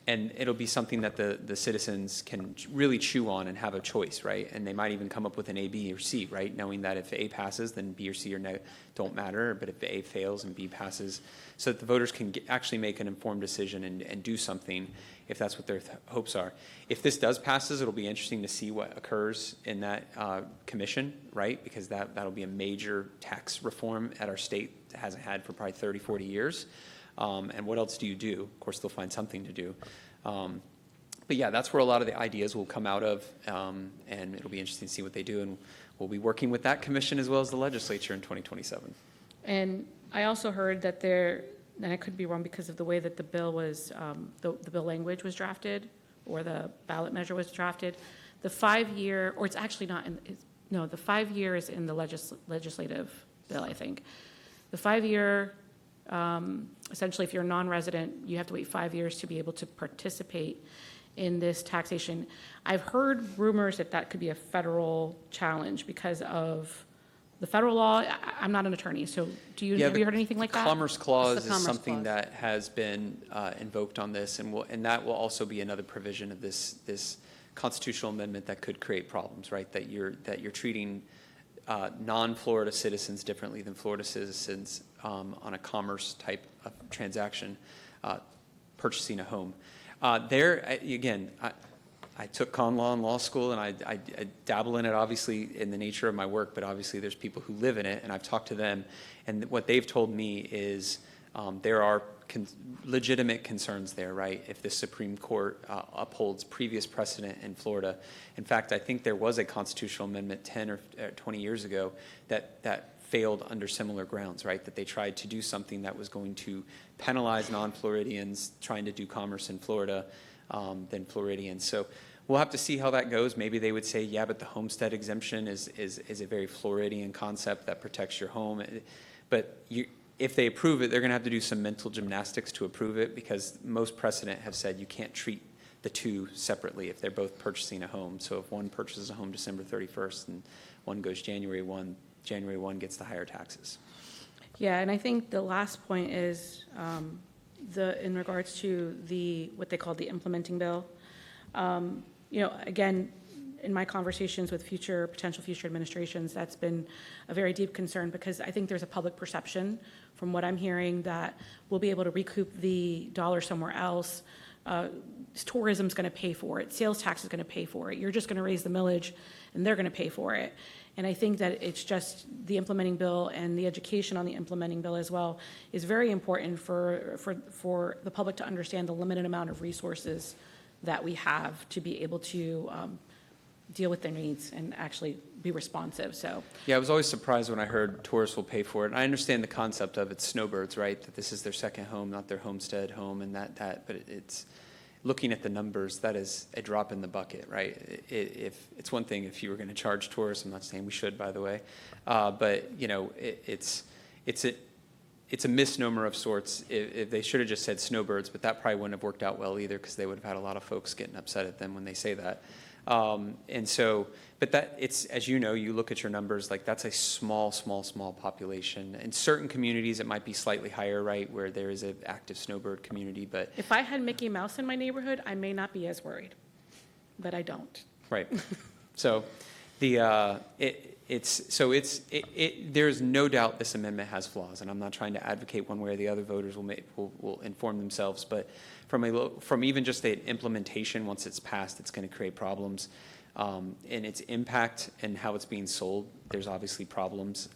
And it'll be something that the citizens can really chew on and have a choice, right? And they might even come up with an A, B, or C, right? Knowing that if A passes, then B or C or don't matter, but if A fails and B passes, so that the voters can actually make an informed decision and do something if that's what their hopes are. If this does passes, it'll be interesting to see what occurs in that commission, right? Because that'll be a major tax reform at our state that hasn't had for probably 30, 40 years. And what else do you do? Of course, they'll find something to do. But yeah, that's where a lot of the ideas will come out of, and it'll be interesting to see what they do. And we'll be working with that commission as well as the legislature in 2027. And I also heard that and I could be wrong because of the way that the bill was, the bill language was drafted, or the ballot measure was drafted, the 5-year, or it's actually not, the 5 years in the legislative bill, I think. The 5-year, essentially, if you're a non-resident, you have to wait 5 years to be able to participate in this taxation. I've heard rumors that could be a federal challenge because of the federal law. I'm not an attorney, so have you heard anything like that? The Commerce Clause It's the is Commerce something Clause. that has been invoked on this, and that will also be another provision of this constitutional amendment that could create problems, right? That you're treating non-Florida citizens differently than Florida citizens on a commerce type of transaction. purchasing a home. Again, I took con law in law school, and I dabble in it, obviously, in the nature of my work, but obviously there's people who live in it, and I've talked to them, and what they've told me is there are legitimate concerns there, right, if the Supreme Court upholds previous precedent in Florida. In fact, I think there was a constitutional amendment 10 or 20 years ago that failed under similar grounds, right, that they tried to do something that was going to penalize non-Floridians trying to do commerce in Florida than Floridians. So we'll have to see how that goes. Maybe they would say, yeah, but the homestead exemption is a very Floridian concept that protects your home. But if they approve it, they're going to have to do some mental gymnastics to approve it, because most precedent have said you can't treat the two separately if they're both purchasing a home. So if one purchases a home December 31st and one goes January 1, January 1 gets the higher taxes. Yeah, and I think the last point is in regards to what they call the implementing bill. Again, in my conversations with potential future administrations, that's been a very deep concern, because I think there's a public perception, from what I'm hearing, that we'll be able to recoup the dollar somewhere else. Tourism's going to pay for it. Sales tax is going to pay for it. You're just going to raise the millage, and they're going to pay for it. And I think that it's just the implementing bill and the education on the implementing bill as well is very important for the public to understand the limited amount of resources that we have to be able to deal with their needs and actually be responsive. So yeah, I was always surprised when I heard tourists will pay for it. And I understand the concept of it's snowbirds, right? That this is their second home, not their homestead home, and but it's looking at the numbers, that is a drop in the bucket, right? If it's one thing if you were going to charge tourists, I'm not saying we should, by the way, but it's a misnomer of sorts. If they should have just said snowbirds, but that probably wouldn't have worked out well either, because they would have had a lot of folks getting upset at them when they say that. And so, but it's, as you know, you look at your numbers, like that's a small population. In certain communities, it might be slightly higher, right, where there is an active snowbird community, but. if I had Mickey Mouse in my neighborhood, I may not be as worried, but I don't. Right. So there's no doubt this amendment has flaws, and I'm not trying to advocate one way or the other. Voters will inform themselves, but from even just the implementation, once it's passed, it's going to create problems. And its impact and how it's being sold, there's obviously problems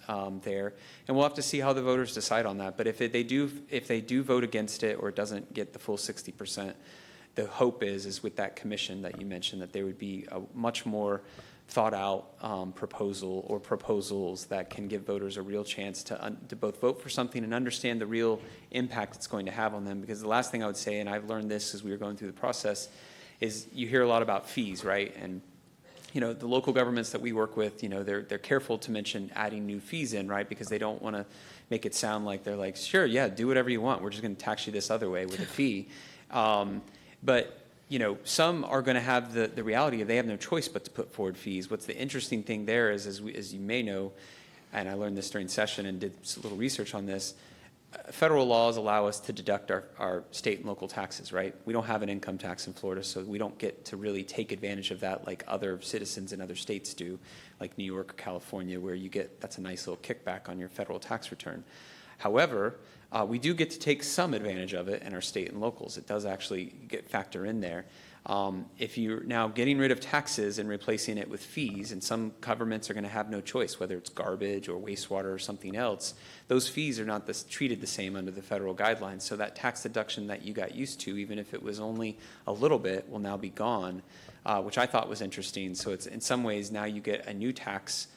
there, and we'll have to see how the voters decide on that. But if they do vote against it, or it doesn't get the full 60%, the hope is with that commission that you mentioned, that there would be a much more thought out proposal or proposals that can give voters a real chance to both vote for something and understand the real impact it's going to have on them. Because the last thing I would say, and I've learned this as we were going through the process, is you hear a lot about fees, right? And the local governments that we work with, they're careful to mention adding new fees in, right? Because they don't want to make it sound like they're like, sure, yeah, do whatever you want. We're just going to tax you this other way with a fee. But some are going to have the reality of they have no choice but to put forward fees. What's the interesting thing there is, as you may know, and I learned this during session and did a little research on this, federal laws allow us to deduct our state and local taxes, right? We don't have an income tax in Florida, so we don't get to really take advantage of that like other citizens in other states do, like New York or California, where that's a nice little kickback on your federal tax return. However, we do get to take some advantage of it in our state and locals. It does actually factor in there. If you're now getting rid of taxes and replacing it with fees, and some governments are going to have no choice, whether it's garbage or wastewater or something else, those fees are not treated the same under the federal guidelines. So that tax deduction that you got used to, even if it was only a little bit, will now be gone, which I thought was interesting. So it's in some ways now you get a new tax,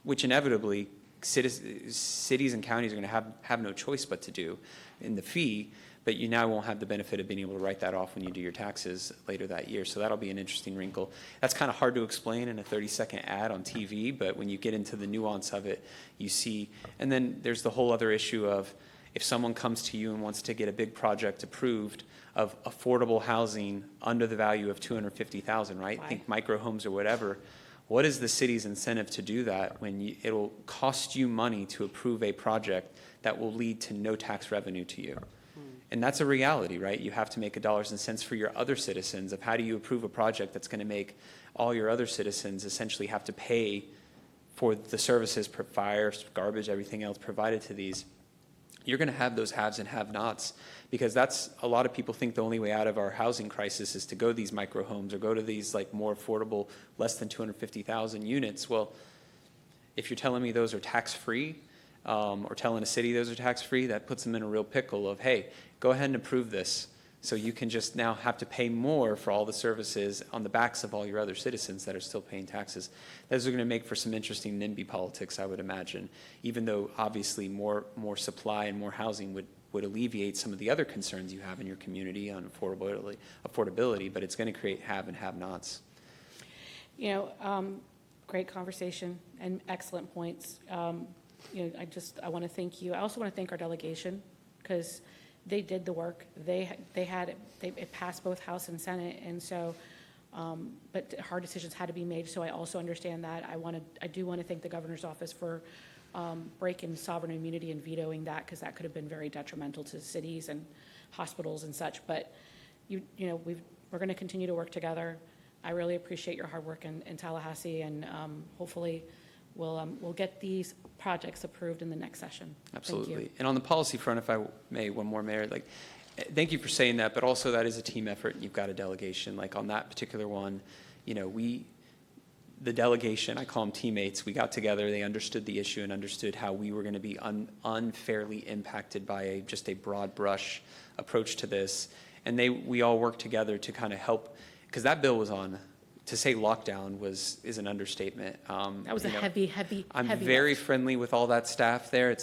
which inevitably cities and counties are going to have no choice but to do in the fee, but you now won't have the benefit of being able to write that off when you do your taxes later that year. So that'll be an interesting wrinkle. That's kind of hard to explain in a 30-second ad on TV, but when you get into the nuance of it, you see. And then there's the whole other issue of if someone comes to you and wants to get a big project approved of affordable housing under the value of $250,000, right? Why? Think micro homes or whatever. What is the city's incentive to do that when it'll cost you money to approve a project that will lead to no tax revenue to you? And that's a reality, right? You have to make dollars and cents for your other citizens of how do you approve a project that's going to make all your other citizens essentially have to pay for the services, fire, garbage, everything else provided to these. you're going to have those haves and have-nots, because that's, a lot of people think the only way out of our housing crisis is to go to these micro homes or go to these like more affordable, less than 250,000 units. Well, if you're telling me those are tax-free, or telling a city those are tax-free, that puts them in a real pickle of, hey, go ahead and approve this, so you can just now have to pay more for all the services on the backs of all your other citizens that are still paying taxes. Those are going to make for some interesting NIMBY politics, I would imagine, even though obviously more supply and more housing would alleviate some of the other concerns you have in your community on affordability, but it's going to create have and have-nots. You know, great conversation and excellent points. You know, I want to thank you. I also want to thank our delegation, because they did the work. It passed both House and Senate, and so, but hard decisions had to be made. So I also understand that. I do want to thank the governor's office for breaking sovereign immunity and vetoing that, because that could have been very detrimental to cities and hospitals and such. But you know, we're going to continue to work together. I really appreciate your hard work in Tallahassee, and hopefully we'll get these projects approved in the next session. Absolutely. Thank you. And on the policy front, if I may, one more, Mayor, like, thank you for saying that, but also that is a team effort, and you've got a delegation. Like on that particular one, you know, the delegation, I call them teammates, we got together, they understood the issue and understood how we were going to be unfairly impacted by just a broad brush approach to this. And we all worked together to kind of help, because that bill was on. To say lockdown is an understatement. That was you a know, heavy. I'm very friendly with all that staff there.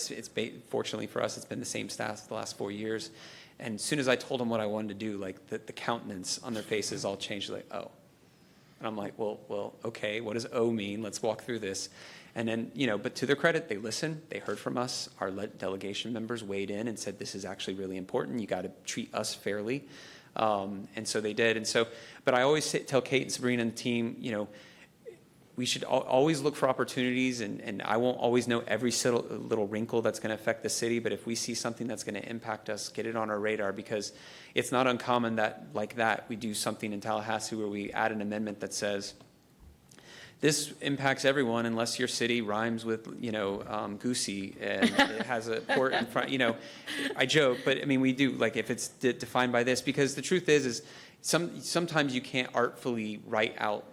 Fortunately for us, it's been the same staff the last 4 years. And as soon as I told them what I wanted to do, like the countenance on their faces all changed, like, oh. And I'm like, well, okay, what does O mean? Let's walk through this. And then, you know, but to their credit, they listened, they heard from us. Our delegation members weighed in and said, this is actually really important. You got to treat us fairly. And so they did. And so, but I always tell Kate and Sabrina and the team, you know, we should always look for opportunities, and I won't always know every little wrinkle that's going to affect the city, but if we see something that's going to impact us, get it on our radar, because it's not uncommon that, like that, we do something in Tallahassee where we add an amendment that says, this impacts everyone unless your city rhymes with, you know, goosey, and it has a port in front, you know. I joke, but I mean, we do, like, if it's defined by this, because the truth is sometimes you can't artfully write out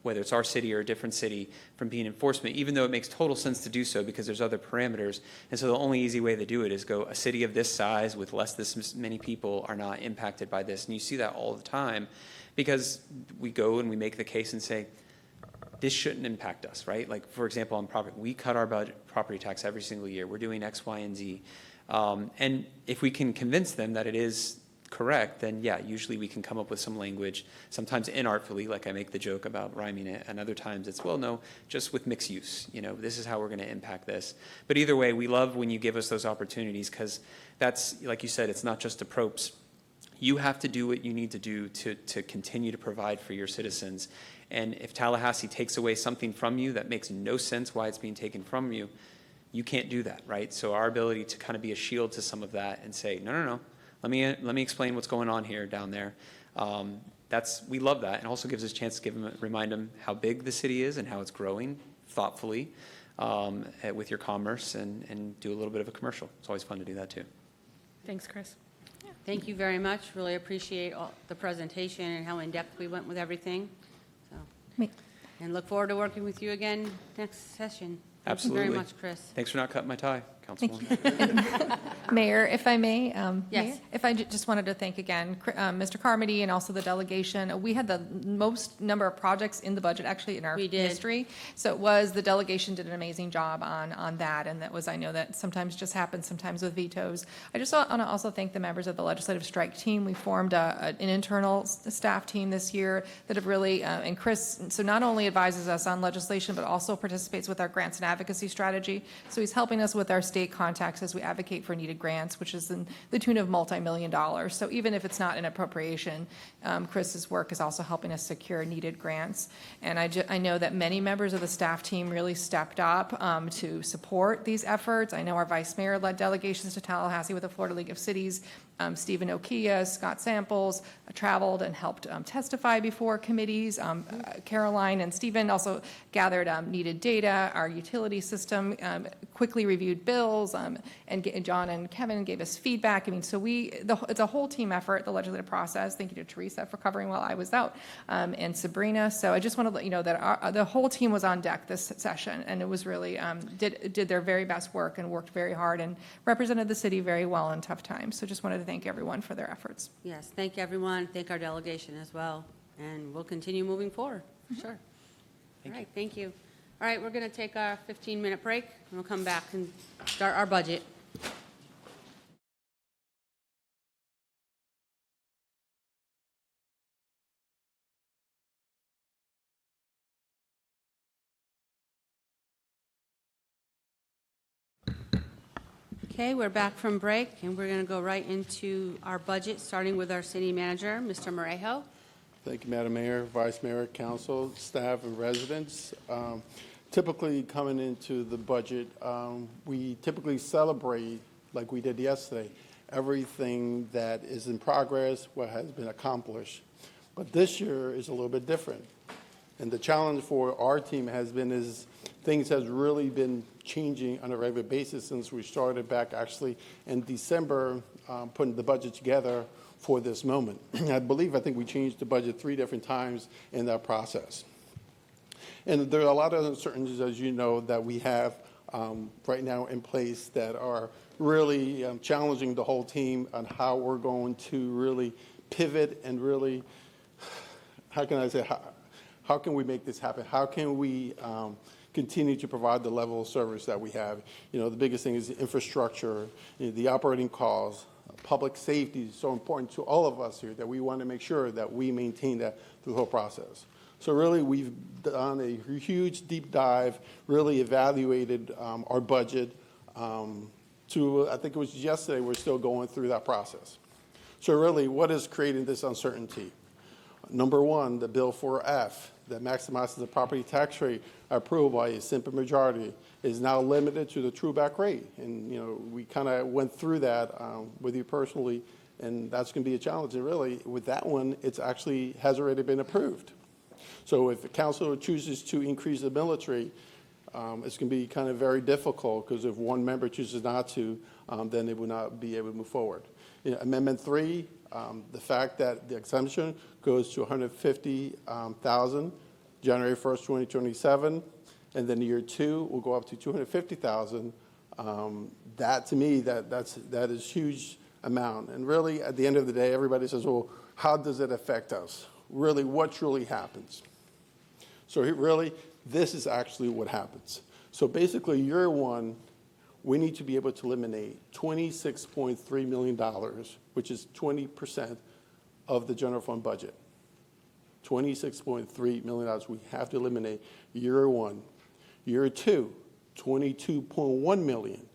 whether it's our city or a different city from being enforcement, even though it makes total sense to do so because there's other parameters. And so the only easy way to do it is go, a city of this size with this many people are not impacted by this. And you see that all the time, because we go and we make the case and say, this shouldn't impact us, right? Like, for example, on property, we cut our property tax every single year. We're doing X, Y, and Z. And if we can convince them that it is correct, then yeah, usually we can come up with some language, sometimes inartfully, like I make the joke about rhyming it, and other times it's, well, no, just with mixed use. You know, this is how we're going to impact this. But either way, we love when you give us those opportunities, because that's, like you said, it's not just a propes. You have to do what you need to do to continue to provide for your citizens. And if Tallahassee takes away something from you that makes no sense why it's being taken from you, you can't do that, right? So our ability to kind of be a shield to some of that and say, no, let me explain what's going on here down there. We love that, and also gives us a chance to remind them how big the city is and how it's growing thoughtfully with your commerce, and do a little bit of a commercial. It's always fun to do that too. Thanks, Chris. Thank you very much. Really appreciate the presentation and how in-depth we went with everything. So, and look forward to working with you again next session. Absolutely. Thank you very much, Chris. Thanks for not cutting my tie, Councilwoman. Mayor, if I may, Yes. Mayor, if I just wanted to thank again Mr. Carmody and also the delegation. We had the most number of projects in the budget actually in our We did. history. So the delegation did an amazing job on that, and that was, I know that sometimes just happens sometimes with vetoes. I just want to also thank the members of the legislative strike team. We formed an internal staff team this year that have really, and Chris, so not only advises us on legislation, but also participates with our grants and advocacy strategy. So he's helping us with our state contacts as we advocate for needed grants, which is in the tune of multi-million dollars. So even if it's not an appropriation, Chris's work is also helping us secure needed grants. And I know that many members of the staff team really stepped up to support these efforts. I know our vice mayor led delegations to Tallahassee with the Florida League of Cities. Stephen Okia, Scott Samples traveled and helped testify before committees. Caroline and Stephen also gathered needed data. Our utility system quickly reviewed bills, and John and Kevin gave us feedback. I mean, so it's a whole team effort, the legislative process. Thank you to Teresa for covering while I was out, and Sabrina. So I just want to let you know that the whole team was on deck this session, and it was really, did their very best work and worked very hard and represented the city very well in tough times. So just wanted to thank everyone for their efforts. Yes, thank everyone, thank our delegation as well, and we'll continue moving forward, for sure. All right, thank you. All right, we're going to take a 15-minute break, and we'll come back and start our budget. Okay, we're back from break, and we're going to go right into our budget, starting with our city manager, Mr. Morejo. Thank you, Madam Mayor, Vice Mayor, Council, staff, and residents. Typically, coming into the budget, we typically celebrate, like we did yesterday, everything that is in progress, what has been accomplished. But this year is a little bit different. And the challenge for our team has been is things has really been changing on a regular basis since we started back actually in December, putting the budget together for this moment. I think we changed the budget 3 different times in that process. And there are a lot of uncertainties, as you know, that we have right now in place that are really challenging the whole team on how we're going to really pivot and really, how can I say, how can we make this happen? How can we continue to provide the level of service that we have? The biggest thing is the infrastructure, the operating costs, public safety is so important to all of us here that we want to make sure that we maintain that through the whole process. So really, we've done a huge deep dive, really evaluated our budget. I think it was yesterday, we're still going through that process. So really, what is creating this uncertainty? Number one, the Bill 4F that maximizes the property tax rate approved by a simple majority is now limited to the true back rate. And, we kind of went through that with you personally, and that's going to be a challenge. And really, with that one, it's actually has already been approved. So if the council chooses to increase the millage rate, it's going to be kind of very difficult because if one member chooses not to, then they will not be able to move forward. Amendment 3, the fact that the exemption goes to $150,000 January 1st, 2027, and then year 2 will go up to $250,000. That to me, that is huge amount. And really, at the end of the day, everybody says, well, how does it affect us? Really, what truly happens? So really, this is actually what happens. So basically, year 1, we need to be able to eliminate $26.3 million, which is 20% of the general fund budget. $26.3 million we have to eliminate year 1. Year 2, $22.1 million,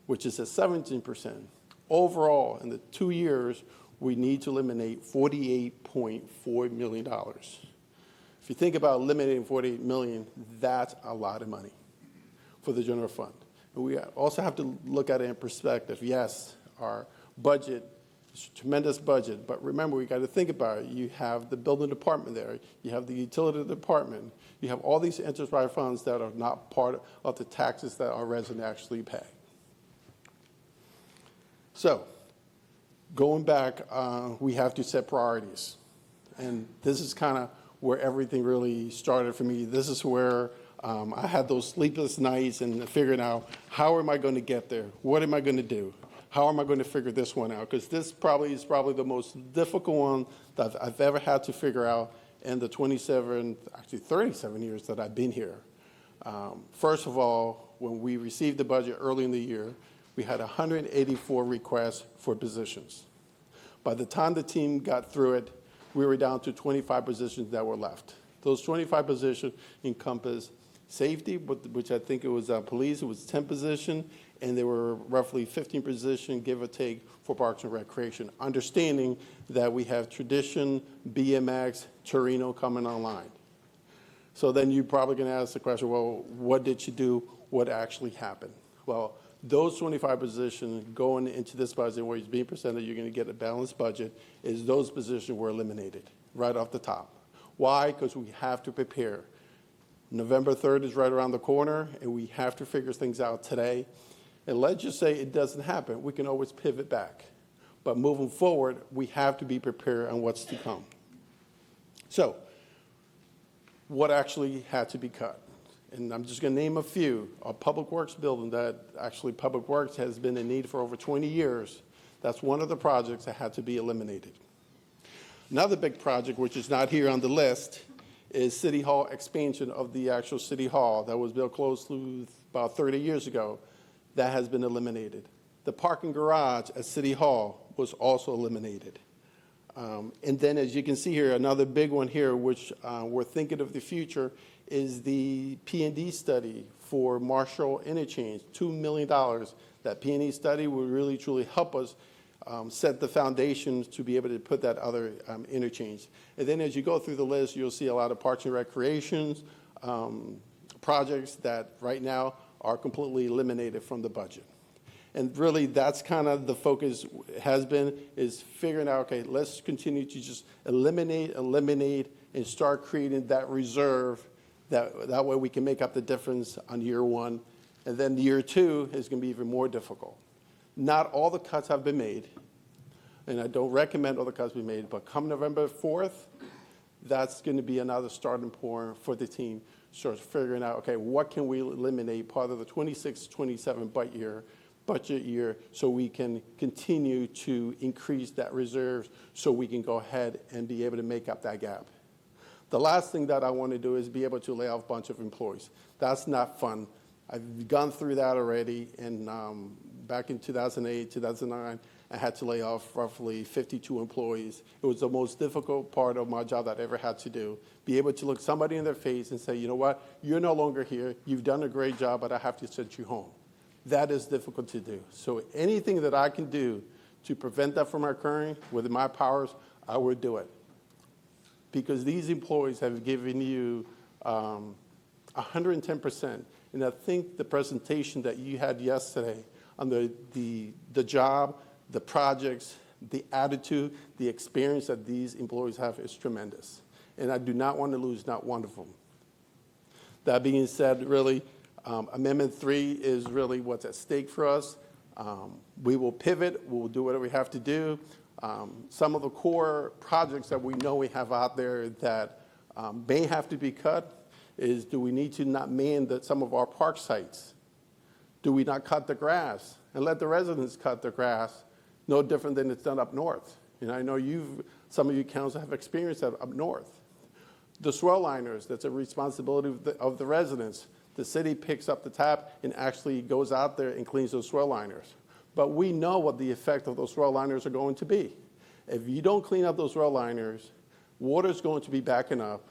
which is at 17%. Overall, in the 2 years, we need to eliminate $48.4 million. If you think about eliminating $48 million, that's a lot of money for the general fund. And we also have to look at it in perspective. Yes, our budget is a tremendous budget, but remember, we got to think about it. You have the building department there. You have the utility department. You have all these enterprise funds that are not part of the taxes that our residents actually pay. So, going back, we have to set priorities. And this is kind of where everything really started for me. This is where I had those sleepless nights and figuring out, how am I going to get there? What am I going to do? How am I going to figure this one out? Because this is probably the most difficult one that I've ever had to figure out in the 37 years that I've been here. First of all, when we received the budget early in the year, we had 184 requests for positions. By the time the team got through it, we were down to 25 positions that were left. Those 25 positions encompass safety, which I think it was police, it was 10 positions, and there were roughly 15 positions, give or take, for Parks and Recreation, understanding that we have Tradition, BMX, Torino coming online. So then you're probably going to ask the question, well, what did you do? What actually happened? Well, those 25 positions going into this budget where it's being presented, you're going to get a balanced budget, is those positions were eliminated right off the top. Why? Because we have to prepare. November 3rd is right around the corner, and we have to figure things out today. And let's just say it doesn't happen, we can always pivot back. But moving forward, we have to be prepared on what's to come. So, what actually had to be cut? And I'm just going to name a few. Our Public Works building that actually Public Works has been in need for over 20 years. That's one of the projects that had to be eliminated. Another big project, which is not here on the list, is City Hall expansion of the actual City Hall that was built close to about 30 years ago. That has been eliminated. The parking garage at City Hall was also eliminated. And then, as you can see here, another big one here, which we're thinking of the future, is the P&D study for Marshall Interchange, $2 million. That P&D study will really, truly help us set the foundations to be able to put that other interchange. And then as you go through the list, you'll see a lot of parks and recreations projects that right now are completely eliminated from the budget. And really, that's kind of the focus has been, is figuring out, okay, let's continue to just eliminate, and start creating that reserve. That way we can make up the difference on year one. And then year two is going to be even more difficult. Not all the cuts have been made, and I don't recommend all the cuts be made, but come November 4th, that's going to be another starting point for the team. Start figuring out, okay, what can we eliminate part of the 26-27 budget year so we can continue to increase that reserve so we can go ahead and be able to make up that gap. The last thing that I want to do is be able to lay off a bunch of employees. That's not fun. I've gone through that already, and back in 2008, 2009, I had to lay off roughly 52 employees. It was the most difficult part of my job that I ever had to do. Be able to look somebody in their face and say, you know what, you're no longer here, you've done a great job, but I have to send you home. That is difficult to do. So anything that I can do to prevent that from occurring within my powers, I would do it. Because these employees have given you 110%. And I think the presentation that you had yesterday on the job, the projects, the attitude, the experience that these employees have is tremendous. And I do not want to lose not one of them. That being said, really, Amendment 3 is really what's at stake for us. We will pivot. We'll do whatever we have to do. Some of the core projects that we know we have out there that may have to be cut is, do we need to not man some of our park sites? Do we not cut the grass and let the residents cut the grass? No different than it's done up north. And I know some of you council have experienced that up north. The swell liners, that's a responsibility of the residents. The city picks up the tab and actually goes out there and cleans those swell liners. But we know what the effect of those swell liners are going to be. If you don't clean up those swell liners, water's going to be backing up.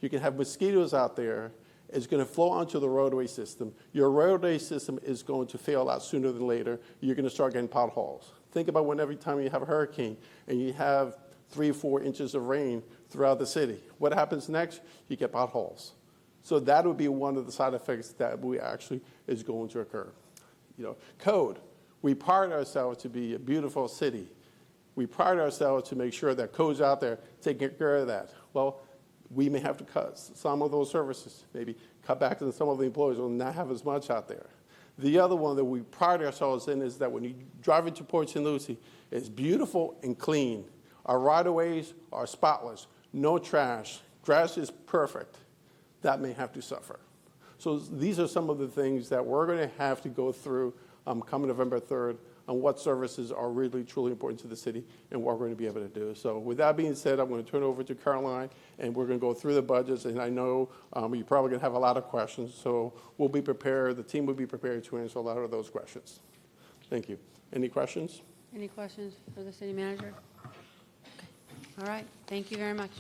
You can have mosquitoes out there. It's going to flow onto the roadway system. Your roadway system is going to fail out sooner than later. You're going to start getting potholes. Think about when every time you have a hurricane and you have 3 or 4 inches of rain throughout the city. What happens next? You get potholes. So that would be one of the side effects that we actually is going to occur. Code. We pride ourselves to be a beautiful city. We pride ourselves to make sure that code's out there taking care of that. Well, we may have to cut some of those services, maybe cut back on some of the employees will not have as much out there. The other one that we pride ourselves in is that when you drive into Port St. Lucie, it's beautiful and clean. Our right-of-ways are spotless, no trash, grass is perfect. That may have to suffer. So these are some of the things that we're going to have to go through coming November 3rd on what services are really, truly important to the city and what we're going to be able to do. So with that being said, I'm going to turn it over to Caroline, and we're going to go through the budgets. And I know you're probably going to have a lot of questions, so we'll be prepared. The team will be prepared to answer a lot of those questions. Thank you. Any questions? Any questions for the city manager? All right, thank you very much.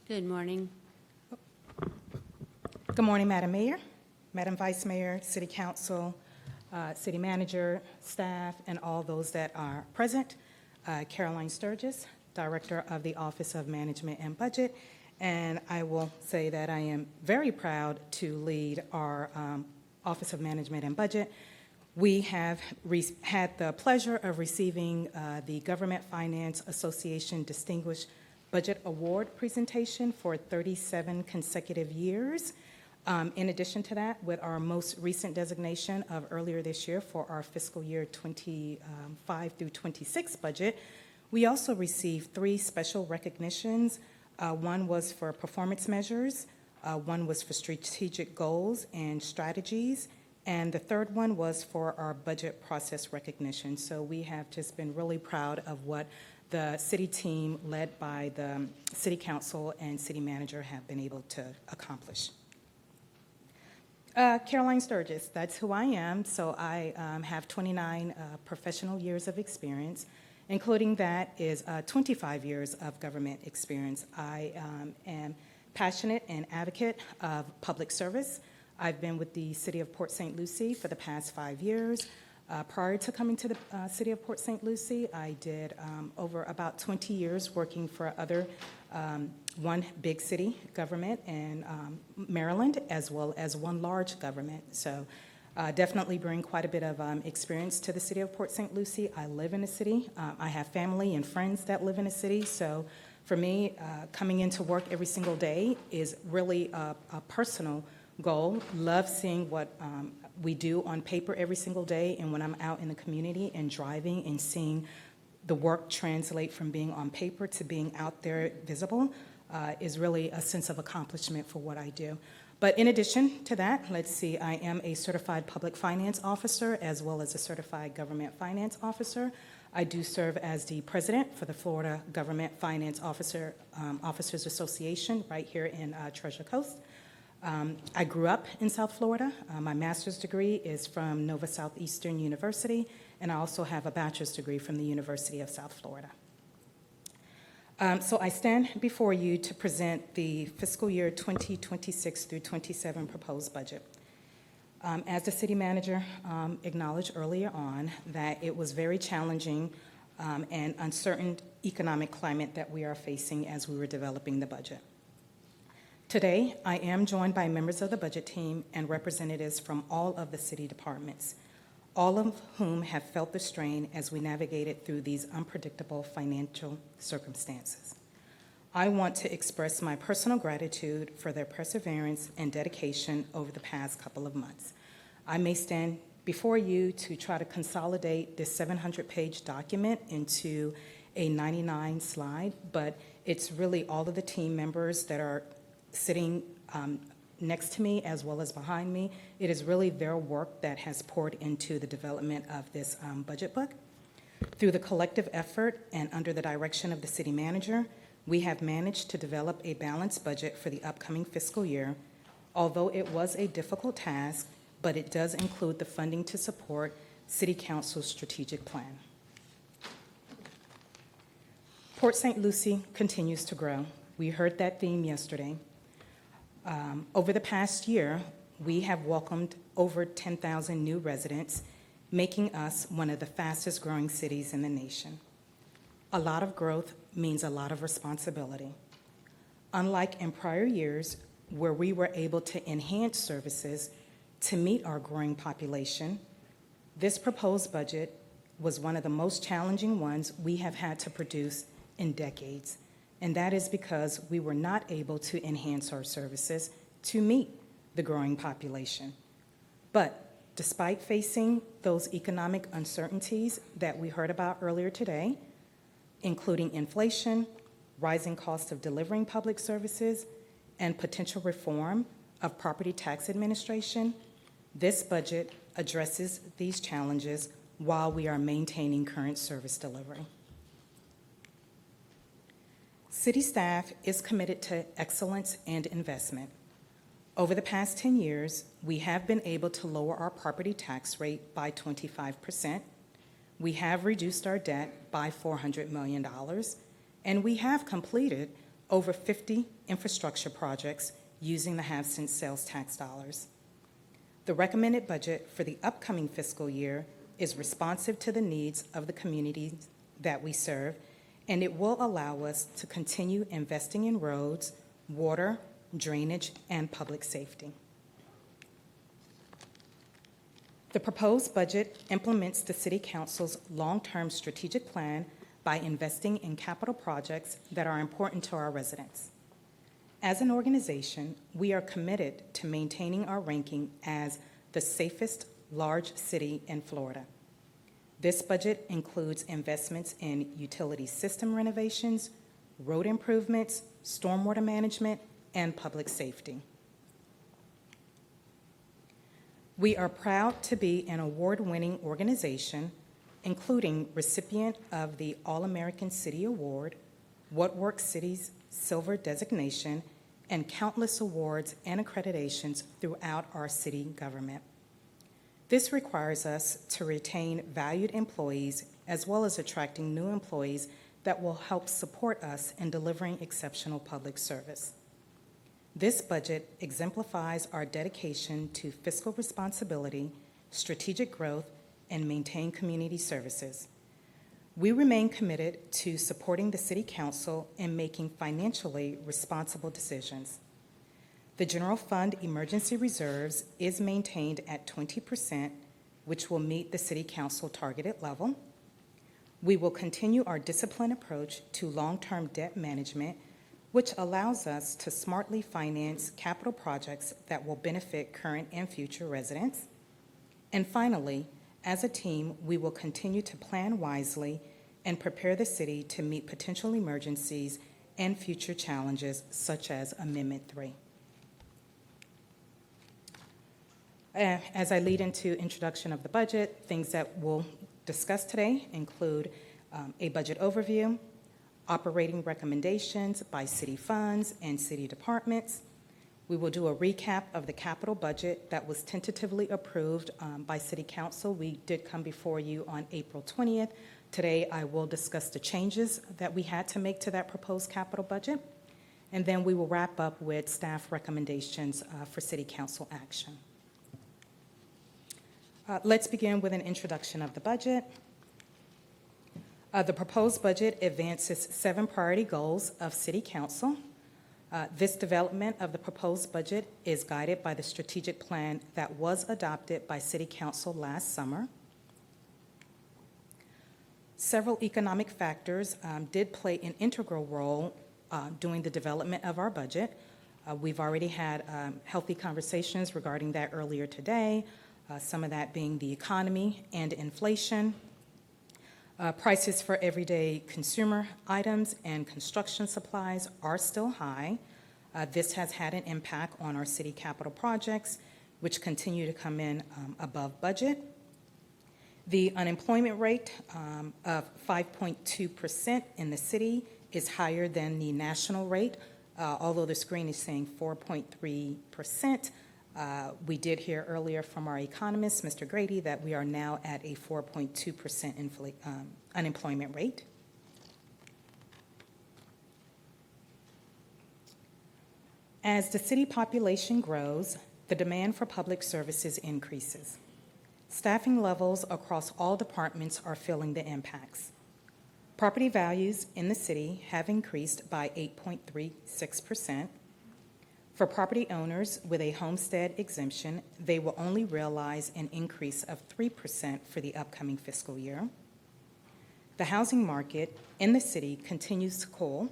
Good morning. Good morning, Madam Mayor, Madam Vice Mayor, City Council, City Manager, staff, and all those that are present. Caroline Sturgis, Director of the Office of Management and Budget, and I will say that I am very proud to lead our Office of Management and Budget. We have had the pleasure of receiving the Government Finance Association Distinguished Budget Award presentation for 37 consecutive years. In addition to that, with our most recent designation of earlier this year for our fiscal year 25 through 26 budget, we also received 3 special recognitions. One was for performance measures, one was for strategic goals and strategies, and the third one was for our budget process recognition. So we have just been really proud of what the city team led by the city council and city manager have been able to accomplish. Caroline Sturgis, that's who I am. So I have 29 professional years of experience. Including that is 25 years of government experience. I am passionate and advocate of public service. I've been with the City of Port St. Lucie for the past 5 years. Prior to coming to the City of Port St. Lucie, I did over about 20 years working for other one big city government in Maryland, as well as one large government. So definitely bring quite a bit of experience to the City of Port St. Lucie. I live in the city. I have family and friends that live in the city. So for me, coming into work every single day is really a personal goal. Love seeing what we do on paper every single day, and when I'm out in the community and driving and seeing the work translate from being on paper to being out there visible is really a sense of accomplishment for what I do. But in addition to that, let's see, I am a certified public finance officer as well as a certified government finance officer. I do serve as the president for the Florida Government Finance Officers Association right here in Treasure Coast. I grew up in South Florida. My master's degree is from Nova Southeastern University, and I also have a bachelor's degree from the University of South Florida. So I stand before you to present the fiscal year 2026 through 27 proposed budget. As the city manager acknowledged earlier on, that it was very challenging and uncertain economic climate that we are facing as we were developing the budget. Today, I am joined by members of the budget team and representatives from all of the city departments, all of whom have felt the strain as we navigated through these unpredictable financial circumstances. I want to express my personal gratitude for their perseverance and dedication over the past couple of months. I may stand before you to try to consolidate this 700-page document into a 99-slide, but it's really all of the team members that are sitting next to me as well as behind me. It is really their work that has poured into the development of this budget book. Through the collective effort and under the direction of the city manager, we have managed to develop a balanced budget for the upcoming fiscal year. Although it was a difficult task, but it does include the funding to support City Council's strategic plan. Port St. Lucie continues to grow. We heard that theme yesterday. Over the past year, we have welcomed over 10,000 new residents, making us one of the fastest growing cities in the nation. A lot of growth means a lot of responsibility. Unlike in prior years, where we were able to enhance services to meet our growing population, this proposed budget was one of the most challenging ones we have had to produce in decades. And that is because we were not able to enhance our services to meet the growing population. But despite facing those economic uncertainties that we heard about earlier today, including inflation, rising costs of delivering public services, and potential reform of property tax administration, this budget addresses these challenges while we are maintaining current service delivery. City staff is committed to excellence and investment. Over the past 10 years, we have been able to lower our property tax rate by 25%. We have reduced our debt by $400 million, and we have completed over 50 infrastructure projects using the half-cent sales tax dollars. The recommended budget for the upcoming fiscal year is responsive to the needs of the communities that we serve, and it will allow us to continue investing in roads, water, drainage, and public safety. The proposed budget implements the City Council's long-term strategic plan by investing in capital projects that are important to our residents. As an organization, we are committed to maintaining our ranking as the safest large city in Florida. This budget includes investments in utility system renovations, road improvements, stormwater management, and public safety. We are proud to be an award-winning organization, including recipient of the All-American City Award, What Works City's Silver designation, and countless awards and accreditations throughout our city government. This requires us to retain valued employees as well as attracting new employees that will help support us in delivering exceptional public service. This budget exemplifies our dedication to fiscal responsibility, strategic growth, and maintain community services. We remain committed to supporting the City Council in making financially responsible decisions. The General Fund Emergency Reserves is maintained at 20%, which will meet the City Council targeted level. We will continue our disciplined approach to long-term debt management, which allows us to smartly finance capital projects that will benefit current and future residents. And finally, as a team, we will continue to plan wisely and prepare the city to meet potential emergencies and future challenges such as Amendment 3. As I lead into introduction of the budget, things that we'll discuss today include a budget overview, operating recommendations by city funds and city departments. We will do a recap of the capital budget that was tentatively approved by City Council. We did come before you on April 20th. Today, I will discuss the changes that we had to make to that proposed capital budget. And then we will wrap up with staff recommendations for City Council action. Let's begin with an introduction of the budget. The proposed budget advances 7 priority goals of City Council. This development of the proposed budget is guided by the strategic plan that was adopted by City Council last summer. Several economic factors did play an integral role during the development of our budget. We've already had healthy conversations regarding that earlier today, some of that being the economy and inflation. Prices for everyday consumer items and construction supplies are still high. This has had an impact on our city capital projects, which continue to come in above budget. The unemployment rate of 5.2% in the city is higher than the national rate, although the screen is saying 4.3%. We did hear earlier from our economist, Mr. Grady, that we are now at a 4.2% unemployment rate. As the city population grows, the demand for public services increases. Staffing levels across all departments are feeling the impacts. Property values in the city have increased by 8.36%. For property owners with a homestead exemption, they will only realize an increase of 3% for the upcoming fiscal year. The housing market in the city continues to cool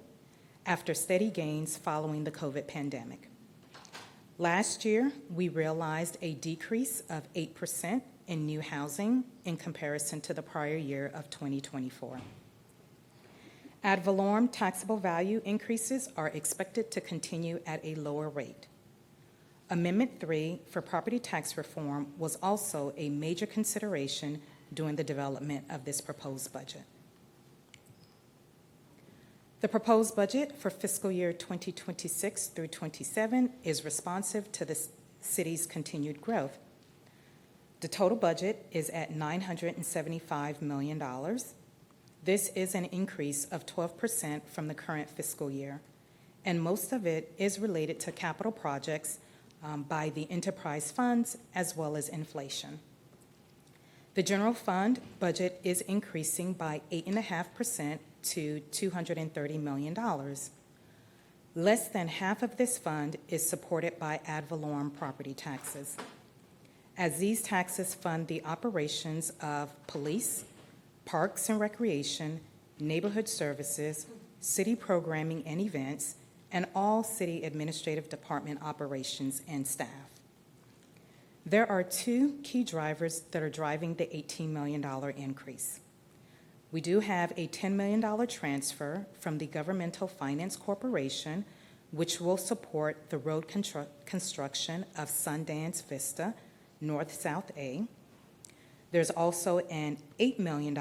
after steady gains following the COVID pandemic. Last year, we realized a decrease of 8% in new housing in comparison to the prior year of 2024. Ad valorem taxable value increases are expected to continue at a lower rate. Amendment 3 for property tax reform was also a major consideration during the development of this proposed budget. The proposed budget for fiscal year 2026 through 27 is responsive to the city's continued growth. The total budget is at $975 million. This is an increase of 12% from the current fiscal year, and most of it is related to capital projects by the enterprise funds as well as inflation. The general fund budget is increasing by 8.5% to $230 million. Less than half of this fund is supported by ad valorem property taxes. as these taxes fund the operations of police, parks and recreation, neighborhood services, city programming and events, and all city administrative department operations and staff. There are two key drivers that are driving the $18 million increase. We do have a $10 million transfer from the Governmental Finance Corporation, which will support the road construction of Sundance Vista, North-South A. There's also an $8 million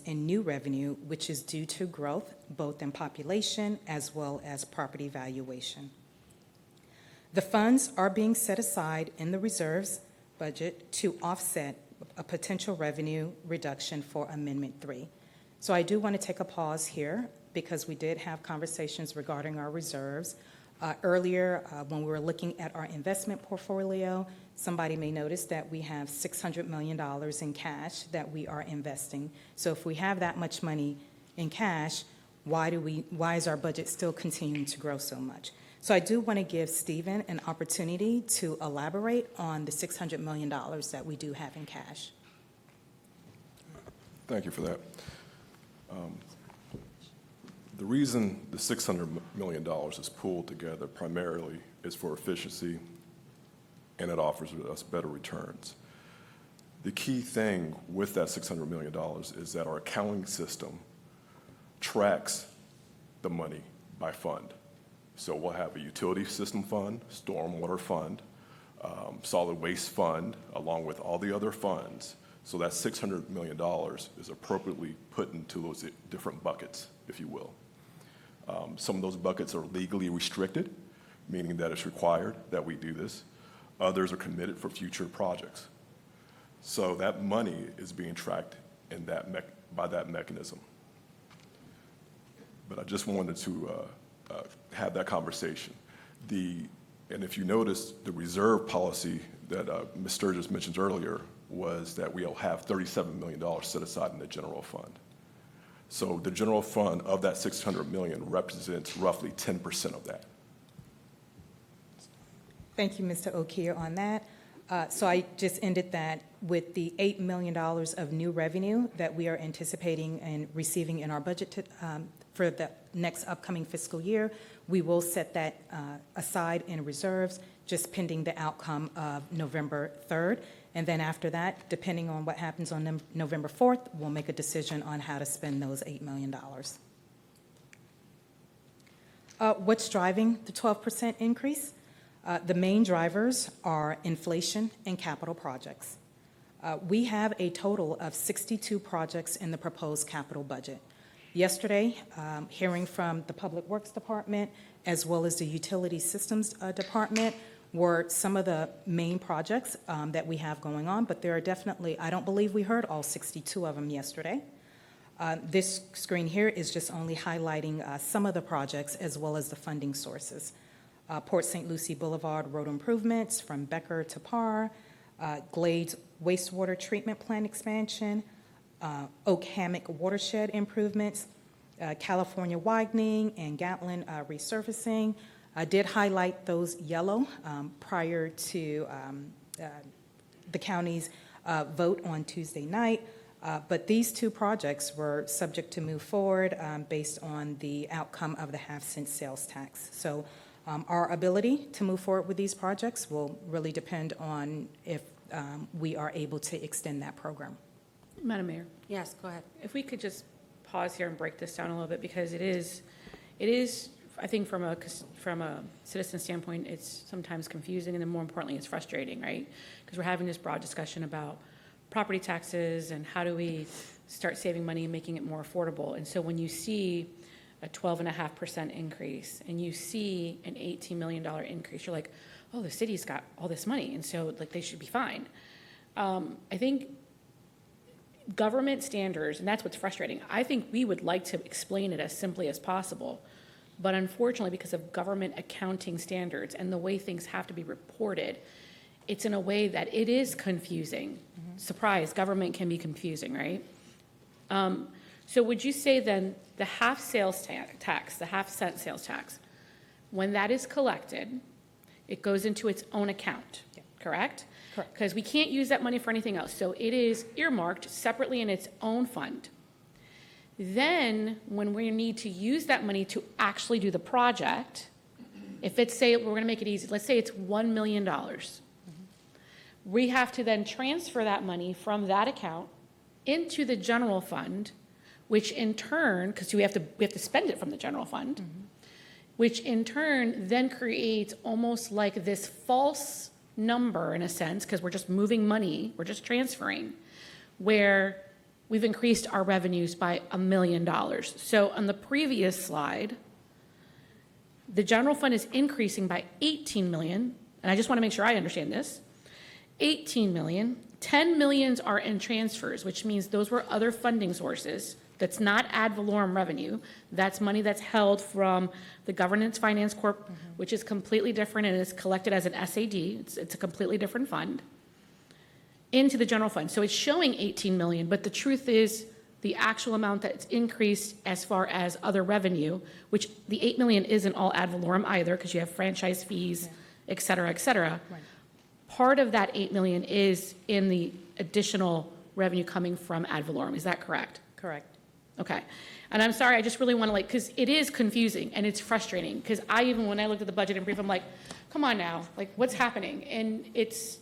in new revenue, which is due to growth, both in population as well as property valuation. The funds are being set aside in the reserves budget to offset a potential revenue reduction for Amendment 3. So I do want to take a pause here because we did have conversations regarding our reserves. Earlier, when we were looking at our investment portfolio, somebody may notice that we have $600 million in cash that we are investing. So if we have that much money in cash, why is our budget still continuing to grow so much? So I do want to give Stephen an opportunity to elaborate on the $600 million that we do have in cash. Thank you for that. The reason the $600 million is pooled together primarily is for efficiency, and it offers us better returns. The key thing with that $600 million is that our accounting system tracks the money by fund. So we'll have a utility system fund, stormwater fund, solid waste fund, along with all the other funds. So that $600 million is appropriately put into those different buckets, if you will. Some of those buckets are legally restricted, meaning that it's required that we do this. Others are committed for future projects. So that money is being tracked in by that mechanism. But I just wanted to have that conversation. And if you notice, the reserve policy that Ms. Sturgis mentioned earlier was that we'll have $37 million set aside in the general fund. So the general fund of that $600 million represents roughly 10% of that. Thank you, Mr. Okier, on that. So I just ended that with the $8 million of new revenue that we are anticipating and receiving in our budget for the next upcoming fiscal year. We will set that aside in reserves, just pending the outcome of November 3rd. And then after that, depending on what happens on November 4th, we'll make a decision on how to spend those $8 million. What's driving the 12% increase? The main drivers are inflation and capital projects. We have a total of 62 projects in the proposed capital budget. Yesterday, hearing from the Public Works Department as well as the Utility Systems Department were some of the main projects that we have going on, but there are definitely, I don't believe we heard all 62 of them yesterday. This screen here is just only highlighting some of the projects as well as the funding sources. Port St. Lucie Boulevard road improvements from Becker to Parr, Glades wastewater treatment plant expansion, Oak Hammock watershed improvements, California widening, and Gatlin resurfacing. I did highlight those yellow prior to the county's vote on Tuesday night, but these two projects were subject to move forward based on the outcome of the half-cent sales tax. So our ability to move forward with these projects will really depend on if we are able to extend that program. Madam Mayor, Yes, go ahead. if we could just pause here and break this down a little bit, because it is, I think from a citizen standpoint, it's sometimes confusing, and then more importantly, it's frustrating, right? Because we're having this broad discussion about property taxes and how do we start saving money and making it more affordable. And so when you see a 12.5% increase and you see an $18 million increase, you're like, oh, the city's got all this money, and so like they should be fine. I think government standards, and that's what's frustrating. I think we would like to explain it as simply as possible, but unfortunately, because of government accounting standards and the way things have to be reported, it's in a way that it is confusing. Surprise, government can be confusing, right? So would you say then the half sales tax, the half-cent sales tax, when that is collected, it goes into its own account, correct? Correct. Because we can't use that money for anything else. So it is earmarked separately in its own fund. Then, when we need to use that money to actually do the project, if it's, say, we're going to make it easy, let's say it's $1 million. We have to then transfer that money from that account into the general fund, which in turn, because we have to spend it from the general fund, which in turn then creates almost like this false number in a sense, because we're just moving money, we're just transferring, where we've increased our revenues by $1 million. So on the previous slide, the general fund is increasing by 18 million, and I just want to make sure I understand this. 18 million, 10 millions are in transfers, which means those were other funding sources. That's not ad valorem revenue. That's money that's held from the Governance Finance Corp, which is completely different and is collected as an SAD. It's a completely different fund, into the general fund. So it's showing 18 million, but the truth is the actual amount that's increased as far as other revenue, which the 8 million isn't all ad valorem either, because you have franchise fees, et cetera, et cetera. Right. Part of that 8 million is in the additional revenue coming from ad valorem. Is that correct? Correct. Okay. And I'm sorry, I just really want to because it is confusing and it's frustrating, because even when I looked at the budget and brief, I'm like, come on now, like what's happening? And it's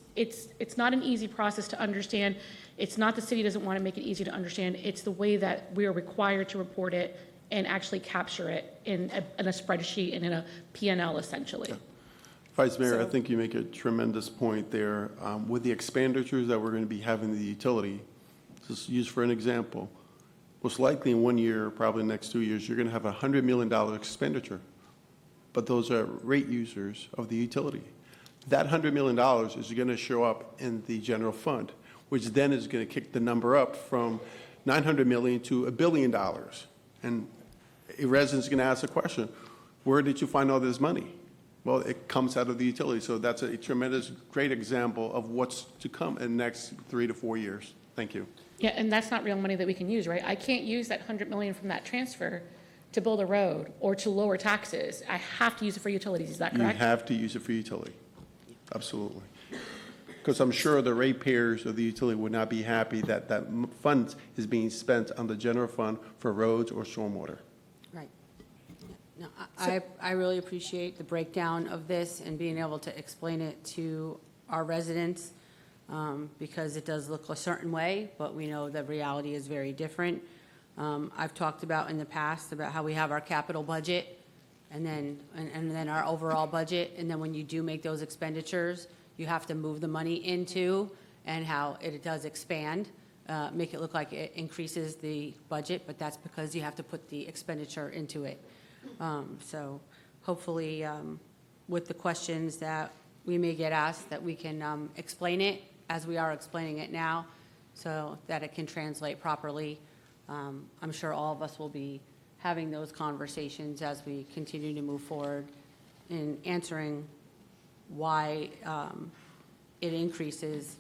not an easy process to understand. It's not the city doesn't want to make it easy to understand. It's the way that we are required to report it and actually capture it in a spreadsheet and in a P&L essentially. Vice Mayor, I So- think you make a tremendous point there. With the expenditures that we're going to be having in the utility, just use for an example, most likely in 1 year, probably the next 2 years, you're going to have a $100 million expenditure. But those are rate users of the utility. That $100 million is going to show up in the general fund, which then is going to kick the number up from $900 million to $1 billion. And a resident's going to ask the question, where did you find all this money? Well, it comes out of the utility. So that's a tremendous, great example of what's to come in the next 3 to 4 years. Thank you. Yeah, and that's not real money that we can use, right? I can't use that 100 million from that transfer to build a road or to lower taxes. I have to use it for utilities. Is that You correct? have to use it for utility. Absolutely. Because I'm sure the ratepayers of the utility would not be happy that fund is being spent on the general fund for roads or stormwater. Right. No, I really appreciate the breakdown of this and being able to explain it to our residents, because it does look a certain way, but we know the reality is very different. I've talked about in the past about how we have our capital budget and then our overall budget, and then when you do make those expenditures, you have to move the money into, and how it does expand, make it look like it increases the budget, but that's because you have to put the expenditure into it. So hopefully, with the questions that we may get asked, that we can explain it as we are explaining it now, so that it can translate properly. I'm sure all of us will be having those conversations as we continue to move forward in answering why it increases,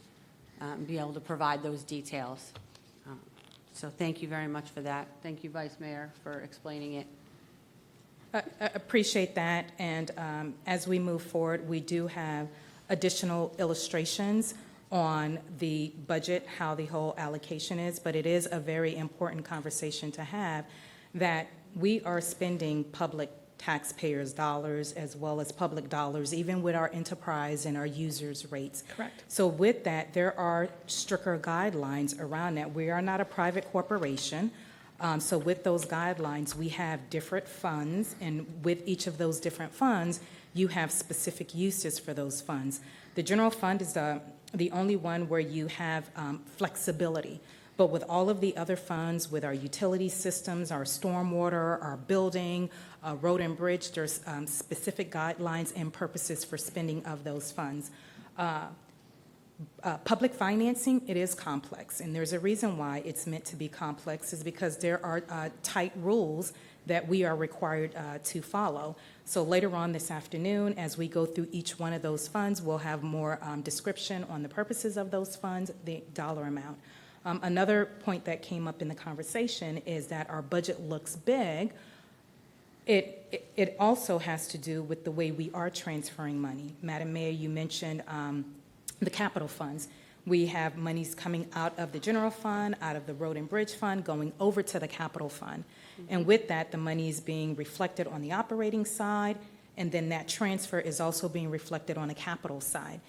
be able to provide those details. So thank you very much for that. Thank you, Vice Mayor, for explaining it. I appreciate that, and as we move forward, we do have additional illustrations on the budget, how the whole allocation is, but it is a very important conversation to have, that we are spending public taxpayers' dollars as well as public dollars, even with our enterprise and our users' rates. Correct. So with that, there are stricter guidelines around that. We are not a private corporation. So with those guidelines, we have different funds, and with each of those different funds, you have specific uses for those funds. The general fund is the only one where you have flexibility. But with all of the other funds, with our utility systems, our stormwater, our building, road and bridge, there's specific guidelines and purposes for spending of those funds. Public financing, it is complex, and there's a reason why it's meant to be complex, is because there are tight rules that we are required to follow. So later on this afternoon, as we go through each one of those funds, we'll have more description on the purposes of those funds, the dollar amount. Another point that came up in the conversation is that our budget looks big. It also has to do with the way we are transferring money. Madam Mayor, you mentioned the capital funds. We have monies coming out of the general fund, out of the road and bridge fund, going over to the capital fund. And with that, the money is being reflected on the operating side, and then that transfer is also being reflected on the capital side.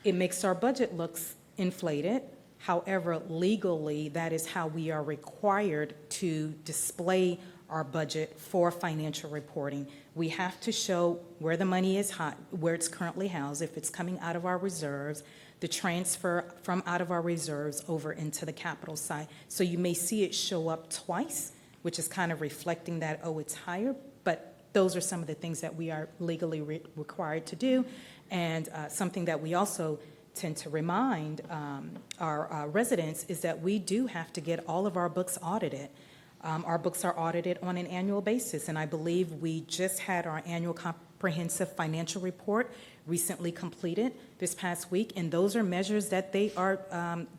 It makes our budget looks inflated. However, legally, that is how we are required to display our budget for financial reporting. We have to show where the money is where it's currently housed, if it's coming out of our reserves, the transfer from out of our reserves over into the capital side. So you may see it show up twice, which is kind of reflecting that, oh, it's higher, but those are some of the things that we are legally required to do. And something that we also tend to remind our residents is that we do have to get all of our books audited. Our books are audited on an annual basis, and I believe we just had our annual comprehensive financial report recently completed this past week, and those are measures that they are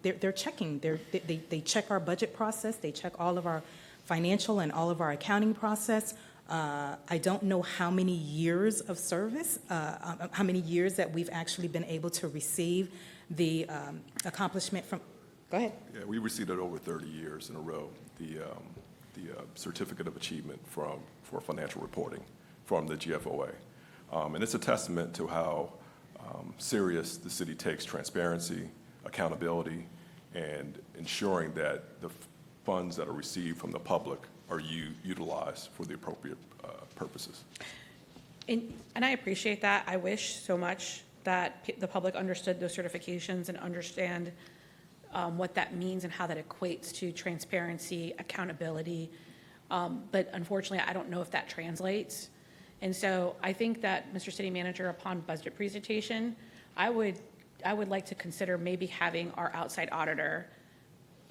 they're checking. They check our budget process, they check all of our financial and all of our accounting process. I don't know how many years of service, how many years that we've actually been able to receive the accomplishment from. Go ahead. Yeah, we received it over 30 years in a row, the Certificate of Achievement for financial reporting from the GFOA. And it's a testament to how serious the city takes transparency, accountability, and ensuring that the funds that are received from the public are utilized for the appropriate purposes. And I appreciate that. I wish so much that the public understood those certifications and understand what that means and how that equates to transparency, accountability. But unfortunately, I don't know if that translates. And so I think that, Mr. City Manager, upon budget presentation, I would like to consider maybe having our outside auditor,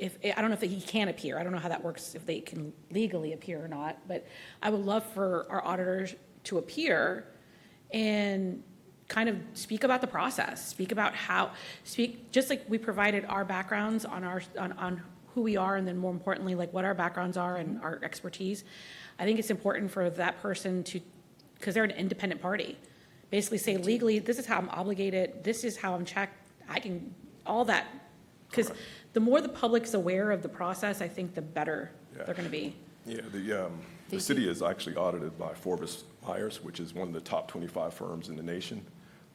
I don't know if he can appear. I don't know how that works, if they can legally appear or not. But I would love for our auditors to appear and kind of speak about the process, speak about just like we provided our backgrounds on who we are, and then more importantly, like what our backgrounds are and our expertise. I think it's important for that person to, because they're an independent party, basically say legally, this is how I'm obligated, this is how I'm checked, I can, all that. Because the more the public's aware of the process, I think the better they're going to be. Yeah, the city is actually audited by Forbes Myers, which is one of the top 25 firms in the nation.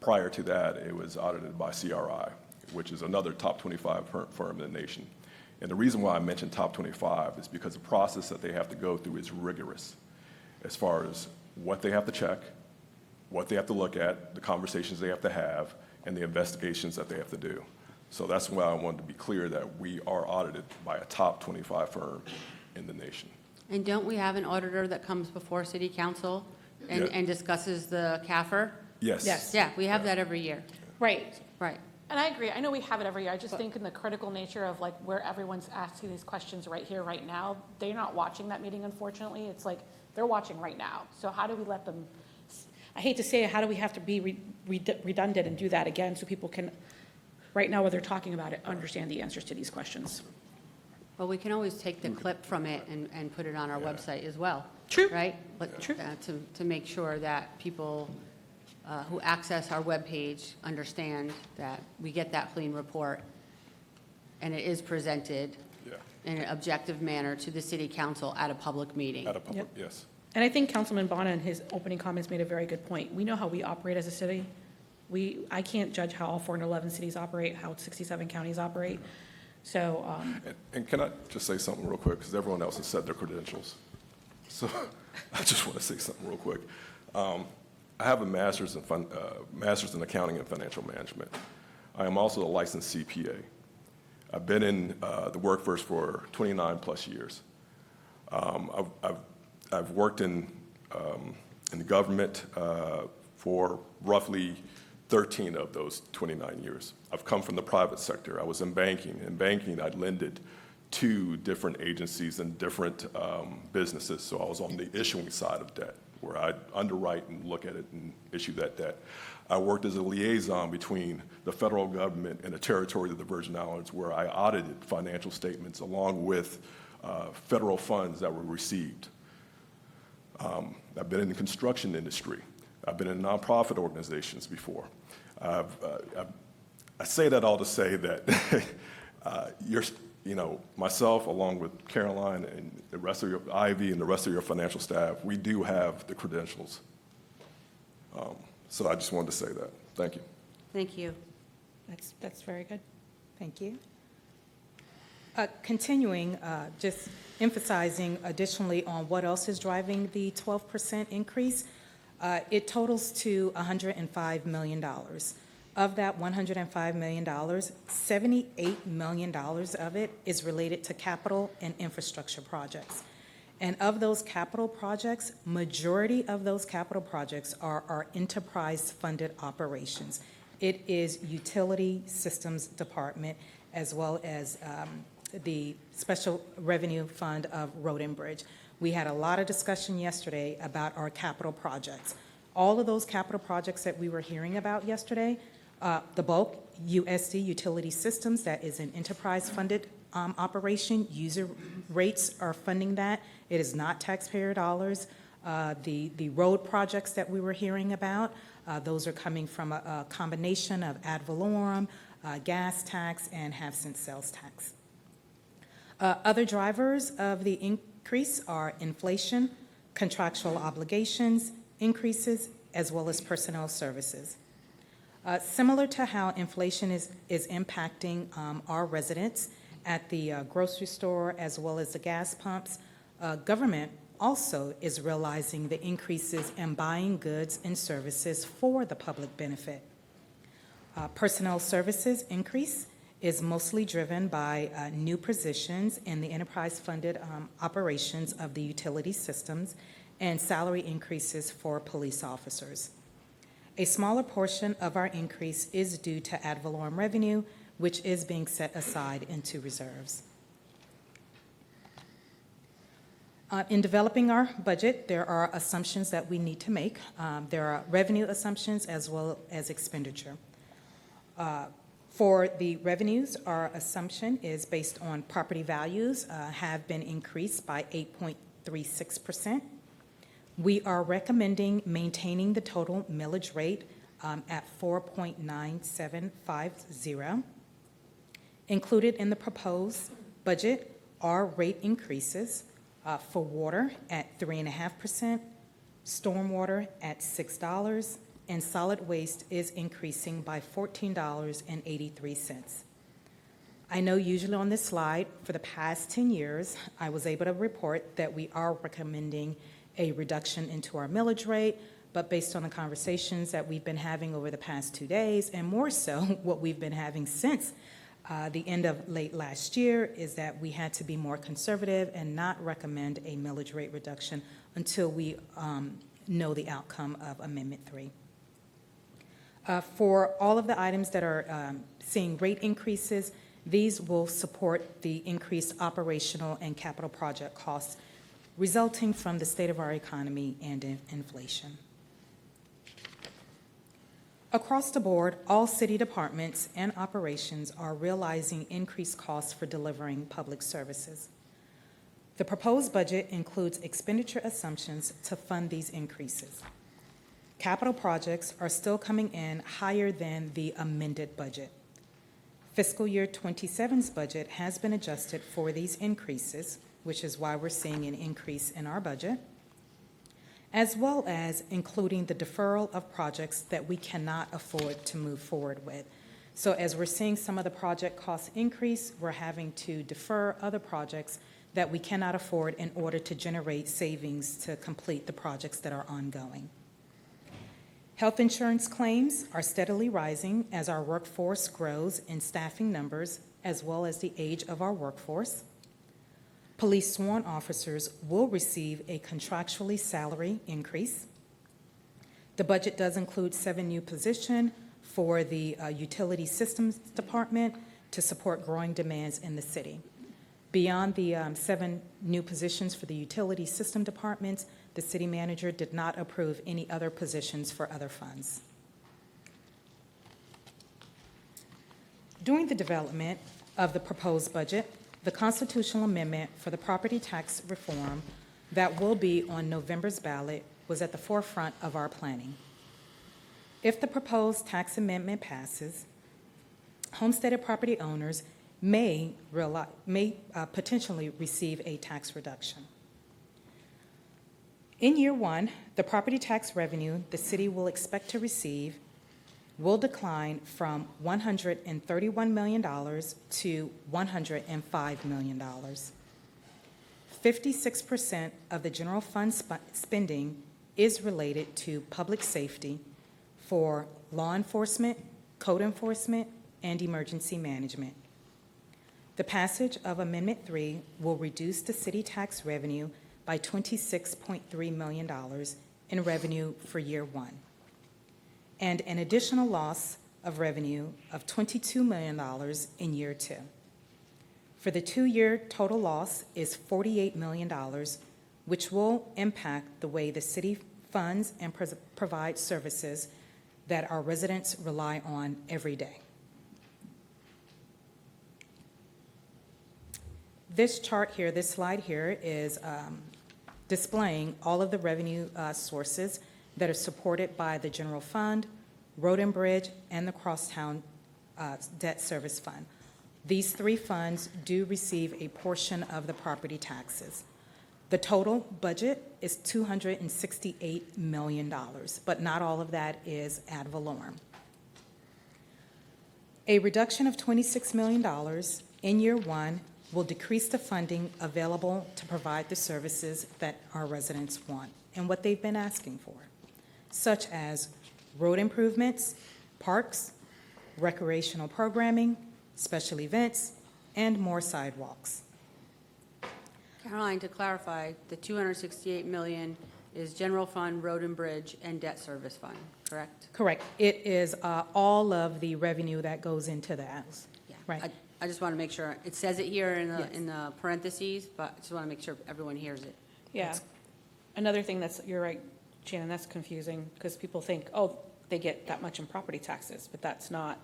Prior to that, it was audited by CRI, which is another top 25 firm in the nation. And the reason why I mentioned top 25 is because the process that they have to go through is rigorous as far as what they have to check, what they have to look at, the conversations they have to have, and the investigations that they have to do. So that's why I wanted to be clear that we are audited by a top 25 firm in the nation. And don't we have an auditor that comes before city council Yeah. and discusses the CAFR? Yes. Yes. Yeah, we have that every year. Right. Right. And I agree. I know we have it every year. I just think in the critical nature of like where everyone's asking these questions right here, right now, they're not watching that meeting, unfortunately. It's like they're watching right now. So how do we let them, I hate to say it, how do we have to be redundant and do that again so people can, right now while they're talking about it, understand the answers to these questions? Well, we can always take the clip from it and put it on our website as well. True. Right? True. To make sure that people who access our webpage understand that we get that clean report and it is presented in an objective manner to the city council at a public meeting. At a public, Yep. yes. And I think Councilman Bonner in his opening comments made a very good point. We know how we operate as a city. I can't judge how all 411 cities operate, how 67 counties operate. So, And can I just say something real quick, because everyone else has said their credentials. So I just want to say something real quick. I have a master's in accounting and financial management. I am also a licensed CPA. I've been in the workforce for 29 plus years. I've worked in the government for roughly 13 of those 29 years. I've come from the private sector. I was in banking. In banking, I lended to different agencies and different businesses. So I was on the issuing side of debt, where I'd underwrite and look at it and issue that debt. I worked as a liaison between the federal government and the territory of the Virgin Islands, where I audited financial statements along with federal funds that were received. I've been in the construction industry. I've been in nonprofit organizations before. I say that all to say that myself, along with Caroline and the rest of your, Ivy and the rest of your financial staff, we do have the credentials. So I just wanted to say that. Thank you. Thank you. That's very good. Thank you. Continuing, just emphasizing additionally on what else is driving the 12% increase, it totals to $105 million. Of that $105 million, $78 million of it is related to capital and infrastructure projects. And of those capital projects, majority of those capital projects are our enterprise-funded operations. It is Utility Systems Department, as well as the Special Revenue Fund of Road and Bridge. We had a lot of discussion yesterday about our capital projects. All of those capital projects that we were hearing about yesterday, the bulk, USD, Utility Systems, that is an enterprise-funded operation. User rates are funding that. It is not taxpayer dollars. The road projects that we were hearing about, those are coming from a combination of ad valorem, gas tax, and half-cent sales tax. Other drivers of the increase are inflation, contractual obligations, increases, as well as personnel services. Similar to how inflation is impacting our residents at the grocery store as well as the gas pumps, government also is realizing the increases in buying goods and services for the public benefit. Personnel services increase is mostly driven by new positions in the enterprise-funded operations of the utility systems and salary increases for police officers. A smaller portion of our increase is due to ad valorem revenue, which is being set aside into reserves. In developing our budget, there are assumptions that we need to make. There are revenue assumptions as well as expenditure. For the revenues, our assumption is based on property values have been increased by 8.36%. We are recommending maintaining the total millage rate at 4.9750. Included in the proposed budget are rate increases for water at 3.5%, stormwater at $6, and solid waste is increasing by $14.83. I know usually on this slide, for the past 10 years, I was able to report that we are recommending a reduction into our millage rate, but based on the conversations that we've been having over the past 2 days, and more so what we've been having since the end of late last year, is that we had to be more conservative and not recommend a millage rate reduction until we know the outcome of Amendment 3. For all of the items that are seeing rate increases, these will support the increased operational and capital project costs resulting from the state of our economy and inflation. Across the board, all city departments and operations are realizing increased costs for delivering public services. The proposed budget includes expenditure assumptions to fund these increases. Capital projects are still coming in higher than the amended budget. Fiscal year 27's budget has been adjusted for these increases, which is why we're seeing an increase in our budget, as well as including the deferral of projects that we cannot afford to move forward with. So as we're seeing some of the project costs increase, we're having to defer other projects that we cannot afford in order to generate savings to complete the projects that are ongoing. Health insurance claims are steadily rising as our workforce grows in staffing numbers, as well as the age of our workforce. Police sworn officers will receive a contractually salary increase. The budget does include 7 new positions for the Utility Systems Department to support growing demands in the city. Beyond the 7 new positions for the Utility System Departments, the city manager did not approve any other positions for other funds. During the development of the proposed budget, the constitutional amendment for the property tax reform that will be on November's ballot was at the forefront of our planning. If the proposed tax amendment passes, homesteaded property owners may potentially receive a tax reduction. In year one, the property tax revenue the city will expect to receive will decline from $131 million to $105 million. 56% of the general fund spending is related to public safety for law enforcement, code enforcement, and emergency management. The passage of Amendment 3 will reduce the city tax revenue by $26.3 million in revenue for year one, and an additional loss of revenue of $22 million in year two. For the 2-year total loss is $48 million, which will impact the way the city funds and provide services that our residents rely on every day. This chart here, this slide here is displaying all of the revenue sources that are supported by the general fund, road and bridge, and the Crosstown Debt Service Fund. These three funds do receive a portion of the property taxes. The total budget is $268 million, but not all of that is ad valorem. A reduction of $26 million in year one will decrease the funding available to provide the services that our residents want and what they've been asking for, such as road improvements, parks, recreational programming, special events, and more sidewalks. Caroline, to clarify, the 268 million is general fund, road and bridge, and debt service fund, correct? Correct. It is all of the revenue that goes into that. Yeah. Right. I just want to make sure, it says it here in Yes. the parentheses, but I just want to make sure everyone hears it. Yeah. Another thing you're right, Shannon, that's confusing, because people think, oh, they get that much in property taxes, but that's not,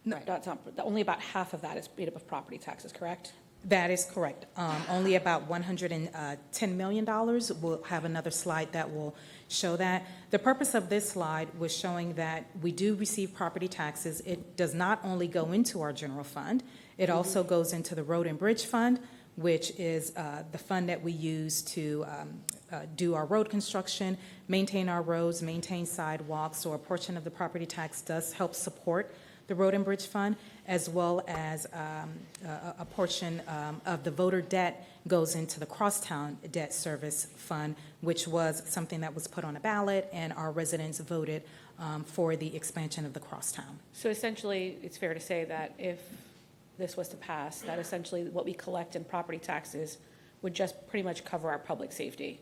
Right. that's not, only about half of that is made up of property taxes, correct? That is correct. Only about $110 million. We'll have another slide that will show that. The purpose of this slide was showing that we do receive property taxes. It does not only go into our general fund, it also goes into the Road and Bridge Fund, which is the fund that we use to do our road construction, maintain our roads, maintain sidewalks, so a portion of the property tax does help support the Road and Bridge Fund, as well as a portion of the voter debt goes into the Crosstown Debt Service Fund, which was something that was put on a ballot, and our residents voted for the expansion of the Crosstown. So essentially, it's fair to say that if this was to pass, that essentially what we collect in property taxes would just pretty much cover our public safety.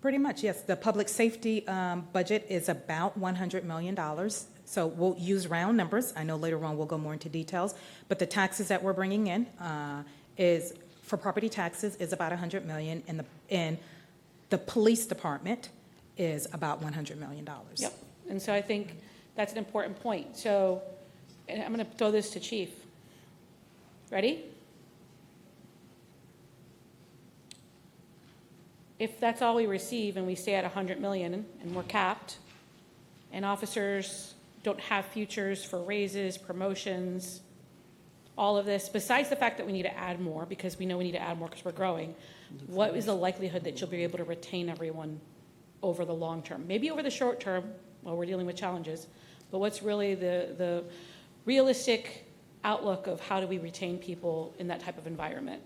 Pretty much, yes. The public safety budget is about $100 million. So we'll use round numbers. I know later on we'll go more into details, but the taxes that we're bringing in is, for property taxes, is about $100 million, and the police department is about $100 million. Yep. And so I think that's an important point. So, and I'm going to throw this to Chief. Ready? If that's all we receive and we stay at 100 million and we're capped, and officers don't have futures for raises, promotions, all of this, besides the fact that we need to add more, because we know we need to add more because we're growing, what is the likelihood that you'll be able to retain everyone over the long term? Maybe over the short term, while we're dealing with challenges, but what's really the realistic outlook of how do we retain people in that type of environment?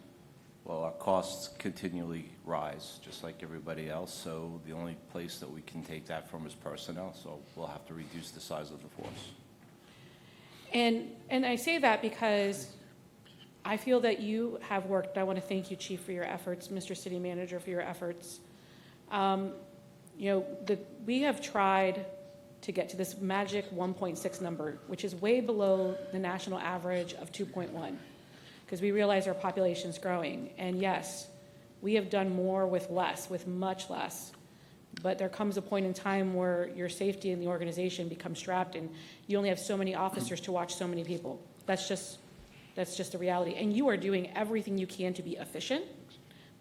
Well, our costs continually rise, just like everybody else, so the only place that we can take that from is personnel, so we'll have to reduce the size of the force. And I say that because I feel that you have worked, I want to thank you, Chief, for your efforts, Mr. City Manager, for your efforts. We have tried to get to this magic 1.6 number, which is way below the national average of 2.1. Because we realize our population is growing. And yes, we have done more with less, with much less. But there comes a point in time where your safety in the organization becomes strapped, and you only have so many officers to watch so many people. That's just the reality. And you are doing everything you can to be efficient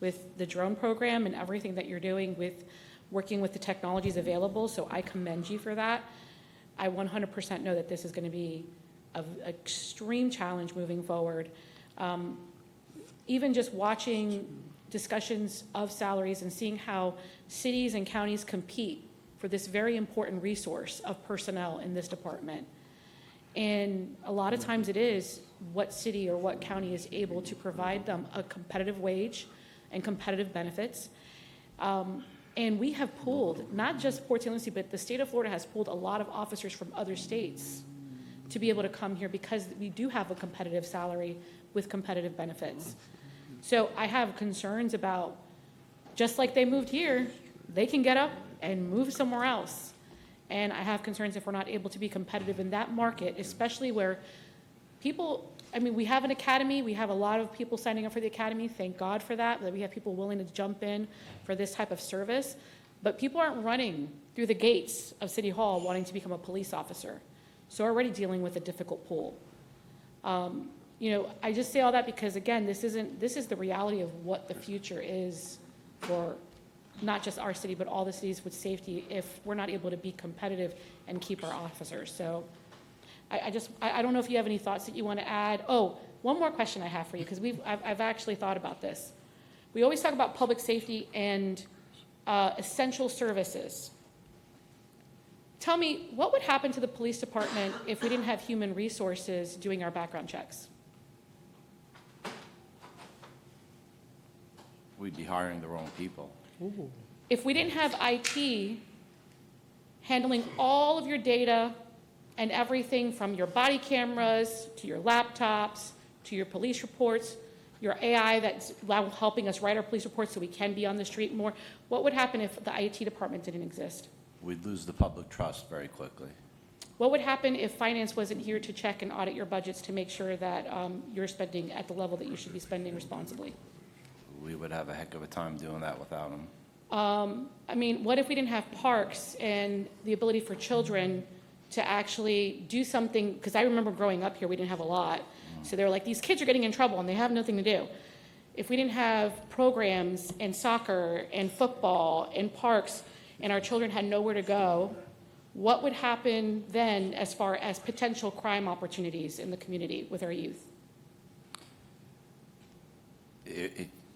with the drone program and everything that you're doing with working with the technologies available. So I commend you for that. I 100% know that this is going to be of extreme challenge moving forward. Even just watching discussions of salaries and seeing how cities and counties compete for this very important resource of personnel in this department. And a lot of times it is what city or what county is able to provide them a competitive wage and competitive benefits. And we have pulled, not just Port St. Lucie, but the state of Florida has pulled a lot of officers from other states to be able to come here because we do have a competitive salary with competitive benefits. So I have concerns about, just like they moved here, they can get up and move somewhere else. And I have concerns if we're not able to be competitive in that market, especially where people, I mean, we have an academy, we have a lot of people signing up for the academy, thank God for that we have people willing to jump in for this type of service. But people aren't running through the gates of City Hall wanting to become a police officer. So already dealing with a difficult pool. You know, I just say all that because, again, this is the reality of what the future is for not just our city, but all the cities with safety if we're not able to be competitive and keep our officers. So I don't know if you have any thoughts that you want to add. Oh, one more question I have for you, because I've actually thought about this. We always talk about public safety and essential services. Tell me, what would happen to the police department if we didn't have human resources doing our background checks? We'd be hiring the wrong people. If we didn't have IT handling all of your data and everything from your body cameras to your laptops to your police reports, your AI that's now helping us write our police reports so we can be on the street more, what would happen if the IT department didn't exist? We'd lose the public trust very quickly. What would happen if finance wasn't here to check and audit your budgets to make sure that you're spending at the level that you should be spending responsibly? We would have a heck of a time doing that without them. I mean, what if we didn't have parks and the ability for children to actually do something? Because I remember growing up here, we didn't have a lot. So they were like, these kids are getting in trouble and they have nothing to do. If we didn't have programs and soccer and football and parks and our children had nowhere to go, what would happen then as far as potential crime opportunities in the community with our youth?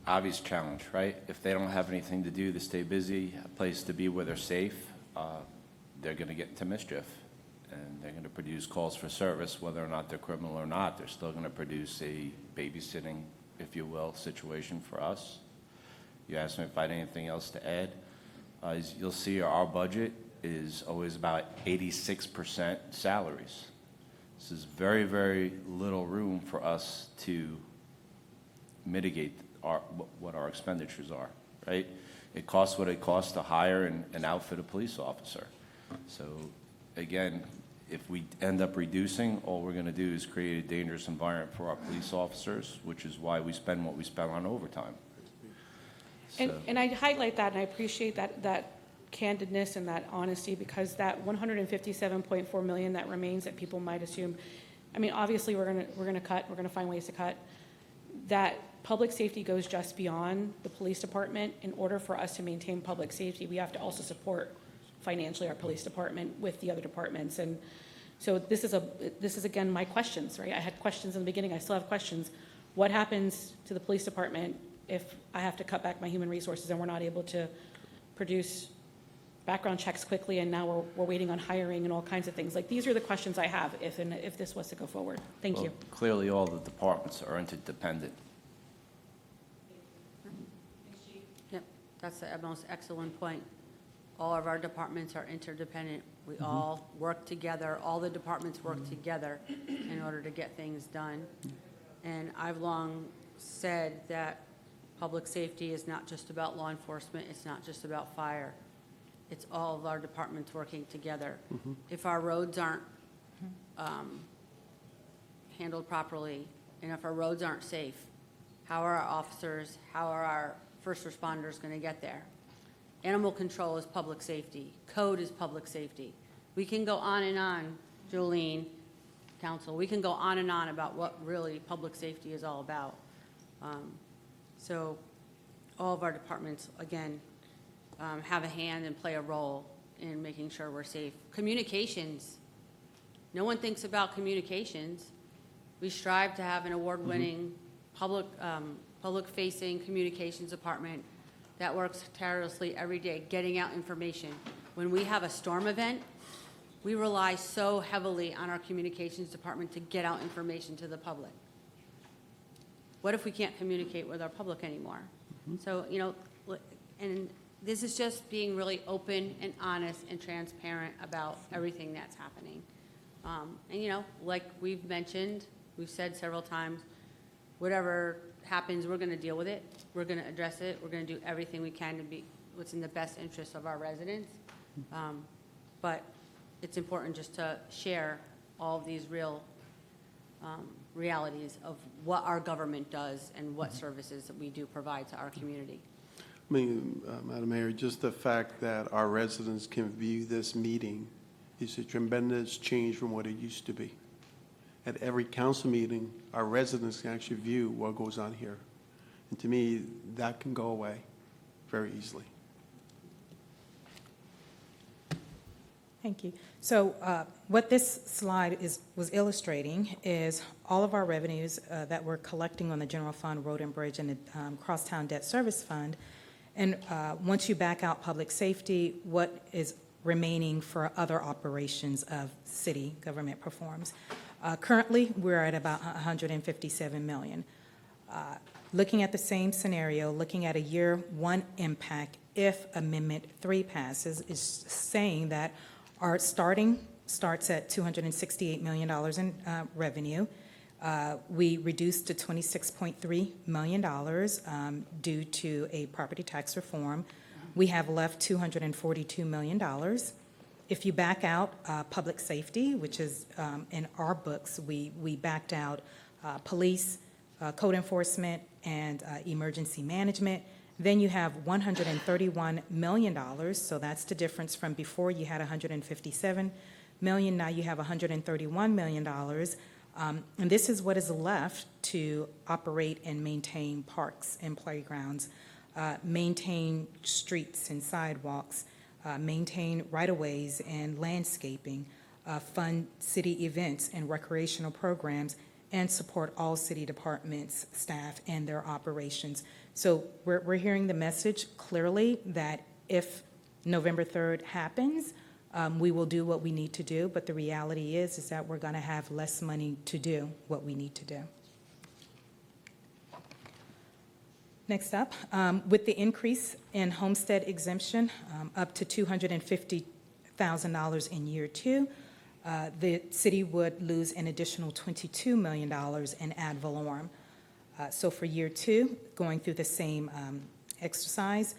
Obvious challenge, right? If they don't have anything to do to stay busy, a place to be where they're safe, they're going to get into mischief. And they're going to produce calls for service, whether or not they're criminal or not. They're still going to produce a babysitting, if you will, situation for us. You asked me if I had anything else to add. As you'll see, our budget is always about 86% salaries. This is very, very little room for us to mitigate what our expenditures are, right? It costs what it costs to hire and outfit a police officer. So again, if we end up reducing, all we're going to do is create a dangerous environment for our police officers, which is why we spend what we spend on overtime. And I highlight that, and I appreciate that candidness and that honesty, because that $157.4 million that remains that people might assume, I mean, obviously we're going to find ways to cut. That public safety goes just beyond the police department. In order for us to maintain public safety, we have to also support financially our police department with the other departments. And so this is again my questions, right? I had questions in the beginning, I still have questions. What happens to the police department if I have to cut back my human resources and we're not able to produce background checks quickly, and now we're waiting on hiring and all kinds of things? Like, these are the questions I have if this was to go forward. Thank you. Clearly, all the departments are interdependent. Yep, that's the most excellent point. All of our departments are interdependent. We all work together. All the departments work together in order to get things done. And I've long said that public safety is not just about law enforcement. It's not just about fire. It's all of our departments working together. If our roads aren't handled properly, and if our roads aren't safe, how are our officers, how are our first responders going to get there? Animal control is public safety. Code is public safety. We can go on and on, Jolene, Council, we can go on and on about what really public safety is all about. So all of our departments, again, have a hand and play a role in making sure we're safe. Communications, No one thinks about communications. We strive to have an award-winning public-facing communications department that works tirelessly every day, getting out information. When we have a storm event, we rely so heavily on our communications department to get out information to the public. What if we can't communicate with our public anymore? So, and this is just being really open and honest and transparent about everything that's happening. And, like we've mentioned, we've said several times, whatever happens, we're going to deal with it. We're going to address it. We're going to do everything we can to be what's in the best interest of our residents. But it's important just to share all of these real realities of what our government does and what services that we do provide to our community. I mean, Madam Mayor, just the fact that our residents can view this meeting is a tremendous change from what it used to be. At every council meeting, our residents can actually view what goes on here. And to me, that can go away very easily. Thank you. So what this slide was illustrating is all of our revenues that we're collecting on the general fund, road and bridge, and the Crosstown Debt Service Fund. And once you back out public safety, what is remaining for other operations of city government performs. Currently, we're at about $157 million. Looking at the same scenario, looking at a year one impact, if Amendment 3 passes, is saying that our starts at $268 million in revenue. We reduced to $26.3 million due to a property tax reform. We have left $242 million. If you back out public safety, which is in our books, we backed out police, code enforcement, and emergency management. Then you have $131 million, so that's the difference from before you had $157 million, now you have $131 million. And this is what is left to operate and maintain parks and playgrounds, maintain streets and sidewalks, maintain right-of-ways and landscaping, fund city events and recreational programs, and support all city departments, staff, and their operations. So we're hearing the message clearly that if November 3rd happens, we will do what we need to do, but the reality is that we're going to have less money to do what we need to do. Next up, with the increase in homestead exemption up to $250,000 in year two, the city would lose an additional $22 million in ad valorem. So for year two, going through the same exercise,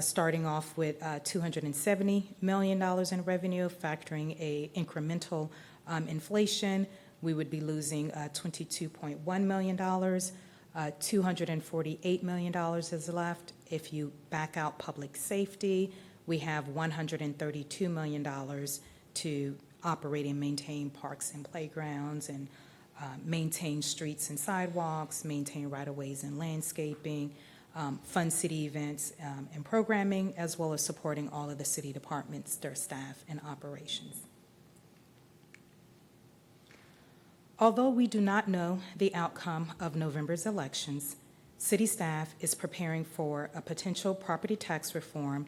starting off with $270 million in revenue, factoring a incremental inflation, we would be losing $22.1 million. $248 million is left. If you back out public safety, we have $132 million to operate and maintain parks and playgrounds and maintain streets and sidewalks, maintain right-of-ways and landscaping, fund city events and programming, as well as supporting all of the city departments, their staff, and operations. Although we do not know the outcome of November's elections, city staff is preparing for a potential property tax reform,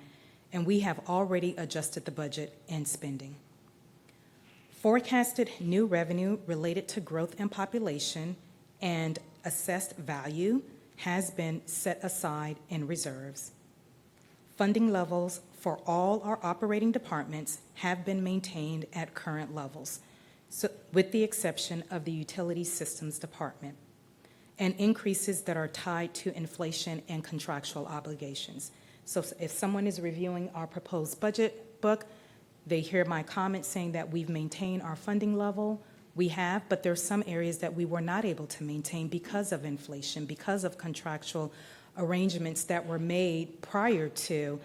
and we have already adjusted the budget and spending. Forecasted new revenue related to growth in population and assessed value has been set aside in reserves. Funding levels for all our operating departments have been maintained at current levels, so with the exception of the Utility Systems Department, and increases that are tied to inflation and contractual obligations. So if someone is reviewing our proposed budget book, they hear my comments saying that we've maintained our funding level. We have, but there are some areas that we were not able to maintain because of inflation, because of contractual arrangements that were made prior to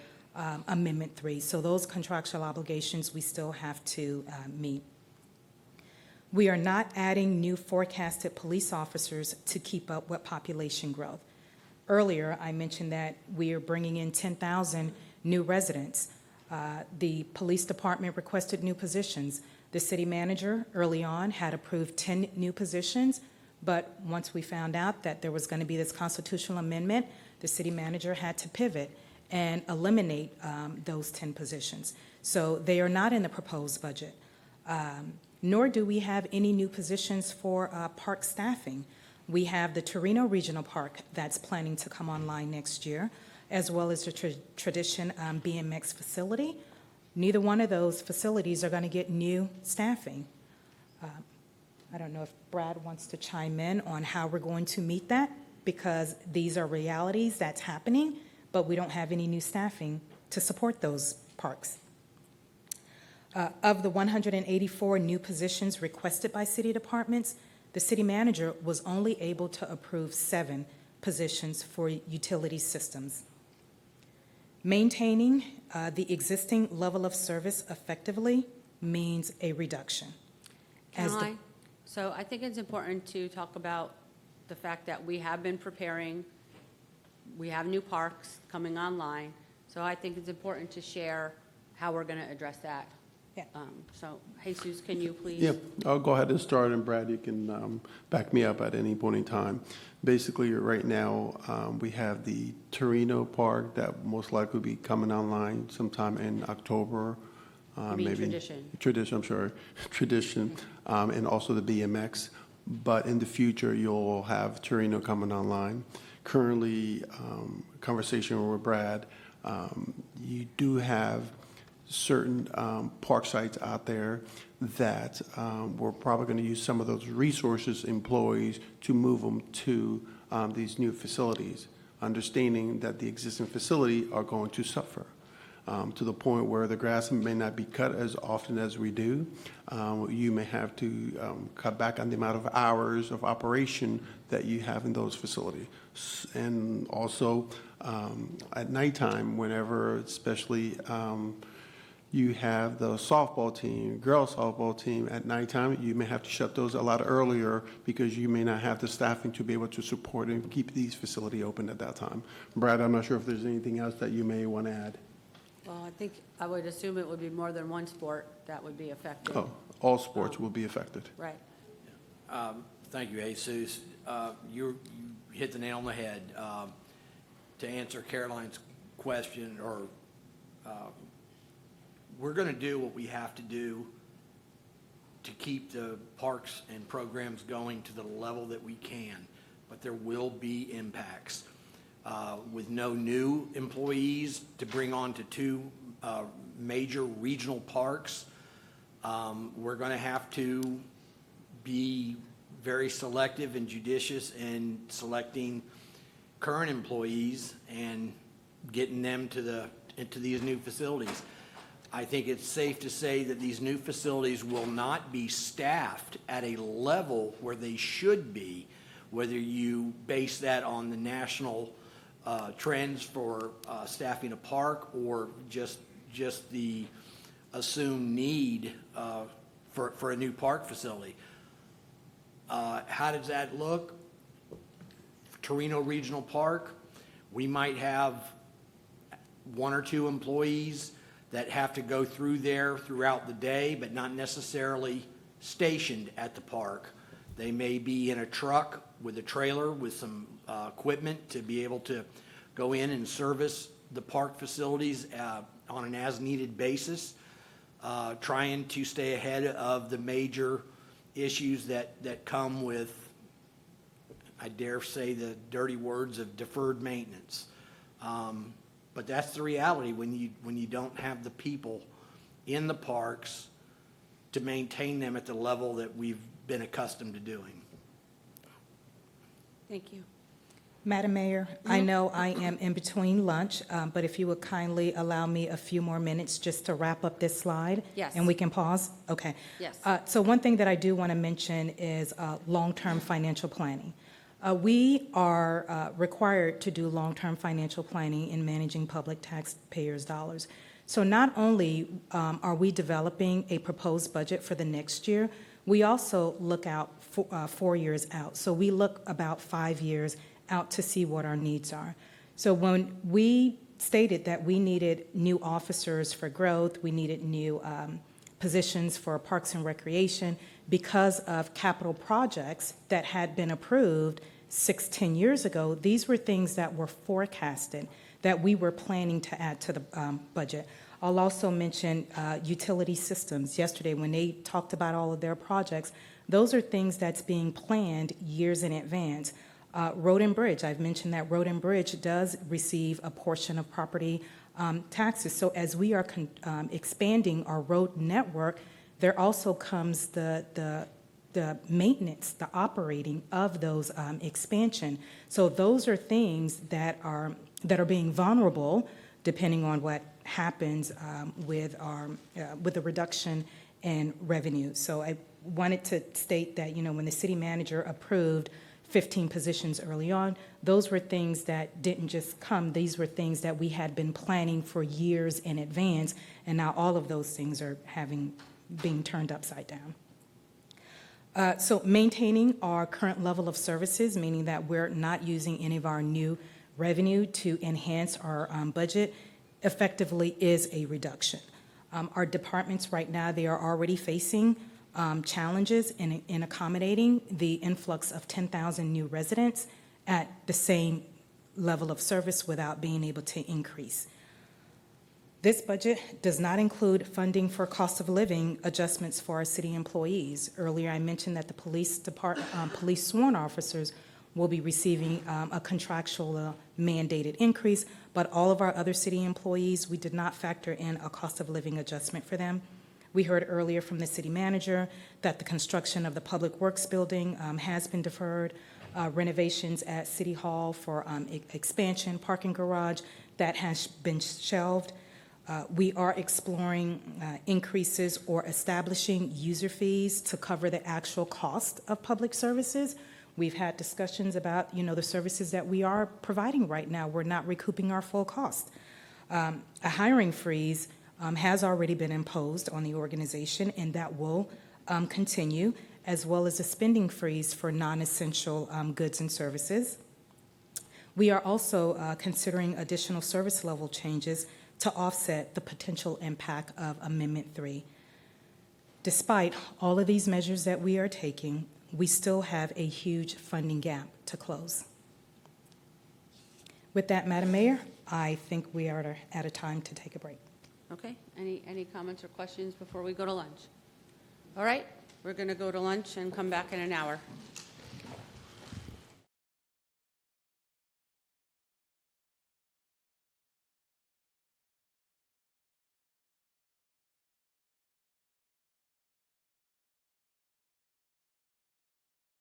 Amendment 3. So those contractual obligations we still have to meet. We are not adding new forecasted police officers to keep up with population growth. Earlier, I mentioned that we are bringing in 10,000 new residents. The police department requested new positions. The city manager early on had approved 10 new positions, but once we found out that there was going to be this constitutional amendment, the city manager had to pivot and eliminate those 10 positions. So they are not in the proposed budget. Nor do we have any new positions for park staffing. We have the Torino Regional Park that's planning to come online next year, as well as the Tradition BMX facility. Neither one of those facilities are going to get new staffing. I don't know if Brad wants to chime in on how we're going to meet that, because these are realities that's happening, but we don't have any new staffing to support those parks. Of the 184 new positions requested by city departments, the city manager was only able to approve 7 positions for utility systems. Maintaining the existing level of service effectively means a reduction. Can As the- I? So I think it's important to talk about the fact that we have been preparing, we have new parks coming online, so I think it's important to share how we're going to address that. Yeah. So Jesus, can you please? Yeah, I'll go ahead and start, and Brad, you can back me up at any point in time. Basically, right now, we have the Torino Park that most likely will be coming online sometime in October. You mean Tradition? Tradition, I'm sorry, Tradition, and also the BMX. But in the future, you'll have Torino coming online. Currently, conversation with Brad, you do have certain park sites out there that we're probably going to use some of those resources, employees, to move them to these new facilities, understanding that the existing facility are going to suffer to the point where the grass may not be cut as often as we do. You may have to cut back on the amount of hours of operation that you have in those facilities. And also at nighttime, whenever especially you have the softball team, girls softball team at nighttime, you may have to shut those a lot earlier because you may not have the staffing to be able to support and keep these facilities open at that time. Brad, I'm not sure if there's anything else that you may want to add. Well, I think, I would assume it would be more than one sport that would be affected. Oh, all sports will be affected. Right. Thank you, Jesus. You hit the nail on the head. To answer Caroline's question, or we're going to do what we have to do to keep the parks and programs going to the level that we can, but there will be impacts. With no new employees to bring on to 2 major regional parks, we're going to have to be very selective and judicious in selecting current employees and getting them into these new facilities. I think it's safe to say that these new facilities will not be staffed at a level where they should be, whether you base that on the national trends for staffing a park or just the assumed need for a new park facility. How does that look? Torino Regional Park, we might have 1 or 2 employees that have to go through there throughout the day, but not necessarily stationed at the park. They may be in a truck with a trailer with some equipment to be able to go in and service the park facilities on an as-needed basis, trying to stay ahead of the major issues that come with, I dare say, the dirty words of deferred maintenance. But that's the reality when you don't have the people in the parks to maintain them at the level that we've been accustomed to doing. Thank you. Madam Mayor, I know I am in between lunch, but if you would kindly allow me a few more minutes just to wrap up this slide? Yes. And we can pause? Okay. Yes. So one thing that I do want to mention is long-term financial planning. We are required to do long-term financial planning in managing public taxpayers' dollars. So not only are we developing a proposed budget for the next year, we also look out 4 years out. So we look about 5 years out to see what our needs are. So when we stated that we needed new officers for growth, we needed new positions for Parks and Recreation because of capital projects that had been approved 10 years ago. These were things that were forecasted, that we were planning to add to the budget. I'll also mention utility systems. Yesterday, when they talked about all of their projects, those are things that's being planned years in advance. Road and Bridge, I've mentioned that Road and Bridge does receive a portion of property taxes. So as we are expanding our road network, there also comes the maintenance, the operating of those expansion. So those are things that are being vulnerable depending on what happens with the reduction in revenue. So I wanted to state that, when the city manager approved 15 positions early on, those were things that didn't just come. These were things that we had been planning for years in advance, and now all of those things are being turned upside down. So maintaining our current level of services, meaning that we're not using any of our new revenue to enhance our budget, effectively is a reduction. Our departments right now, they are already facing challenges in accommodating the influx of 10,000 new residents at the same level of service without being able to increase. This budget does not include funding for cost of living adjustments for our city employees. Earlier, I mentioned that the police sworn officers will be receiving a contractual mandated increase, but all of our other city employees, we did not factor in a cost of living adjustment for them. We heard earlier from the city manager that the construction of the Public Works building has been deferred. Renovations at City Hall for expansion, parking garage, that has been shelved. We are exploring increases or establishing user fees to cover the actual cost of public services. We've had discussions about, the services that we are providing right now. We're not recouping our full cost. A hiring freeze has already been imposed on the organization, and that will continue, as well as a spending freeze for non-essential goods and services. We are also considering additional service level changes to offset the potential impact of Amendment 3. Despite all of these measures that we are taking, we still have a huge funding gap to close. With that, Madam Mayor, I think we are at a time to take a break. Okay, any comments or questions before we go to lunch? All right, we're going to go to lunch and come back in an hour.